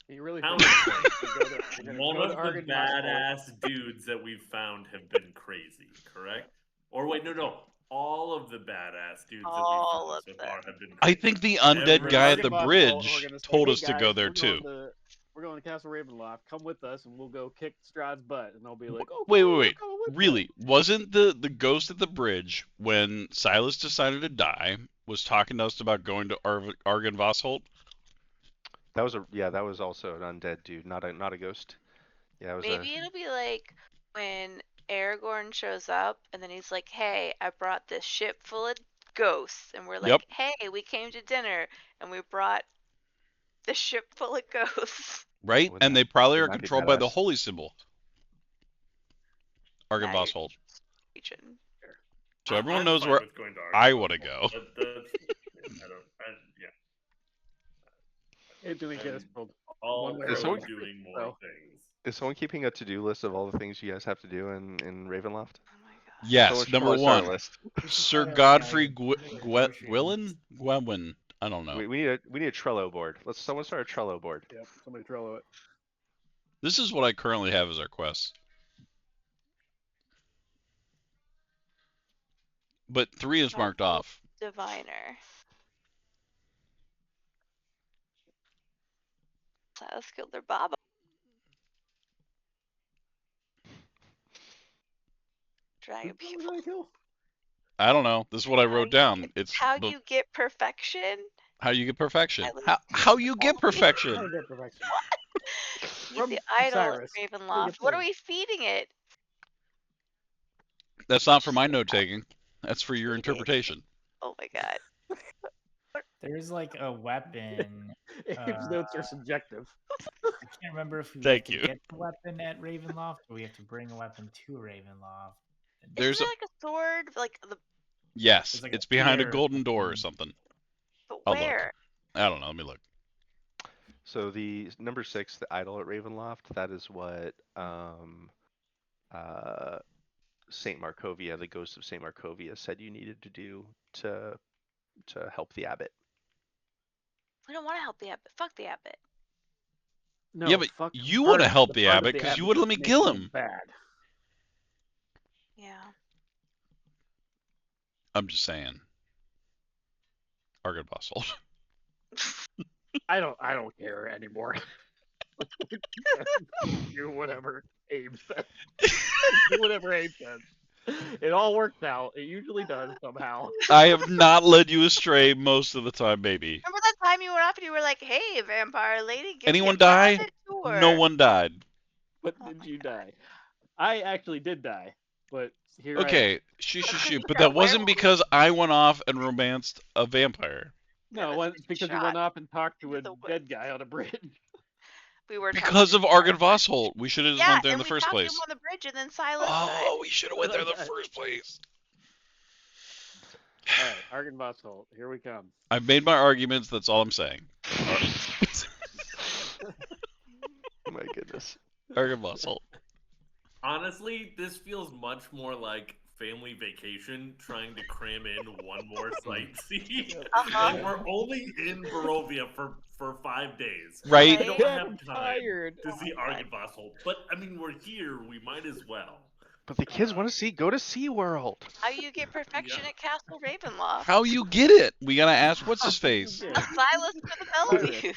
You really How think insane. we're gonna None go of to the Argynvosholt? badass dudes that we've found have been crazy, correct? Or wait, no. All of the badass dudes All that of we've found so far them. have been crazy. I think the undead Every guy at the single- bridge told us to go there too. We're going to Castle Ravenloft. Come with us, and we'll go kick Strahd's butt. And they'll be like, "Oh, Wait. Really? Wasn't the ghost at the bridge when Silas decided to die was talking to us about going to Argynvosholt? That was also an undead dude, not a ghost. Yeah, it was Maybe it'll be like when Aragorn shows up and then he's like, "Hey, I brought this ship full of ghosts," and we're like, Yep. "Hey, we came to dinner and we brought the ship full of ghosts." Right? Wouldn't And that- they probably are wouldn't that be controlled by the badass? holy symbol. Argynvosholt. Region. So everyone I'm knows fine where with going to I Argynvosholt. want to go. Anthony I'm Gaspard. all One way pro or another. doing more So- things. Is someone keeping a to-do list of all the things you guys have to do in Ravenloft? Oh my god. Yes, Someone should number probably start a one, list. Sir Godfrey Gwelin? I don't know. We need a Trello board. Someone start a Trello board. Yep, somebody Trello it. This is what I currently have as our quest. But 3 is marked off. Diviner. Silas killed their Baba. Dragon Who people. did I kill? I don't know. This is what I wrote down. It's How you get perfection? how you get perfection. Silas How you get only- perfection? I get perfection. He's From the idol Cyrus. at What do you Ravenloft. What are think? we feeding it? That's not for my note taking. That's for your Feeding. interpretation. Oh my god. There's like a weapon. Abe's notes are subjective. I can't remember if we have Thank to you. get the weapon at Ravenloft or we have to bring a weapon to Ravenloft. There's Isn't it like a sword? Like the Yes, There's like a it's behind a spear or golden door or something. something. but I'll look. where? I don't know. Let me look. So the number 6, the idol at Ravenloft, that is what uh, Saint Markovia, the ghost of Saint Markovia, said you needed to do to help the abbot. We don't want to help the abbot. Fuck the abbot. No, Yeah, but fuck you part would have of- helped the the part of abbot because you abbot would let that me makes kill him him. Bad. Yeah. I'm just saying. Argon Basalt. I don't care anymore. Do whatever Abe says. Do whatever Abe says. It all works out. It usually does somehow. I have not led you astray most of the time, baby. Remember that time you went off and you were like, "Hey, vampire lady, give Anyone me a die? private tour." No one died. But Oh did my you God. die? I actually did die. But here Okay, shoot, That's shoot, 'cause shoot. you But got that wasn't werewolf. because I went off and romanced a vampire. No, That it's was because you shot went off and talked to into a the woods. dead guy on a bridge. We were talking Because to of Argon Vosholt. We should have just Yeah, went there in and the we first talked to place. him on the bridge, and then Silas died. Oh, we should have went there in the Okay. first place. All right, Argon Vosholt, here we come. I've made my arguments. That's all I'm saying. My goodness. Argon Vosholt. Honestly, this feels much more like family vacation trying to cram in one more sightsee. Uh-huh. Like we're only in Barovia for 5 days. Right? We don't Dad, have I'm time tired. to see Oh my God. Argon Vosholt. But I mean, we're here. We might as well. But the kids want to go to SeaWorld. How you get perfection Yeah. at Castle Ravenloft? How you get it? We gotta ask what's his face. Yeah. Silas to the Cyrus. Bellevue.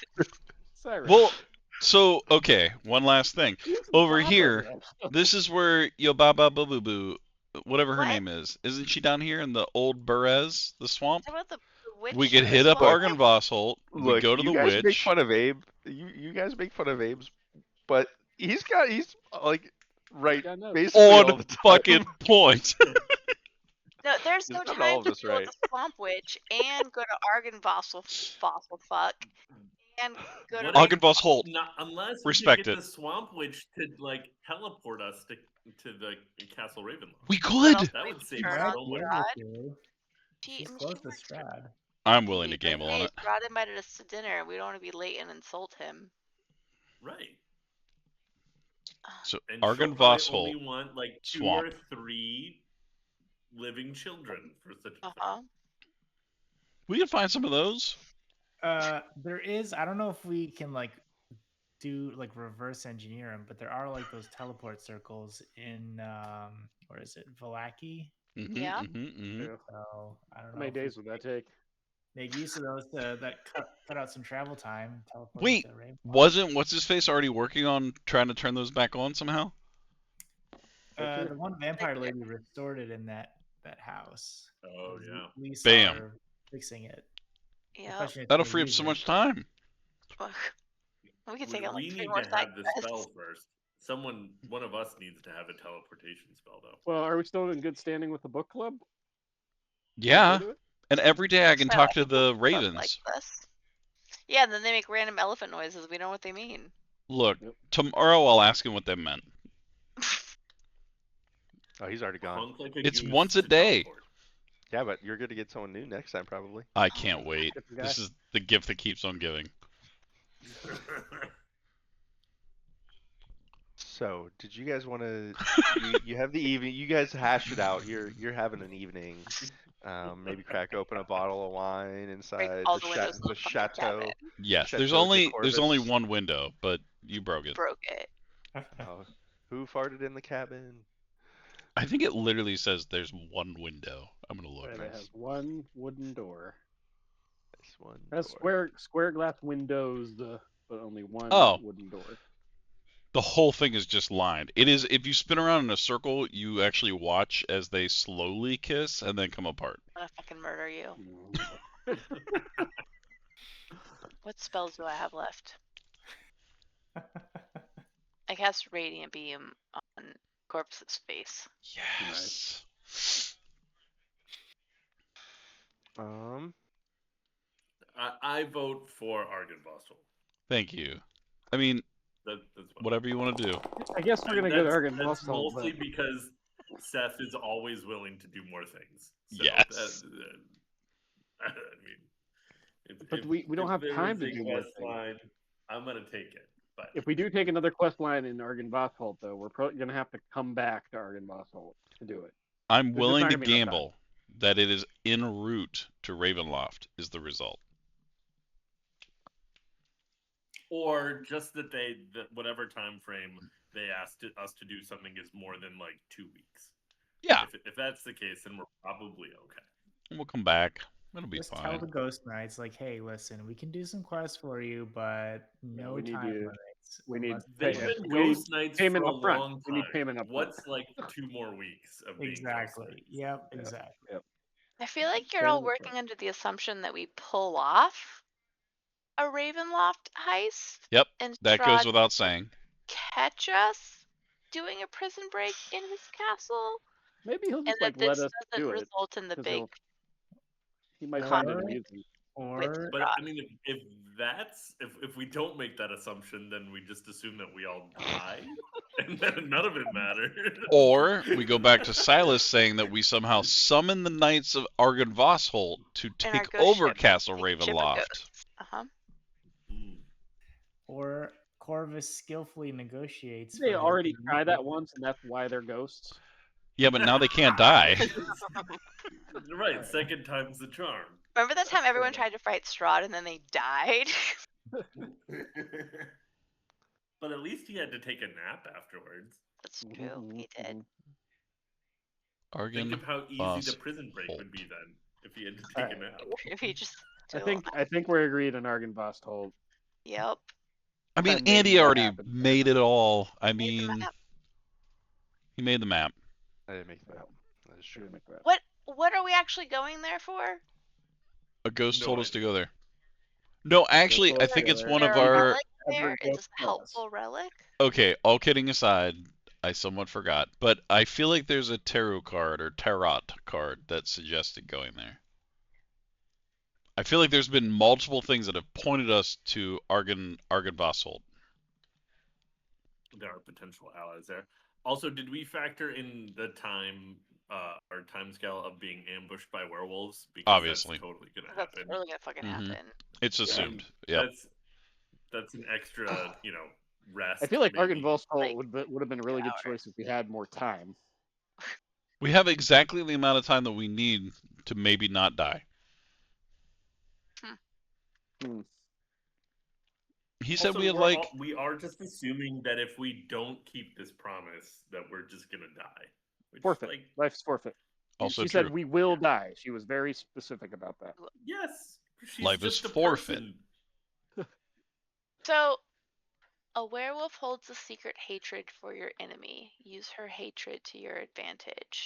Cyrus. Well, so okay, one last thing. Use Over Baba here, then. this is where Yobaba Boo Boo, whatever her What? name is, isn't she down here in the old Burez, the swamp? Talk about the witch. We could in hit the up swamp. Argon Vosholt. We Look, go to you the guys make witch. fun of Abe. You guys make fun of Abe's, but he's like right Yeah, no. basically all On the time. fucking point. No, there's no He's got time all of to this deal with right. the swamp witch and go to Argon fossil fuck and go to What Argon Vosholt. Not unless Respect we can it. get the Swamp Witch to like teleport us to the Castle Ravenloft. We What could. else That do we would do? save Turn Might on so be much. able Strahd? to. She's close to Strahd. I'm willing to But gamble on hey, it. Strahd invited us to dinner. We don't want to be late and insult him. Right. So And Argon she'll probably Vosholt. only want like 2 Swamp. or 3 living children for such a Uh thing. huh. We can find some of those. There is. I don't know if we can like do like reverse engineer them, but there are like those teleport circles in where is it, Valaki? Yeah. Yeah. So I don't How know. many if we days would that take? make use of those that cut out some travel time. Teleport Wait, into Ravenloft. wasn't what's his face already working on trying to turn those back on somehow? The one vampire lady restored it in that house. Oh yeah. We saw Bam. her fixing it. The Yeah. question is, That'll can we free up use so it? much time. We could take on like We 3 need more to side have the quests. spell first. One of us needs to have a teleportation spell though. Well, are we still in good standing with the book club? Yeah. Go to it? And every day I can So talk I to think the we'll put up like ravens. this. Yeah, and then they make random elephant noises. We know what they mean. Look, Yep. tomorrow I'll ask him what that meant. Oh, he's already gone. Honk like a It's goose once a to day. teleport. Yeah, but you're going to get someone new next time probably. I can't wait. Get the guy. This is the gift that keeps on giving. So, did you guys want to? You have the evening. You guys hash it out. You're having an evening. Maybe crack open a bottle of wine inside all the windows of the the fucking chateau. cabin. Yes, Chateau there's de only Corvus. one window, but you broke it. Broke it. Oh, who farted in the cabin? I think it literally says there's one window. I'm gonna look. And it has Nice. one wooden door. Nice one It has door. square glass windows, but only one Oh, wooden door. the whole thing is just lined. It is, if you spin around in a circle, you actually watch as they slowly kiss and then come apart. I'm gonna fucking murder you. Mm. What spells do I have left? I cast Radiant Beam on Corpse's face. Yes. Um, I vote for Argon Vostel. Thank you. I mean, That's what. whatever you want to do. I guess we're gonna And go to Argon that's Vostal, mostly but because Seth is always willing to do more things. So Yes. I mean, But we don't have there time is to a do more quest things. line, I'm gonna take it. But If we do take another quest line in Argon Vostal, though, we're probably gonna have to come back to Argon Vostal to do it. I'm There's just willing not to gonna be enough time. gamble that it is en route to Ravenloft is the result. or just that whatever time frame they asked us to do something is more than like 2 weeks. Yeah, If that's the case, then we're probably okay. we'll come back. It'll be Just tell fine. the ghost knights, like, hey, listen, we can do some quests for you, but no we need time you- limits. we need unless They've pay- been we need ghost knights payment for a up front. long We need time. payment up front. What's like 2 more weeks of being Exactly. ghost knights? Yep, Yep. exactly. Yep. I feel like you're Payment all up front. working under the assumption that we pull off a Ravenloft heist Yep, and that goes Strahd without saying. catch us doing a prison break in his castle, Maybe he'll and just that like let this us doesn't do it result in the because big he might find it conflict amusing. with Or But Strahd. I mean, if we don't make that assumption, then we just assume that we all die, and then none of it matters. Or we go back to Silas saying that we somehow summon the Knights of Argynvostholt to In our take ghost over ship. Castle We can ship a Ravenloft. ghost. Uh-huh. Mm. or Corvus skillfully negotiates. They for his already men. tried that once, and that's why they're ghosts. Yeah, but now they can't die. Right, second time's the charm. Remember that time everyone tried to fight Strahd and then they died? But at least he had to take a nap afterwards. That's true. He did. Think of how easy the prison break Argynvostholt. would be then if he had to take a nap. If he just I still. think we're agreed on Argon Vostal. Yep. I mean, Maybe Andy that already happens. made it all. I Made the mean, map. he made the map. I didn't make that. That is true. What are we actually going there for? A ghost No told us to idea. go there. No, actually, I told us think to it's go one Is of there a our. relic there? Every Is ghost this a tells. helpful relic? Okay, all kidding aside, I somewhat forgot, but I feel like there's a tarot card or tarot card that suggested going there. I feel like there's been multiple things that have pointed us to Argynvostholt. There are potential allies there. Also, did we factor in the time or time scale of being ambushed by werewolves? Because Obviously. that's totally gonna That's happen. really gonna fucking Mhm. happen. It's assumed. Yep. That's an extra, rest. I feel like maybe. Argon Vostal Like, would have been a really good hours. choice if we had more time. We have exactly the amount of time that we need to maybe not die. Hmm. He said Also, we had we are just assuming that if we don't keep this promise, that we're just gonna die. Which, Forfeit. like, Life's forfeit. also she true. said we will die. She was very specific about that. yes, she's Life is just a forfeit. person. So, a werewolf holds a secret hatred for your enemy. Use her hatred to your advantage.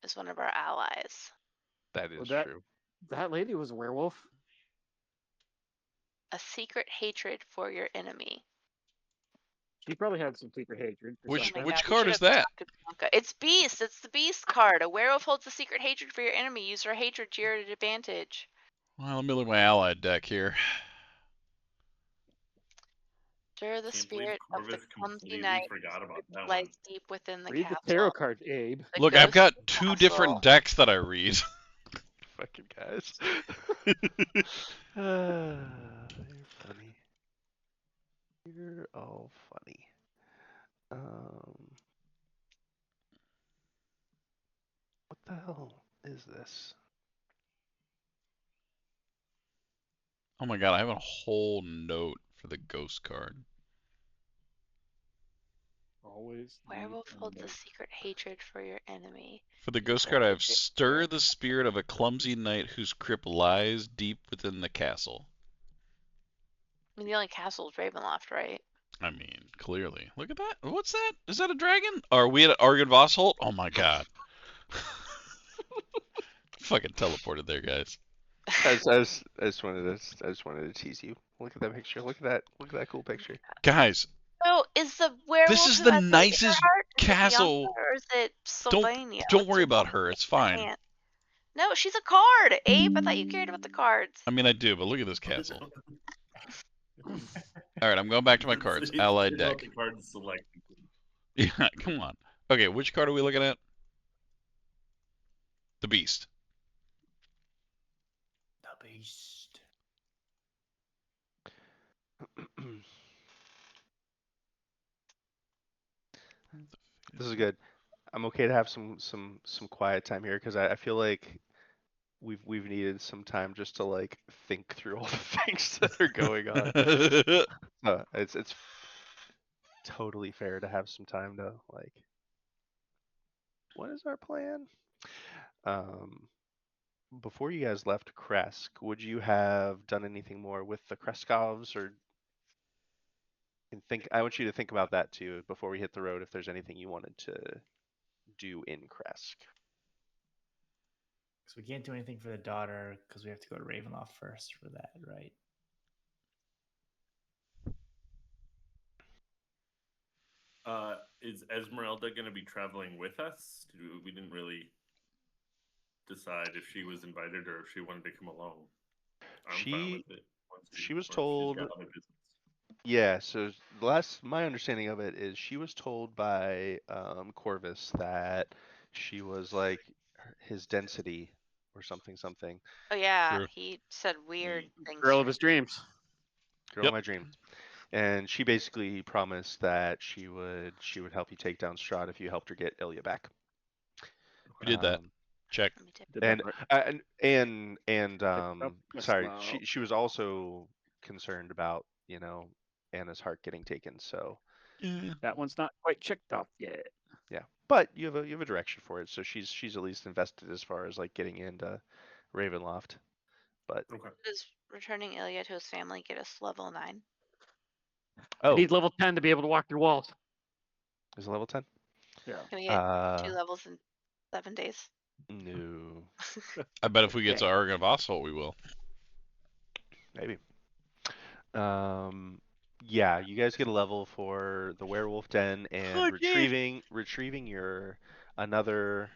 Is one of our allies. That is that- true. That lady was a werewolf. A secret hatred for your enemy. She probably had some secret hatred. For Which- something. Oh my which God, we card should is have that? talked to Bianca. It's Beast. It's the Beast card. A werewolf holds a secret hatred for your enemy. Use her hatred to your advantage. Well, let me look at my allied deck here. Stir the Can't believe spirit of the Corvus clumsy completely knight forgot about which that lies one. deep within the Read castle. the tarot card, Abe. The Look, I've ghost got of the two castle. different decks that I read. Fucking guys. You're funny. You're all funny. What the hell is this? Oh my god, I have a whole note for the ghost card. Always leave Werewolf a holds a note. secret hatred for your enemy. For the You ghost card, hold I a have great stir fear. the spirit of a clumsy knight whose crypt lies deep within the castle. I mean, the only castle is Ravenloft, right? I mean, clearly. Look at that. What's that? Is that a dragon? Are we at Argynvost? Oh my god. Fucking teleported there, guys. I just wanted to tease you. Look at that picture. Look at that cool picture. Guys, So, is the this werewolf is who the has the nicest Earhart, is it Bianca castle. or is it Don't Sylvania? don't What's worry the about one her. with It's the fine. aunt? No, she's a card. Abe, I thought you cared about the cards. I mean, I do, but look at this castle. All right, I'm going back to my cards. Allied It's about deck. the card selected. Yeah, come on. Okay, which card are we looking at? The Beast. The beast. This is good. I'm okay to have some quiet time here because I feel like we've needed some time just to like think through all the things that are going on. It's totally fair to have some time to like, what is our plan? Um, before you guys left Kresk, would you have done anything more with the Kreskovs or and think I want you to think about that too before we hit the road if there's anything you wanted to do in Kresk. So we can't do anything for the daughter because we have to go to Ravenloft first for that, right? Is Esmeralda going to be traveling with us? We didn't really decide if she was invited or if she wanted to come along. I'm fine She with it. she was Once she's told got other business. yeah, so my understanding of it is she was told by Corvus that she was like his density or something. Oh yeah, True. he said weird things Girl to of me. his dreams. Girl of Yep. my dreams. And she basically promised that she would help you take down Strahd if you helped her get Ilya back. We did that. Um, Check. Let me take- Did that right. sorry, Slow. she was also concerned about, Anna's heart getting taken, so Yeah. That one's not quite checked off yet. yeah. But you have a direction for it, so she's at least invested as far as like getting into Ravenloft. But Okay. Does returning Ilya to his family get us level 9? I oh, need level 10 to be able to walk through walls. is it level 10? Yeah. Can we get 2 levels in 7 days? No, I bet if we get to Okay. Argynvost, we will. maybe. Um, yeah, you guys get a level for the werewolf den and Oh, yeah. retrieving your another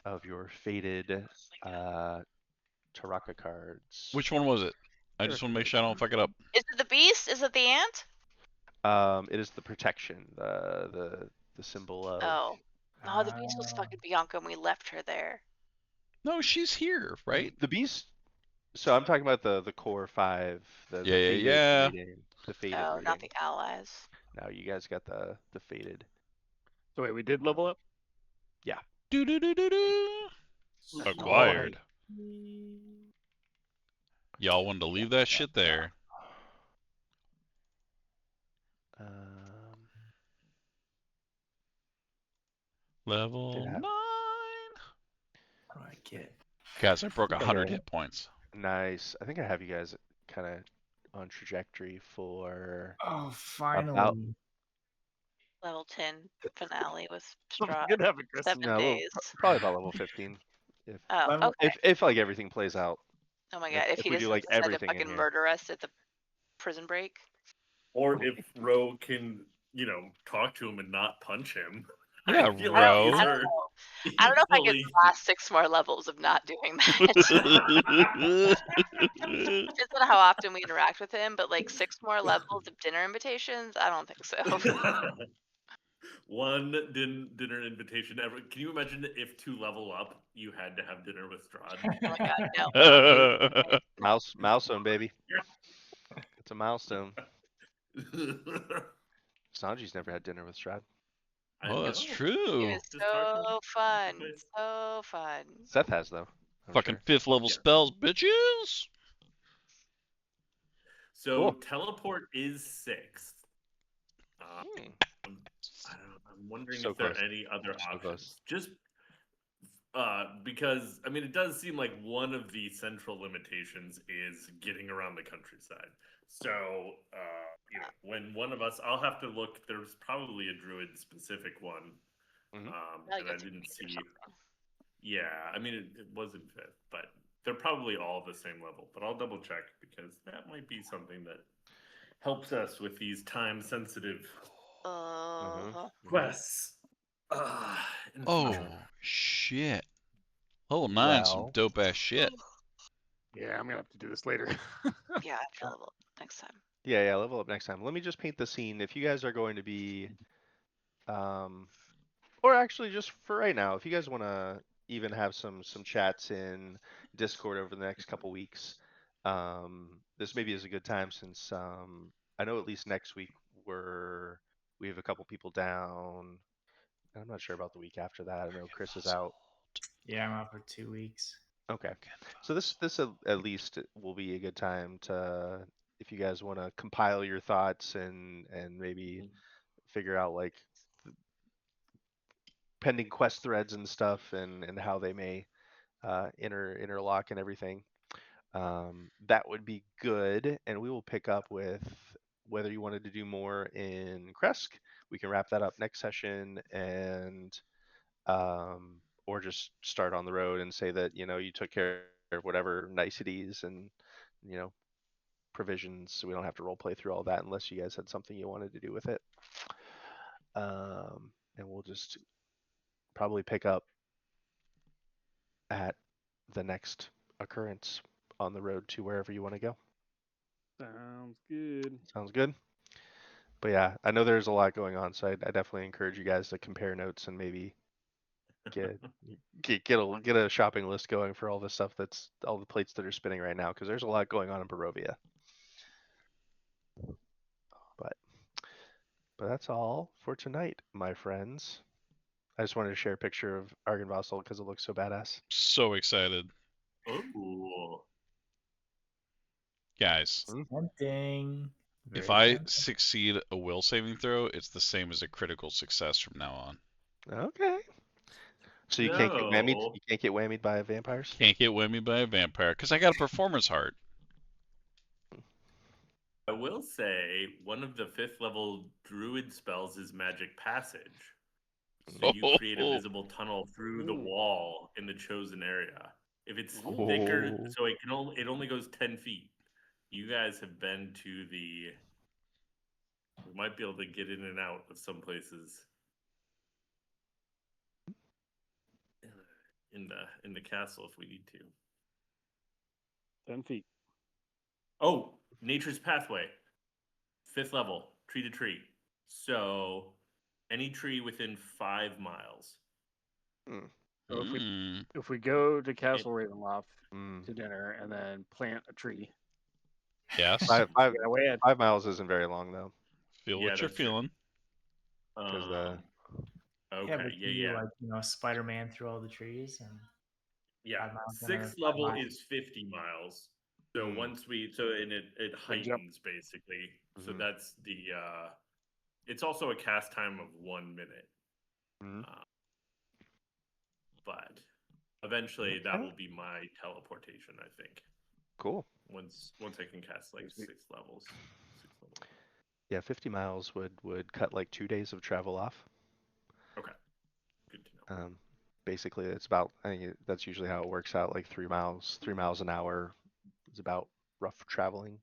of your faded Taraka cards. Which one was it? I just want to make sure I don't fuck it up. Is it the beast? Is it the ant? It is the protection, the symbol of. Oh. No, the beast was fucking Bianca and we left her there. No, she's here, right? The beast. So I'm talking about the core 5, the Yeah, yeah, faded yeah. reading, the faded Oh, reading. not the allies. Now you guys got the faded. So wait, we did level up? Do do do do do. Acquired. Y'all wanted to leave that shit there. Um, Level Did 9. have- What do I get? Guys, I broke Okay. 100 hit points. nice. I think I have you guys kind of on trajectory for Oh, finally. about Level 10 finale with I'm Strahd. gonna have a Christmas. 7 no, days. probably about level 15. If Oh, Level- okay. if like everything plays out. Oh my if- god, if if he we do, doesn't like, decide to everything in fucking here. murder us at the prison break. Or if Ro can, talk to him and not punch him. Yeah, I feel Ro. like I don't know. I don't know if I could equally- last 6 more levels of not doing that. Depends on how often we interact with him, but like 6 more levels of dinner invitations, I don't think so. One dinner invitation ever. Can you imagine if to level up you had to have dinner with Strahd? Oh my god, no. Milestone, baby. It's a milestone. Sanji's never had dinner with Strahd. I Oh, that's know. It true. was Just talk to him so fun. face-to-face. So fun. Seth has though. I'm Fucking sure. 5th level Yeah. spells, bitches. So Cool. teleport is 6th. Hmm. I'm I'm wondering So if there are close. any other So close. options. Just because I mean, it does seem like one of the central limitations is getting around the countryside. So, when one of us, I'll have to look. There's probably a druid specific one, Mhm. Probably and go I through didn't or see. something. Yeah, I mean, it wasn't fifth, but they're probably all the same level. But I'll double check because that might be something that helps us with these time sensitive Mhm. Uh-huh. Mhm. quests in the future. Oh shit! Level 9, some Well, dope ass shit. Yeah, I'm gonna have to do this later. Yeah, I feel level next time. yeah, level up next time. Let me just paint the scene. If you guys are going to be, um, or actually just for right now, if you guys want to even have some chats in Discord over the next couple weeks, this maybe is a good time since I know at least next week we have a couple people down. I'm not sure about the week after that. I know Chris is out. Yeah, I'm out for 2 weeks. Okay. So this at least will be a good time to, if you guys want to compile your thoughts and maybe figure out like pending quest threads and stuff and how they may interlock and everything. That would be good, and we will pick up with whether you wanted to do more in Kresk. We can wrap that up next session, and or just start on the road and say that you took care of whatever niceties and you know provisions. So we don't have to role play through all that unless you guys had something you wanted to do with it. And we'll just probably pick up at the next occurrence on the road to wherever you want to go. Sounds good. Sounds good. But yeah, I know there's a lot going on, so I definitely encourage you guys to compare notes and maybe get get a shopping list going for all the stuff that's all the plates that are spinning right now because there's a lot going on in Barovia. But that's all for tonight, my friends. I just wanted to share a picture of Argynvossel because it looks so badass. So excited, Oh, guys. Tempting. If Very I tempting. succeed a will saving throw, it's the same as a critical success from now on. Okay. So you can't get whammied. so You can't get whammied by vampires. Can't get whammied by a vampire because I got a performance heart. I will say one of the fifth level druid spells is magic passage. So you create a visible tunnel through the wall in the chosen area. If it's thicker, Oh. so it only goes 10 feet. You guys have been to the. We might be able to get in and out of some places in the castle if we need to. 10 feet. Oh, nature's pathway, fifth level, tree to tree. So any tree within 5 miles. Hmm. So Mm. if we go to It, Castle Ravenloft Mm. to dinner and then plant a tree, Yes. Five, five, get away at 5 miles isn't very long though, Feel yeah, what you're that's true. feeling. because the Yeah, Okay, but yeah, you yeah. like Spider-Man through all the trees and Yeah, 5 miles in sixth 5 level miles. is 50 miles. So Mm. and it Big jump. heightens basically. So Mhm. that's the it's also a cast time of 1 minute. Mhm. But eventually that Okay. will be my teleportation, I think. Cool. Once I can cast like 6 levels. 6 level. Yeah, 50 miles would cut like 2 days of travel off. Okay. Good to know. Basically, it's about I think that's usually how it works out. Like 3 miles an hour is about rough traveling.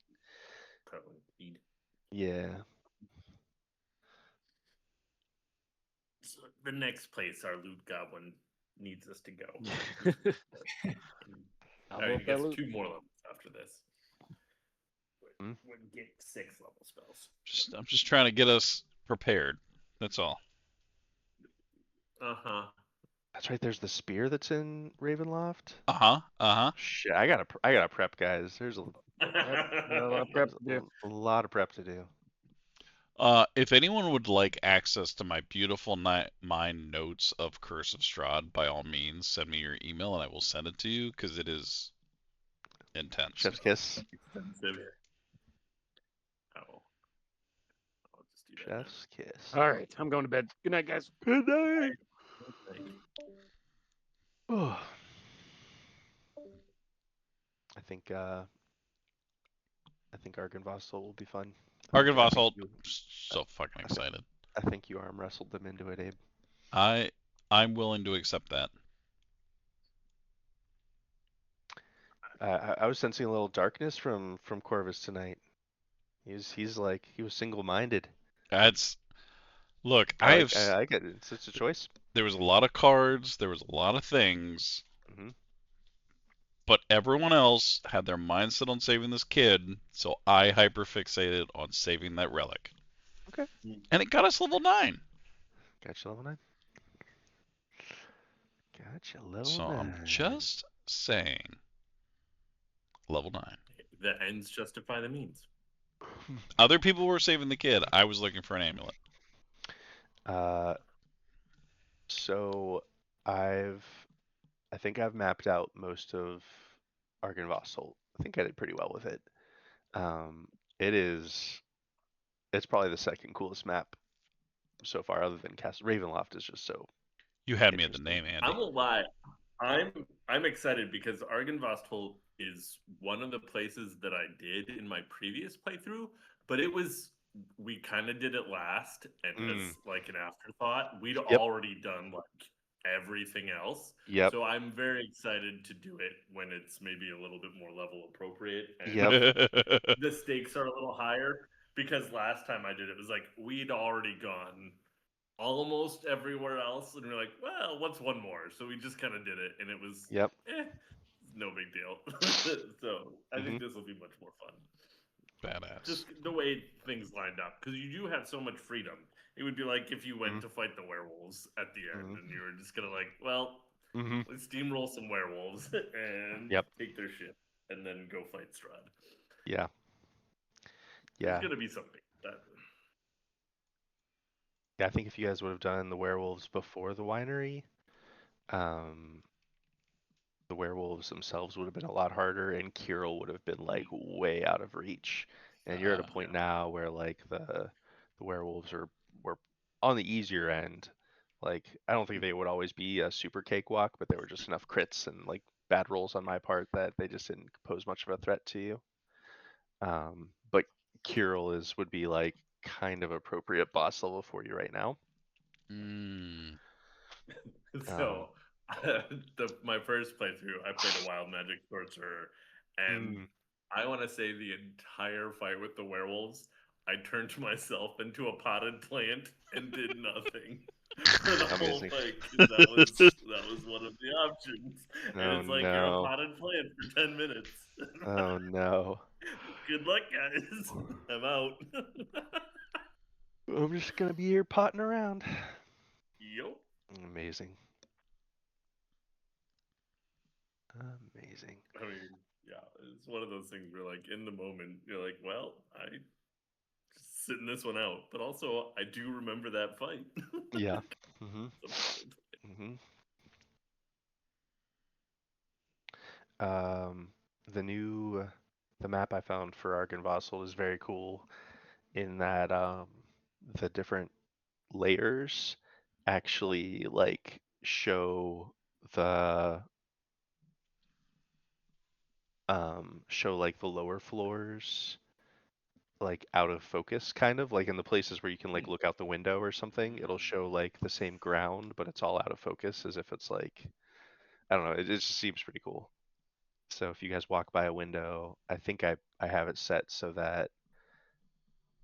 Traveling speed. Yeah. So the next place our loot goblin needs us to go. How I about that guess loot? 2 more levels after this. Hmm? Would get 6 level spells. I'm just trying to get us prepared. That's all. Uh-huh. That's right. There's the spear that's in Ravenloft. Uh huh. Uh huh. Shit, I gotta prep, guys. There's Yep, got a lot of prep to do. a lot of prep to do. If anyone would like access to my beautiful mind notes of Curse of Strahd, by all means, send me your email and I will send it to you because it is intense. Chef's kiss. Expensive. Oh. I'll just do Chef's kiss. All right, I'm going to bed. Good night, guys. Good night. Like, Oh, I think uh, I think Argynvossel will be fun. Argon I think Vossholt, you, so fucking I think, excited. I think you arm wrestled them into it, Abe. I'm willing to accept that. I was sensing a little darkness from Corvus tonight. He was single-minded. That's look, I get it. It's a choice. there was a lot of cards, there was a lot of things, Hmm. but everyone else had their mindset on saving this kid, so I hyperfixated on saving that relic. Okay. And it got us level 9. Gotcha, level 9. Gotcha, level So I'm 9. just saying, level 9. the ends justify the means. Other people were saving the kid. I was looking for an amulet. Uh, so I've I think I've mapped out most of Argynvossel. I think I did pretty well with it. Um, it is it's probably the second coolest map so far, other than Castle Ravenloft is just so You had me at the interesting. name, I Andy. won't lie. I'm excited because Argynvost is one of the places that I did in my previous playthrough, but we kind of did it last, and Mm, as like an afterthought, we'd yep, already done like everything else. yep, So I'm very excited to do it when it's maybe a little bit more level appropriate and yep, the stakes are a little higher. Because last time I did it was like we'd already gone almost everywhere else, and we're like, well, what's one more? So we just kind of did it, and it was yep. no big deal. So I Hmm. think this will be much more fun. Badass. Just the way things lined up, because you do have so much freedom. It would be like if you Hmm. went to fight the werewolves at the end, Hmm. and you were just gonna like, well, Hmm. let's steamroll some werewolves and Yep. take their shit, and then go fight Strahd. Yeah. There's Yeah. gonna be something that Yeah. I think if you guys would have done the werewolves before the winery, um, the werewolves themselves would have been a lot harder, and Kirill would have been like way out of reach. And you're at a point yeah. now where like the werewolves were on the easier end. Like I don't think they would always be a super cakewalk, but there were just enough crits and like bad rolls on my part that they just didn't pose much of a threat to you. But Kirill is would be like kind of appropriate boss level for you right now. Mm. Um, So, my first playthrough, I played a wild magic sorcerer, and mm, I want to say the entire fight with the werewolves, I turned myself into a potted plant and did nothing for the whole amazing. fight because that was one of the options, and Oh it's like you're a no. potted plant for 10 minutes. Oh no. Good luck, guys. I'm out. I'm just gonna be here potting around. Yup. Amazing. Amazing. I mean, yeah, it's one of those things where, like, in the moment, you're like, well, I just sitting this one out, but also I do remember that fight. Yeah. Mhm. It's a potted Mhm. Um, the new the map I found for Argynvossel is very cool in that the different layers actually like the show like the lower floors like out of focus kind of like in the places where you can like plant. look out the window or something it'll show like the same ground but it's all out of focus as if it's like I don't know it just seems pretty cool. So if you guys walk by a window, I think I have it set so that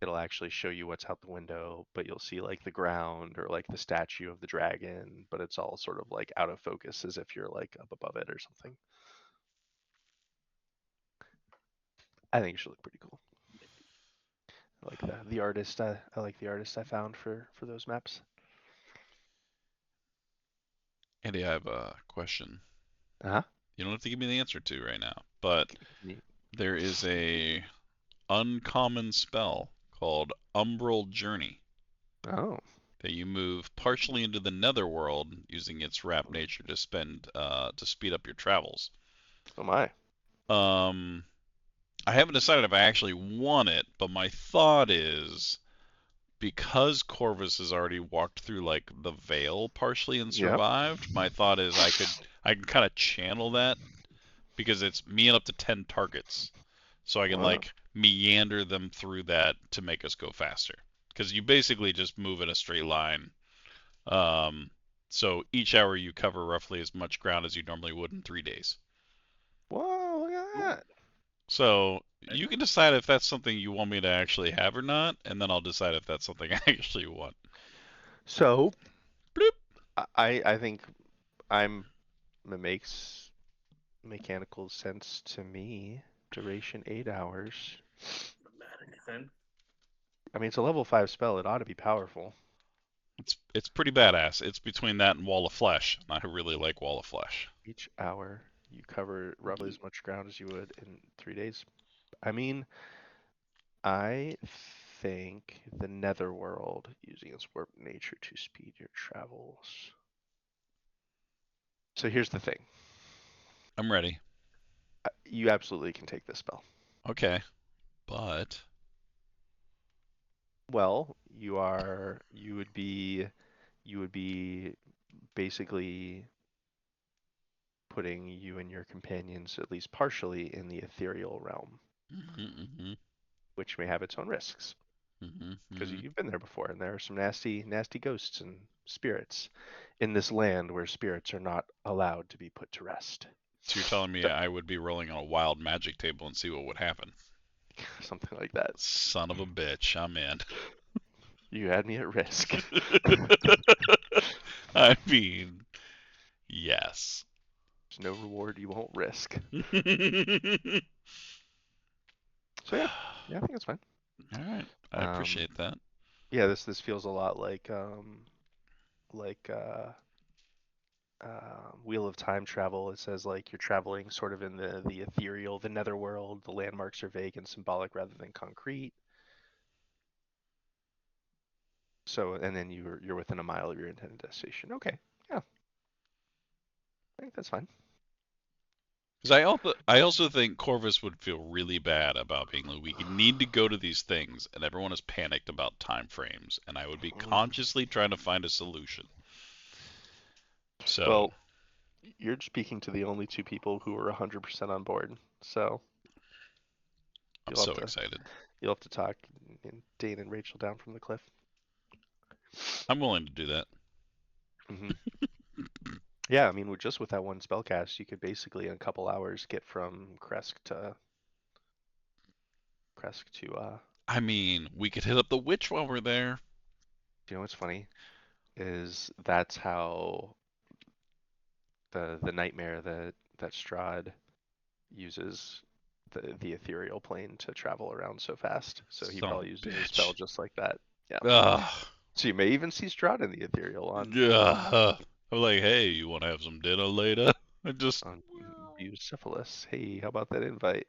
it'll actually show you what's out the window, but you'll see like the ground or like the statue of the dragon, but it's all sort of like out of focus as if you're like up above it or something. I think it should look pretty cool. I like the artist. I like the artist I found for those maps. Andy, I have a question. Uh-huh. You don't have to give me the answer to right now, but Neat. there is a uncommon spell called Umbral Journey Oh. that you move partially into the netherworld using its wrap nature to speed up your travels. Oh my. I haven't decided if I actually want it, but my thought is because Corvus has already walked through like the veil partially and Yep. survived, my thought is I can kind of channel that because it's me and up to 10 targets. So I can Wow. like meander them through that to make us go faster. Because you basically just move in a straight line. So each hour you cover roughly as much ground as you normally would in 3 days. Whoa, look at that. So you can decide if that's something you want me to actually have or not, and then I'll decide if that's something I actually want. So Bloop. I think it makes mechanical sense to me. Duration 8 hours. That makes sense. I mean, it's a level 5 spell. It ought to be powerful. It's pretty badass. It's between that and Wall of Flesh, and I really like Wall of Flesh. Each hour you cover roughly as much ground as you would in 3 days. I mean, I think the Netherworld, using its warp nature to speed your travels. So here's the thing. I'm ready. You absolutely can take this spell. Okay, but Well, you would be basically putting you and your companions at least partially in the ethereal realm, mm-hmm, which may have its own risks. mm-hmm, Because mm-hmm. you've been there before, and there are some nasty, nasty ghosts and spirits in this land where spirits are not allowed to be put to rest. So you're telling me So, I would be rolling on a wild magic table and see what would happen? something like that. Son of a bitch, I'm in. You had me at risk. I mean, yes. There's no reward you won't risk. All So yeah, I think it's fine. right, I appreciate that. Yeah, this feels a lot like Wheel of Time travel. It says like you're traveling sort of in the ethereal, the netherworld. The landmarks are vague and symbolic rather than concrete. So, and then you're within a mile of your intended destination. Okay, yeah, I think that's fine. Because I also think Corvus would feel really bad about being like, we need to go to these things, and everyone is panicked about time frames, and I would be consciously trying to find a solution. So Well, you're speaking to the only two people who are 100% on board. So I'm you'll so have to excited. you'll have to talk Dane and Rachel down from the cliff. I'm willing to do that. Hmm. Yeah, I mean, with that one spell cast, you could basically in a couple hours get from Kresk to. I mean, we could hit up the witch while we're there. You know what's funny is that's how the nightmare that Strahd uses the ethereal plane to travel around so fast. So he Son of probably a uses a spell bitch. just like that. Yeah. Ugh. So you may even see Strahd in the ethereal Yeah. I'm like, hey, you want to have some dinner later? I just on Bucephalus. Hey, how about that invite?